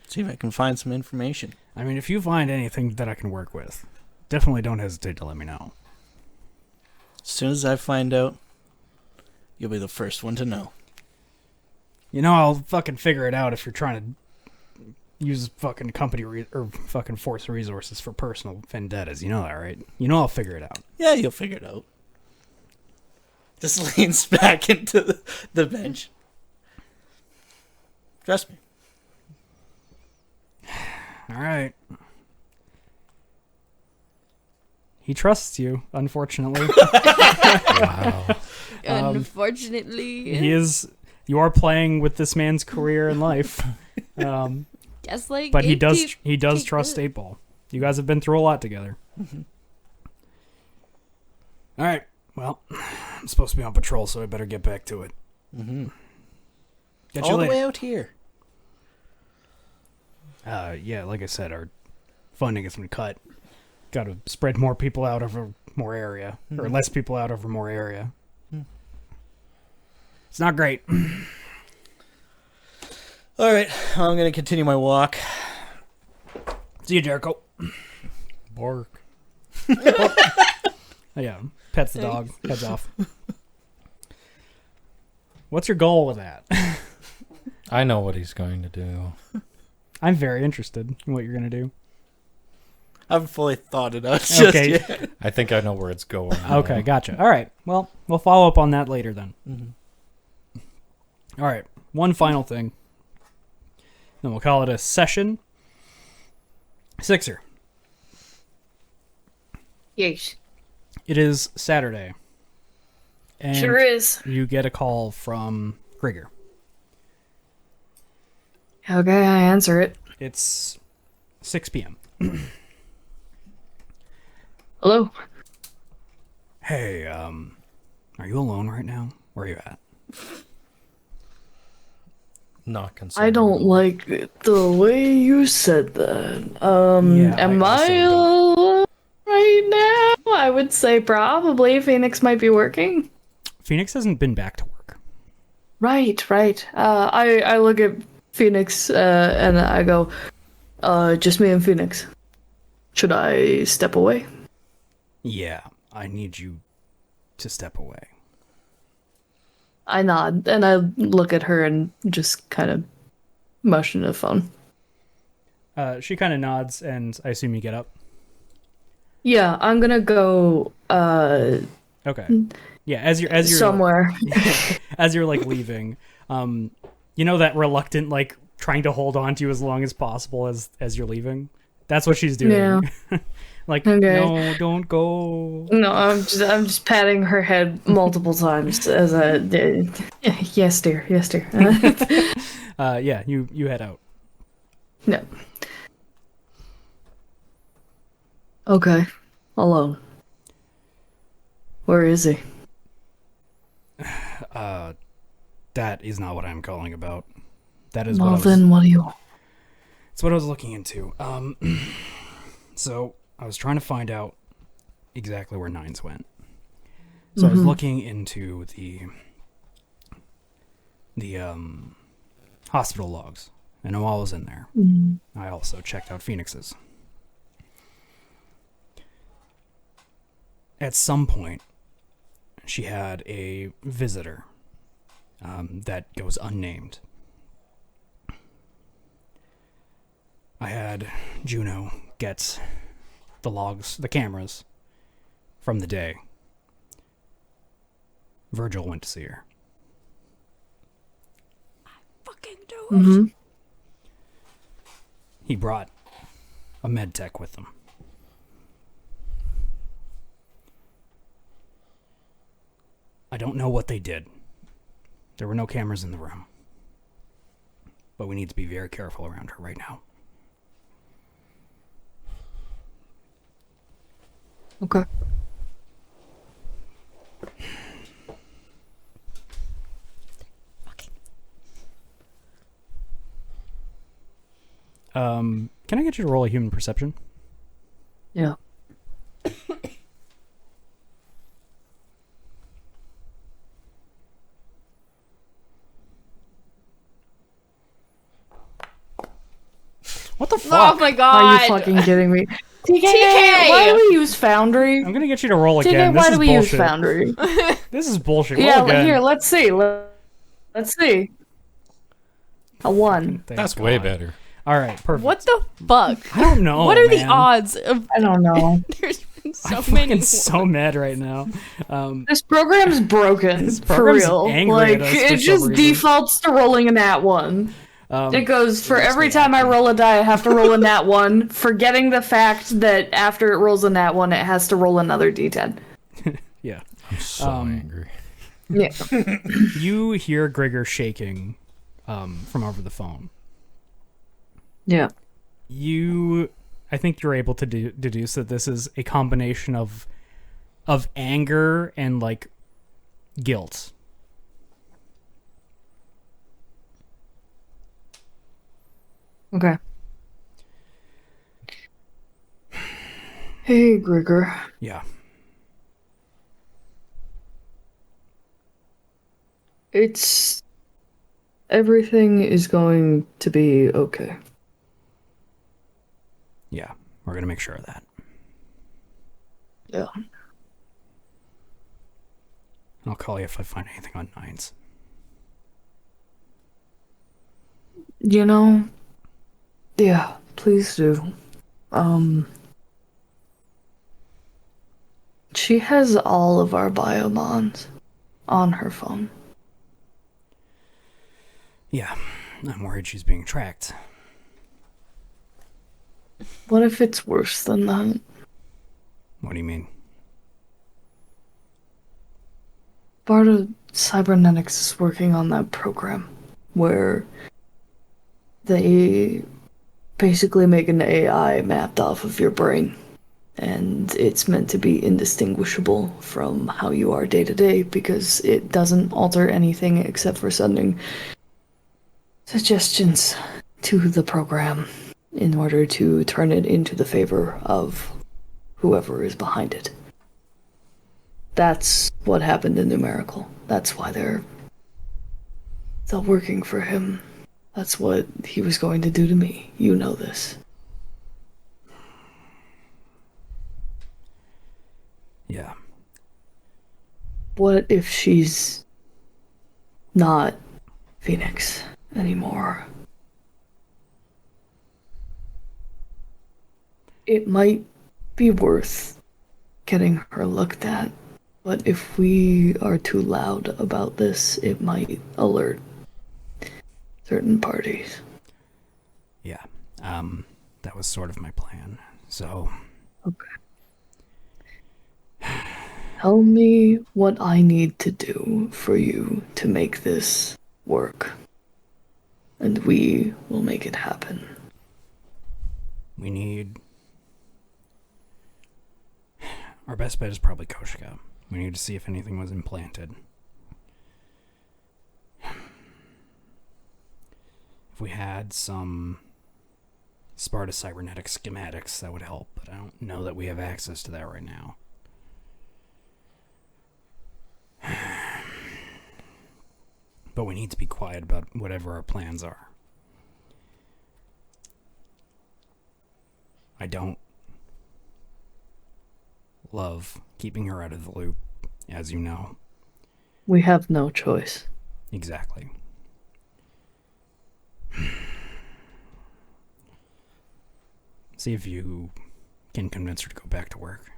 See if I can find some information. I mean, if you find anything that I can work with, definitely don't hesitate to let me know. As soon as I find out, you'll be the first one to know. You know, I'll fucking figure it out if you're trying to use fucking company or fucking force resources for personal vendettas. You know that, right? You know I'll figure it out. Yeah, you'll figure it out. Just leans back into the bench. Trust me. All right. He trusts you, unfortunately. Wow. Unfortunately. He is. You are playing with this man's career and life. Guess like But he does keep trust it. 8-Ball. You guys have been through a lot together. All right. Well, I'm supposed to be on patrol, so I better get back to it. Mm-hmm. Catch you All the later. way out here. Yeah, like I said, our funding has been cut. Got to spread more people out over more area, or less people out over more area. It's not great. All right, I'm going to continue my walk. See you, Jericho. Bark. Yeah, pets the dog, heads off. What's your goal with that? I know what he's going to do. I'm very interested in what you're gonna do. I haven't fully thought it out just Okay. yet. I think I know where it's going. Okay, gotcha. All right. Well, we'll follow up on that later then. Mhm. All right. One final thing. Then we'll call it a session. Sixer. Yes. It is Saturday. And Sure is. you get a call from Grigor. Okay, I answer it. It's 6 p.m. Hello? Hey, are you alone right now? Where are you at? Not concerned. I don't like the way you said that. Am I also I alone right now? I would say probably. Phoenix might be working. Phoenix hasn't been back to work. Right. I look at Phoenix and I go, just me and Phoenix. Should I step away? Yeah, I need you to step away. I nod and I look at her and just kind of motion to the phone. She kind of nods, and I assume you get up. Yeah, I'm gonna go Okay. Yeah, as you're somewhere. as you're like leaving, you know that reluctant like trying to hold on to you as long as possible as you're leaving. That's what she's doing. Yeah. Like, Okay. no, don't go. No, I'm just patting her head multiple times as I yes dear, yes dear. Yeah, you head out. No. Okay. Alone. Where is he? That is not what I'm calling about. That is Well, what then what do you want? it's what I was looking into. So I was trying to find out exactly where Nines went. So I was looking into the hospital logs, and while I was in there, I also checked out Phoenix's. At some point, she had a visitor that goes unnamed. I had Juno get the logs, the cameras from the day. Virgil went to see her. Fucking do it. Mm-hmm. He brought a med tech with him. I don't know what they did. There were no cameras in the room. But we need to be very careful around her right now. Okay. Can I get you to roll a human perception? Yeah. What the Oh fuck? my Are god. you fucking kidding me? TK, TK! why do we use Foundry? I'm gonna get you to roll TK, again. This why is do we use bullshit. Foundry? This is bullshit. Yeah, Roll again. here, let's see. Let's see. A 1. Thank That's way God. better. All right, perfect. What the fuck? I don't know. What are the man. odds of I don't know. there's been so I'm many? fucking so mad right now. This program's broken. This for program's real. angry Like, at us for it some just reason. defaults to rolling a nat 1. It goes, for makes every me time I happy. roll a die, I have to roll a nat 1, forgetting the fact that after it rolls a nat 1, it has to roll another d10. Yeah. I'm so angry. Yeah. You hear Grigor shaking from over the phone. Yeah. I think you're able to deduce that this is a combination of anger and like guilt. Okay. Hey, Grigor. Yeah. Everything is going to be okay. Yeah. We're gonna make sure of that. Yeah. I'll call you if I find anything on Nines. You know, yeah, please do. She has all of our biobonds on her phone. Yeah, I'm worried she's being tracked. What if it's worse than that? What do you mean? BARDA Cybernetics is working on that program where they basically make an AI mapped off of your brain. And it's meant to be indistinguishable from how you are day to day because it doesn't alter anything except for sending suggestions to the program in order to turn it into the favor of whoever is behind it. That's what happened in Numerical. That's why they're working for him. That's what he was going to do to me. You know this. Yeah. What if she's not Phoenix anymore? It might be worth getting her looked at, but if we are too loud about this, it might alert certain parties. Yeah. That was sort of my plan. So, Okay. Tell me what I need to do for you to make this work, and we will make it happen. we need... Our best bet is probably Koshka. We need to see if anything was implanted. If we had some Sparta cybernetic schematics, that would help, but I don't know that we have access to that right now. But we need to be quiet about whatever our plans are. I don't love keeping her out of the loop, as you know. We have no choice. Exactly. See if you can convince her to go back to work.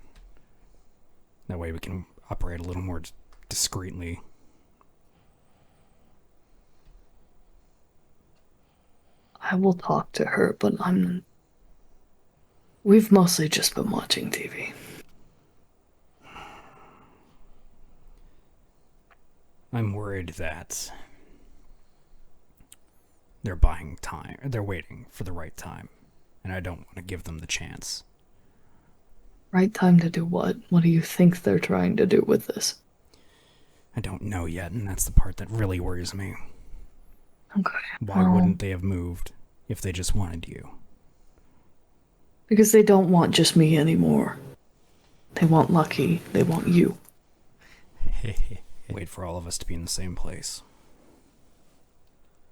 That way we can operate a little more discreetly. I will talk to her, but we've mostly just been watching TV. I'm worried that they're buying time. They're waiting for the right time. And I don't want to give them the chance. Right time to do what? What do you think they're trying to do with this? I don't know yet, and that's the part that really worries me. Okay. Why wouldn't they have moved if they just wanted you? Because they don't want just me anymore. They want Lucky. They want you. Wait for all of us to be in the same place.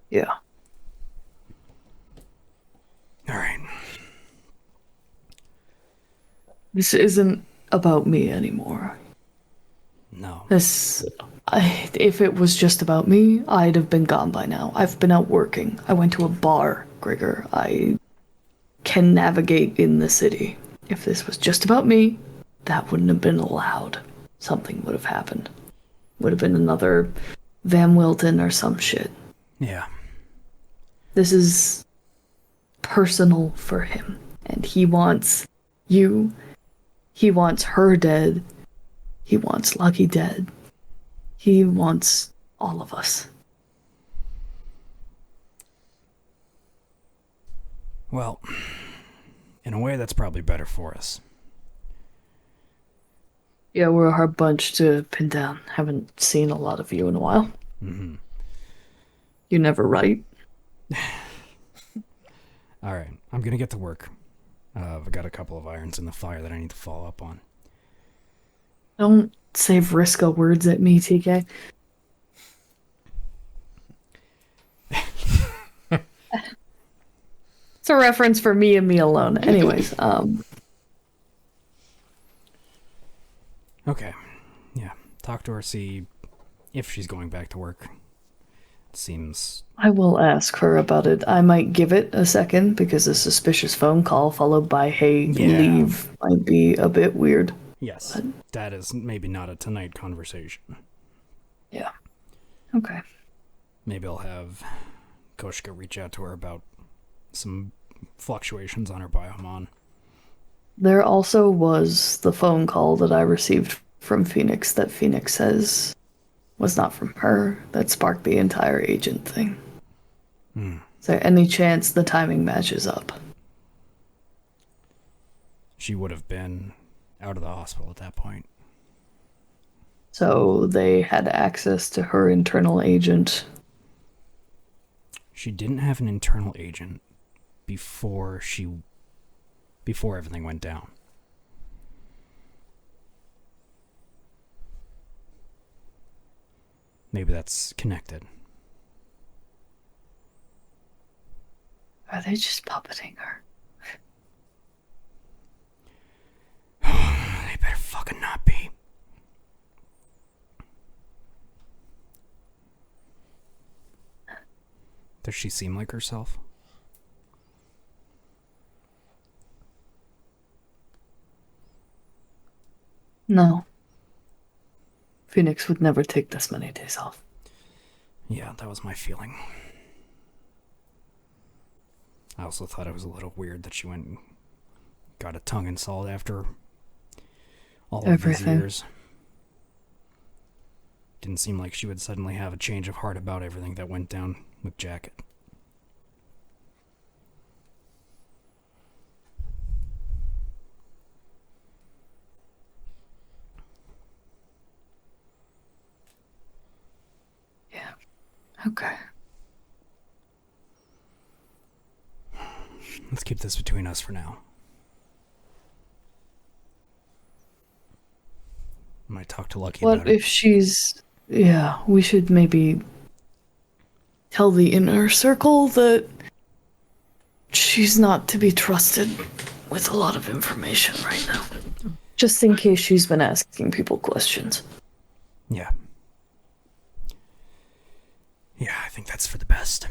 Yeah. All right. This isn't about me anymore. No. If it was just about me, I'd have been gone by now. I've been out working. I went to a bar, Grigor. I can navigate in the city. If this was just about me, that wouldn't have been allowed. Something would have happened. Would have been another Van Wilton or some shit. Yeah. This is personal for him. And he wants you. He wants her dead. He wants Lucky dead. He wants all of us. Well, in a way, that's probably better for us. Yeah, we're a hard bunch to pin down. Haven't seen a lot of you in a while. Mm-hmm. You never write. All right, I'm gonna get to work. I've got a couple of irons in the fire that I need to follow up on. Don't say Vriska words at me, TK. It's a reference for me and me alone. Anyways, Okay. Yeah. Talk to her, see if she's going back to work. It seems... I will ask her about it. I might give it a second because a suspicious phone call followed by "Hey, Yeah. leave" might be a bit weird. Yes. That is maybe not a tonight conversation. Yeah. Okay. Maybe I'll have Koshka reach out to her about some fluctuations on her biomon. There also was the phone call that I received from Phoenix that Phoenix says was not from her that sparked the entire agent thing. Is there any chance the timing matches up? She would have been out of the hospital at that point. So they had access to her internal agent. She didn't have an internal agent before everything went down. Maybe that's connected. Are they just puppeting her? They better fucking not be. Does she seem like herself? No. Phoenix would never take this many days off. Yeah, that was my feeling. I also thought it was a little weird that she went and got a tongue insult after all of these Everything. years. Didn't seem like she would suddenly have a change of heart about everything that went down with Jacket. Yeah. Okay. Let's keep this between us for now. I might talk to Lucky What about it. if she's... Yeah, we should maybe tell the inner circle that she's not to be trusted with a lot of information right now. Just in case she's been asking people questions. Yeah. Yeah, I think that's for the best.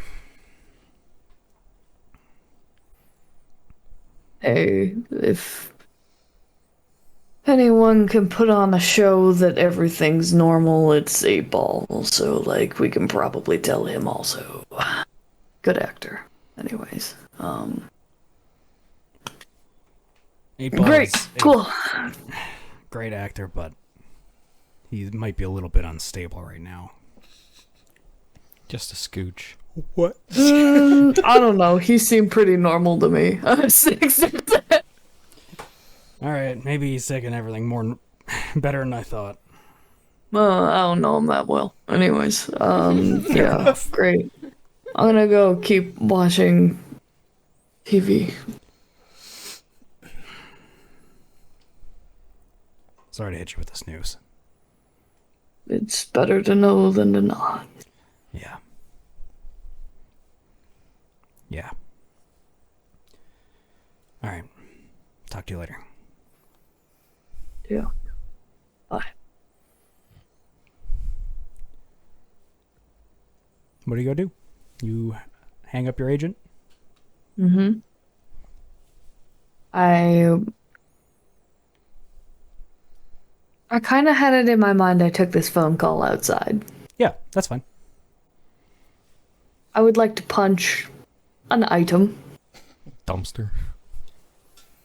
Hey, if anyone can put on a show that everything's normal, it's 8-Ball, so, like, we can probably tell him also. Good actor. Anyways, 8-Ball great, is a cool. great actor, but he might be a little bit unstable right now. Just a scooch. What? I don't know, he seemed pretty normal to me. Except that. Alright, maybe he's taking everything better than I thought. I don't know him that well. Anyways, yeah, great. I'm gonna go keep watching TV. Sorry to hit you with this news. It's better to know than to not. Yeah. Yeah. Alright. Talk to you later. Yeah. Bye. What do you go do? You hang up your agent? Mm-hmm. I kind of had it in my mind I took this phone call outside. Yeah, that's fine. I would like to punch an item. Dumpster.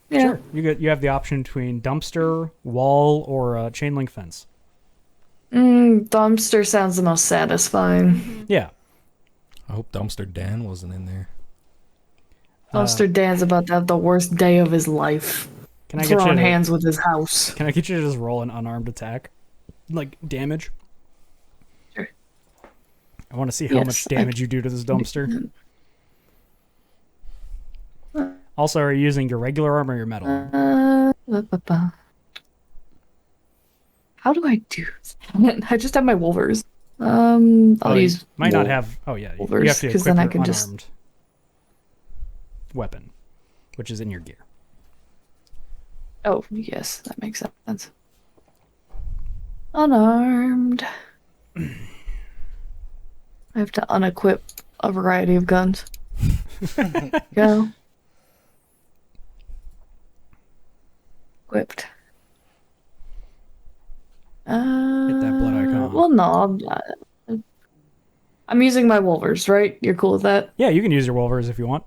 Yeah. Sure. You have the option between dumpster, wall, or chain link fence. Dumpster sounds the most satisfying. Yeah. I hope Dumpster Dan wasn't in there. Dumpster Dan's about to have the worst day of his life. Can I get you Throwing to, hands with his house. Can I get you to just roll an unarmed attack? Like damage? Sure. I want to see how Yes, much damage you do to this dumpster. Also, are you using your regular armor or your metal? How do I do that? I just have my Wolvers. I'll Oh, you use. might not Wolf- have. Oh yeah, you Wolvers, have to 'cause equip then I your can just- unarmed weapon, which is in your gear. Oh yes, that makes sense. Unarmed. I have to unequip a variety of guns. Go. Equipped. Hit that blood icon. Well, no, I'm using my Wolvers, right? You're cool with that? Yeah, you can use your Wolvers if you want.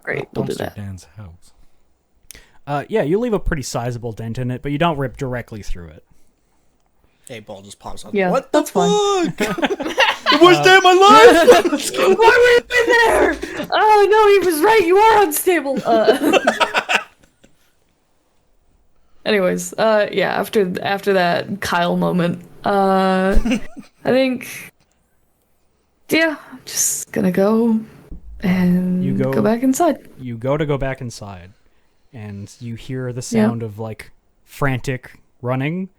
Great, we'll do Dumpster that. Dan's house. Yeah, you leave a pretty sizable dent in it, but you don't rip directly through it. Hey, ball just pops up. Yeah, What that's the fine. fuck? The worst day of my life. Why were you in there? Oh no, he was right. You are unstable. Anyways, yeah. After that Kyle moment, I think, yeah, I'm just gonna go and You go- go back inside. You go back inside, and you hear the sound of like frantic running,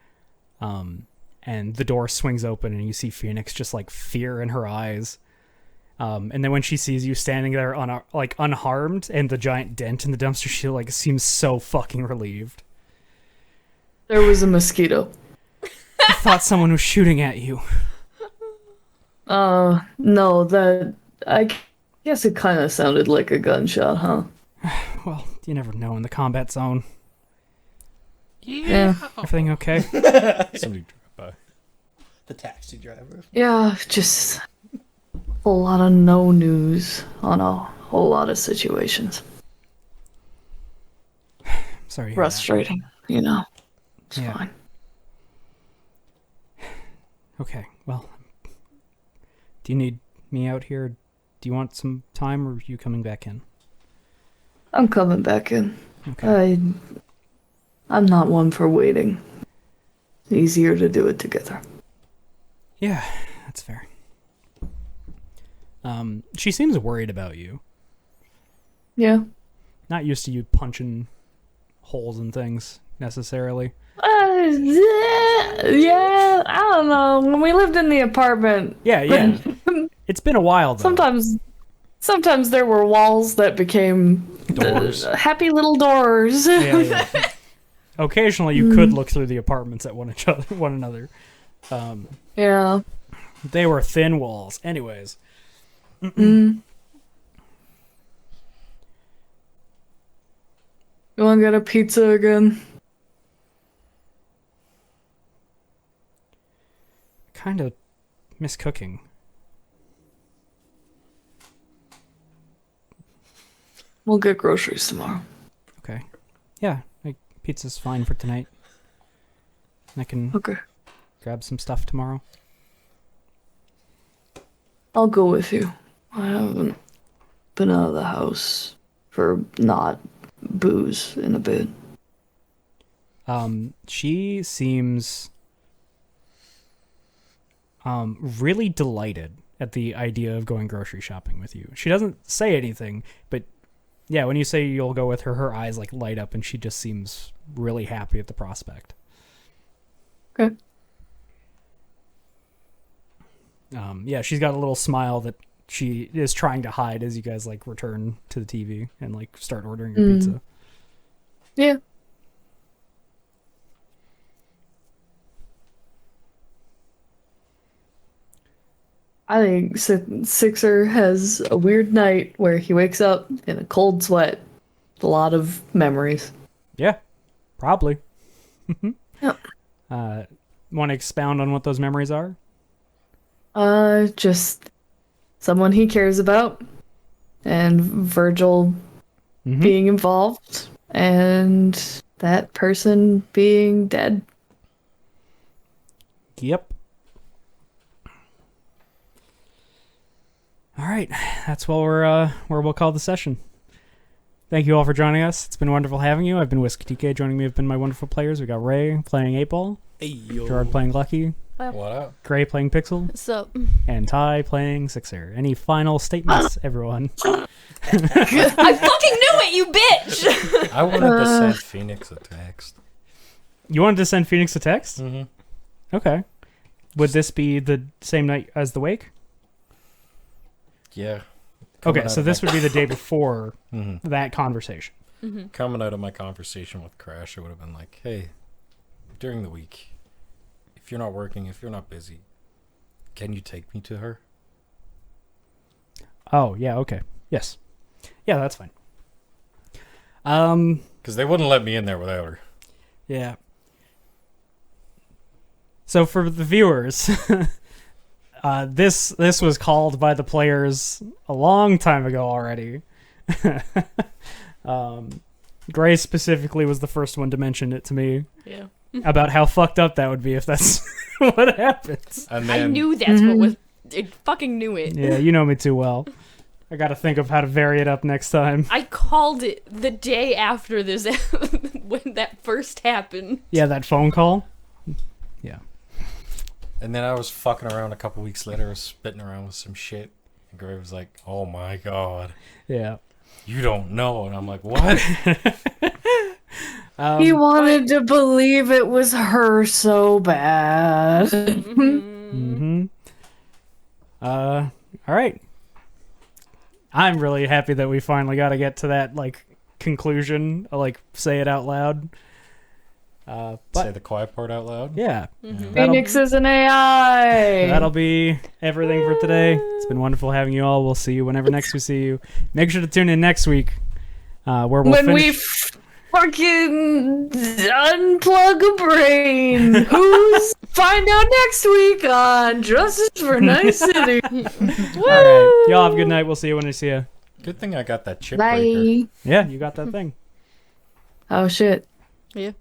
and the door swings open, and you see Phoenix just like fear in her eyes. And then when she sees you standing there like unharmed and the giant dent in the dumpster, she like seems so fucking relieved. There was a mosquito. I thought someone was shooting at you. No, that I guess it kind of sounded like a gunshot, huh? Well, you never know in the combat zone. Yeah. Everything okay? Somebody drove by. The taxi driver. Yeah, just a whole lot of no news on a whole lot of situations. Sorry. to hear that. Frustrating, you know. It's Yeah. fine. Okay, well, do you need me out here? Do you want some time, or are you coming back in? I'm coming back in. Okay. I'm not one for waiting. Easier to do it together. Yeah, that's fair. She seems worried about you. Yeah. Not used to you punching holes in things, necessarily. Yeah, I don't know. When we lived in the apartment, Yeah. It's been a while, though. sometimes there were walls that became Doors. happy little doors. Yeah. Occasionally, you could look through the apartments at one another. Yeah. They were thin walls. Anyways. You want to get a pizza again? Kind of miss cooking. We'll get groceries tomorrow. Okay. Yeah, pizza's fine for tonight. I can Okay. grab some stuff tomorrow. I'll go with you. I haven't been out of the house for not booze in a bit. She seems really delighted at the idea of going grocery shopping with you. She doesn't say anything, but yeah, when you say you'll go with her, her eyes like light up and she just seems really happy at the prospect. Okay. Yeah, she's got a little smile that she is trying to hide as you guys like return to the TV and like start ordering your pizza. Yeah. I think Sixer has a weird night where he wakes up in a cold sweat. A lot of memories. Yeah, probably. Yep. Want to expound on what those memories are? Just someone he cares about, and Virgil being involved, and that person being dead. Yep. All right, that's where we'll call the session. Thank you all for joining us. It's been wonderful having you. I've been Whiskey TK. Joining me have been my wonderful players. We got Ray playing 8-Ball, Hey, yo. Gerard playing Lucky, What up? Gray playing Pixel, So, and Ty playing Sixer. Any final statements, everyone? I fucking knew it, you bitch! I wanted to send Phoenix a text. You wanted to send Phoenix a text? Mm-hmm. Okay. Would this be the same night as the wake? Yeah. Okay, so this would be the day before Mm-hmm. that conversation. Coming out of my conversation with Crash, I would have been like, hey, during the week, if you're not working, if you're not busy, can you take me to her? Oh, yeah, okay. Yes. Yeah, that's fine. Because they wouldn't let me in there without her. Yeah. So for the viewers, this was called by the players a long time ago already. Grace specifically was the first one to mention it to me Yeah. about how fucked up that would be if that's what happens. And I then knew that's what was. I fucking knew it. Yeah, you know me too well. I gotta think of how to vary it up next time. I called it the day after this when that first happened. Yeah, that phone call. Yeah. And then I was fucking around a couple weeks later, I was spitting around with some shit. And Gray was like, "Oh my god, Yeah. you don't know." And I'm like, "What?" He wanted to believe it was her so bad. Mm-hmm. All right. I'm really happy that we finally got to get to that like conclusion. Like say it out loud. Say But the quiet part out loud. yeah, Phoenix is an AI. that'll be everything for today. It's been wonderful having you all. We'll see you whenever next we see you. Make sure to tune in next week, where we'll when we finish. fucking unplug a brain. Who's find out next week on Justice for Nice City. All right, y'all have a good night. We'll see you when I see you. Good thing I got that chip breaker. Bye. Yeah, you got that thing. Oh shit. Yeah.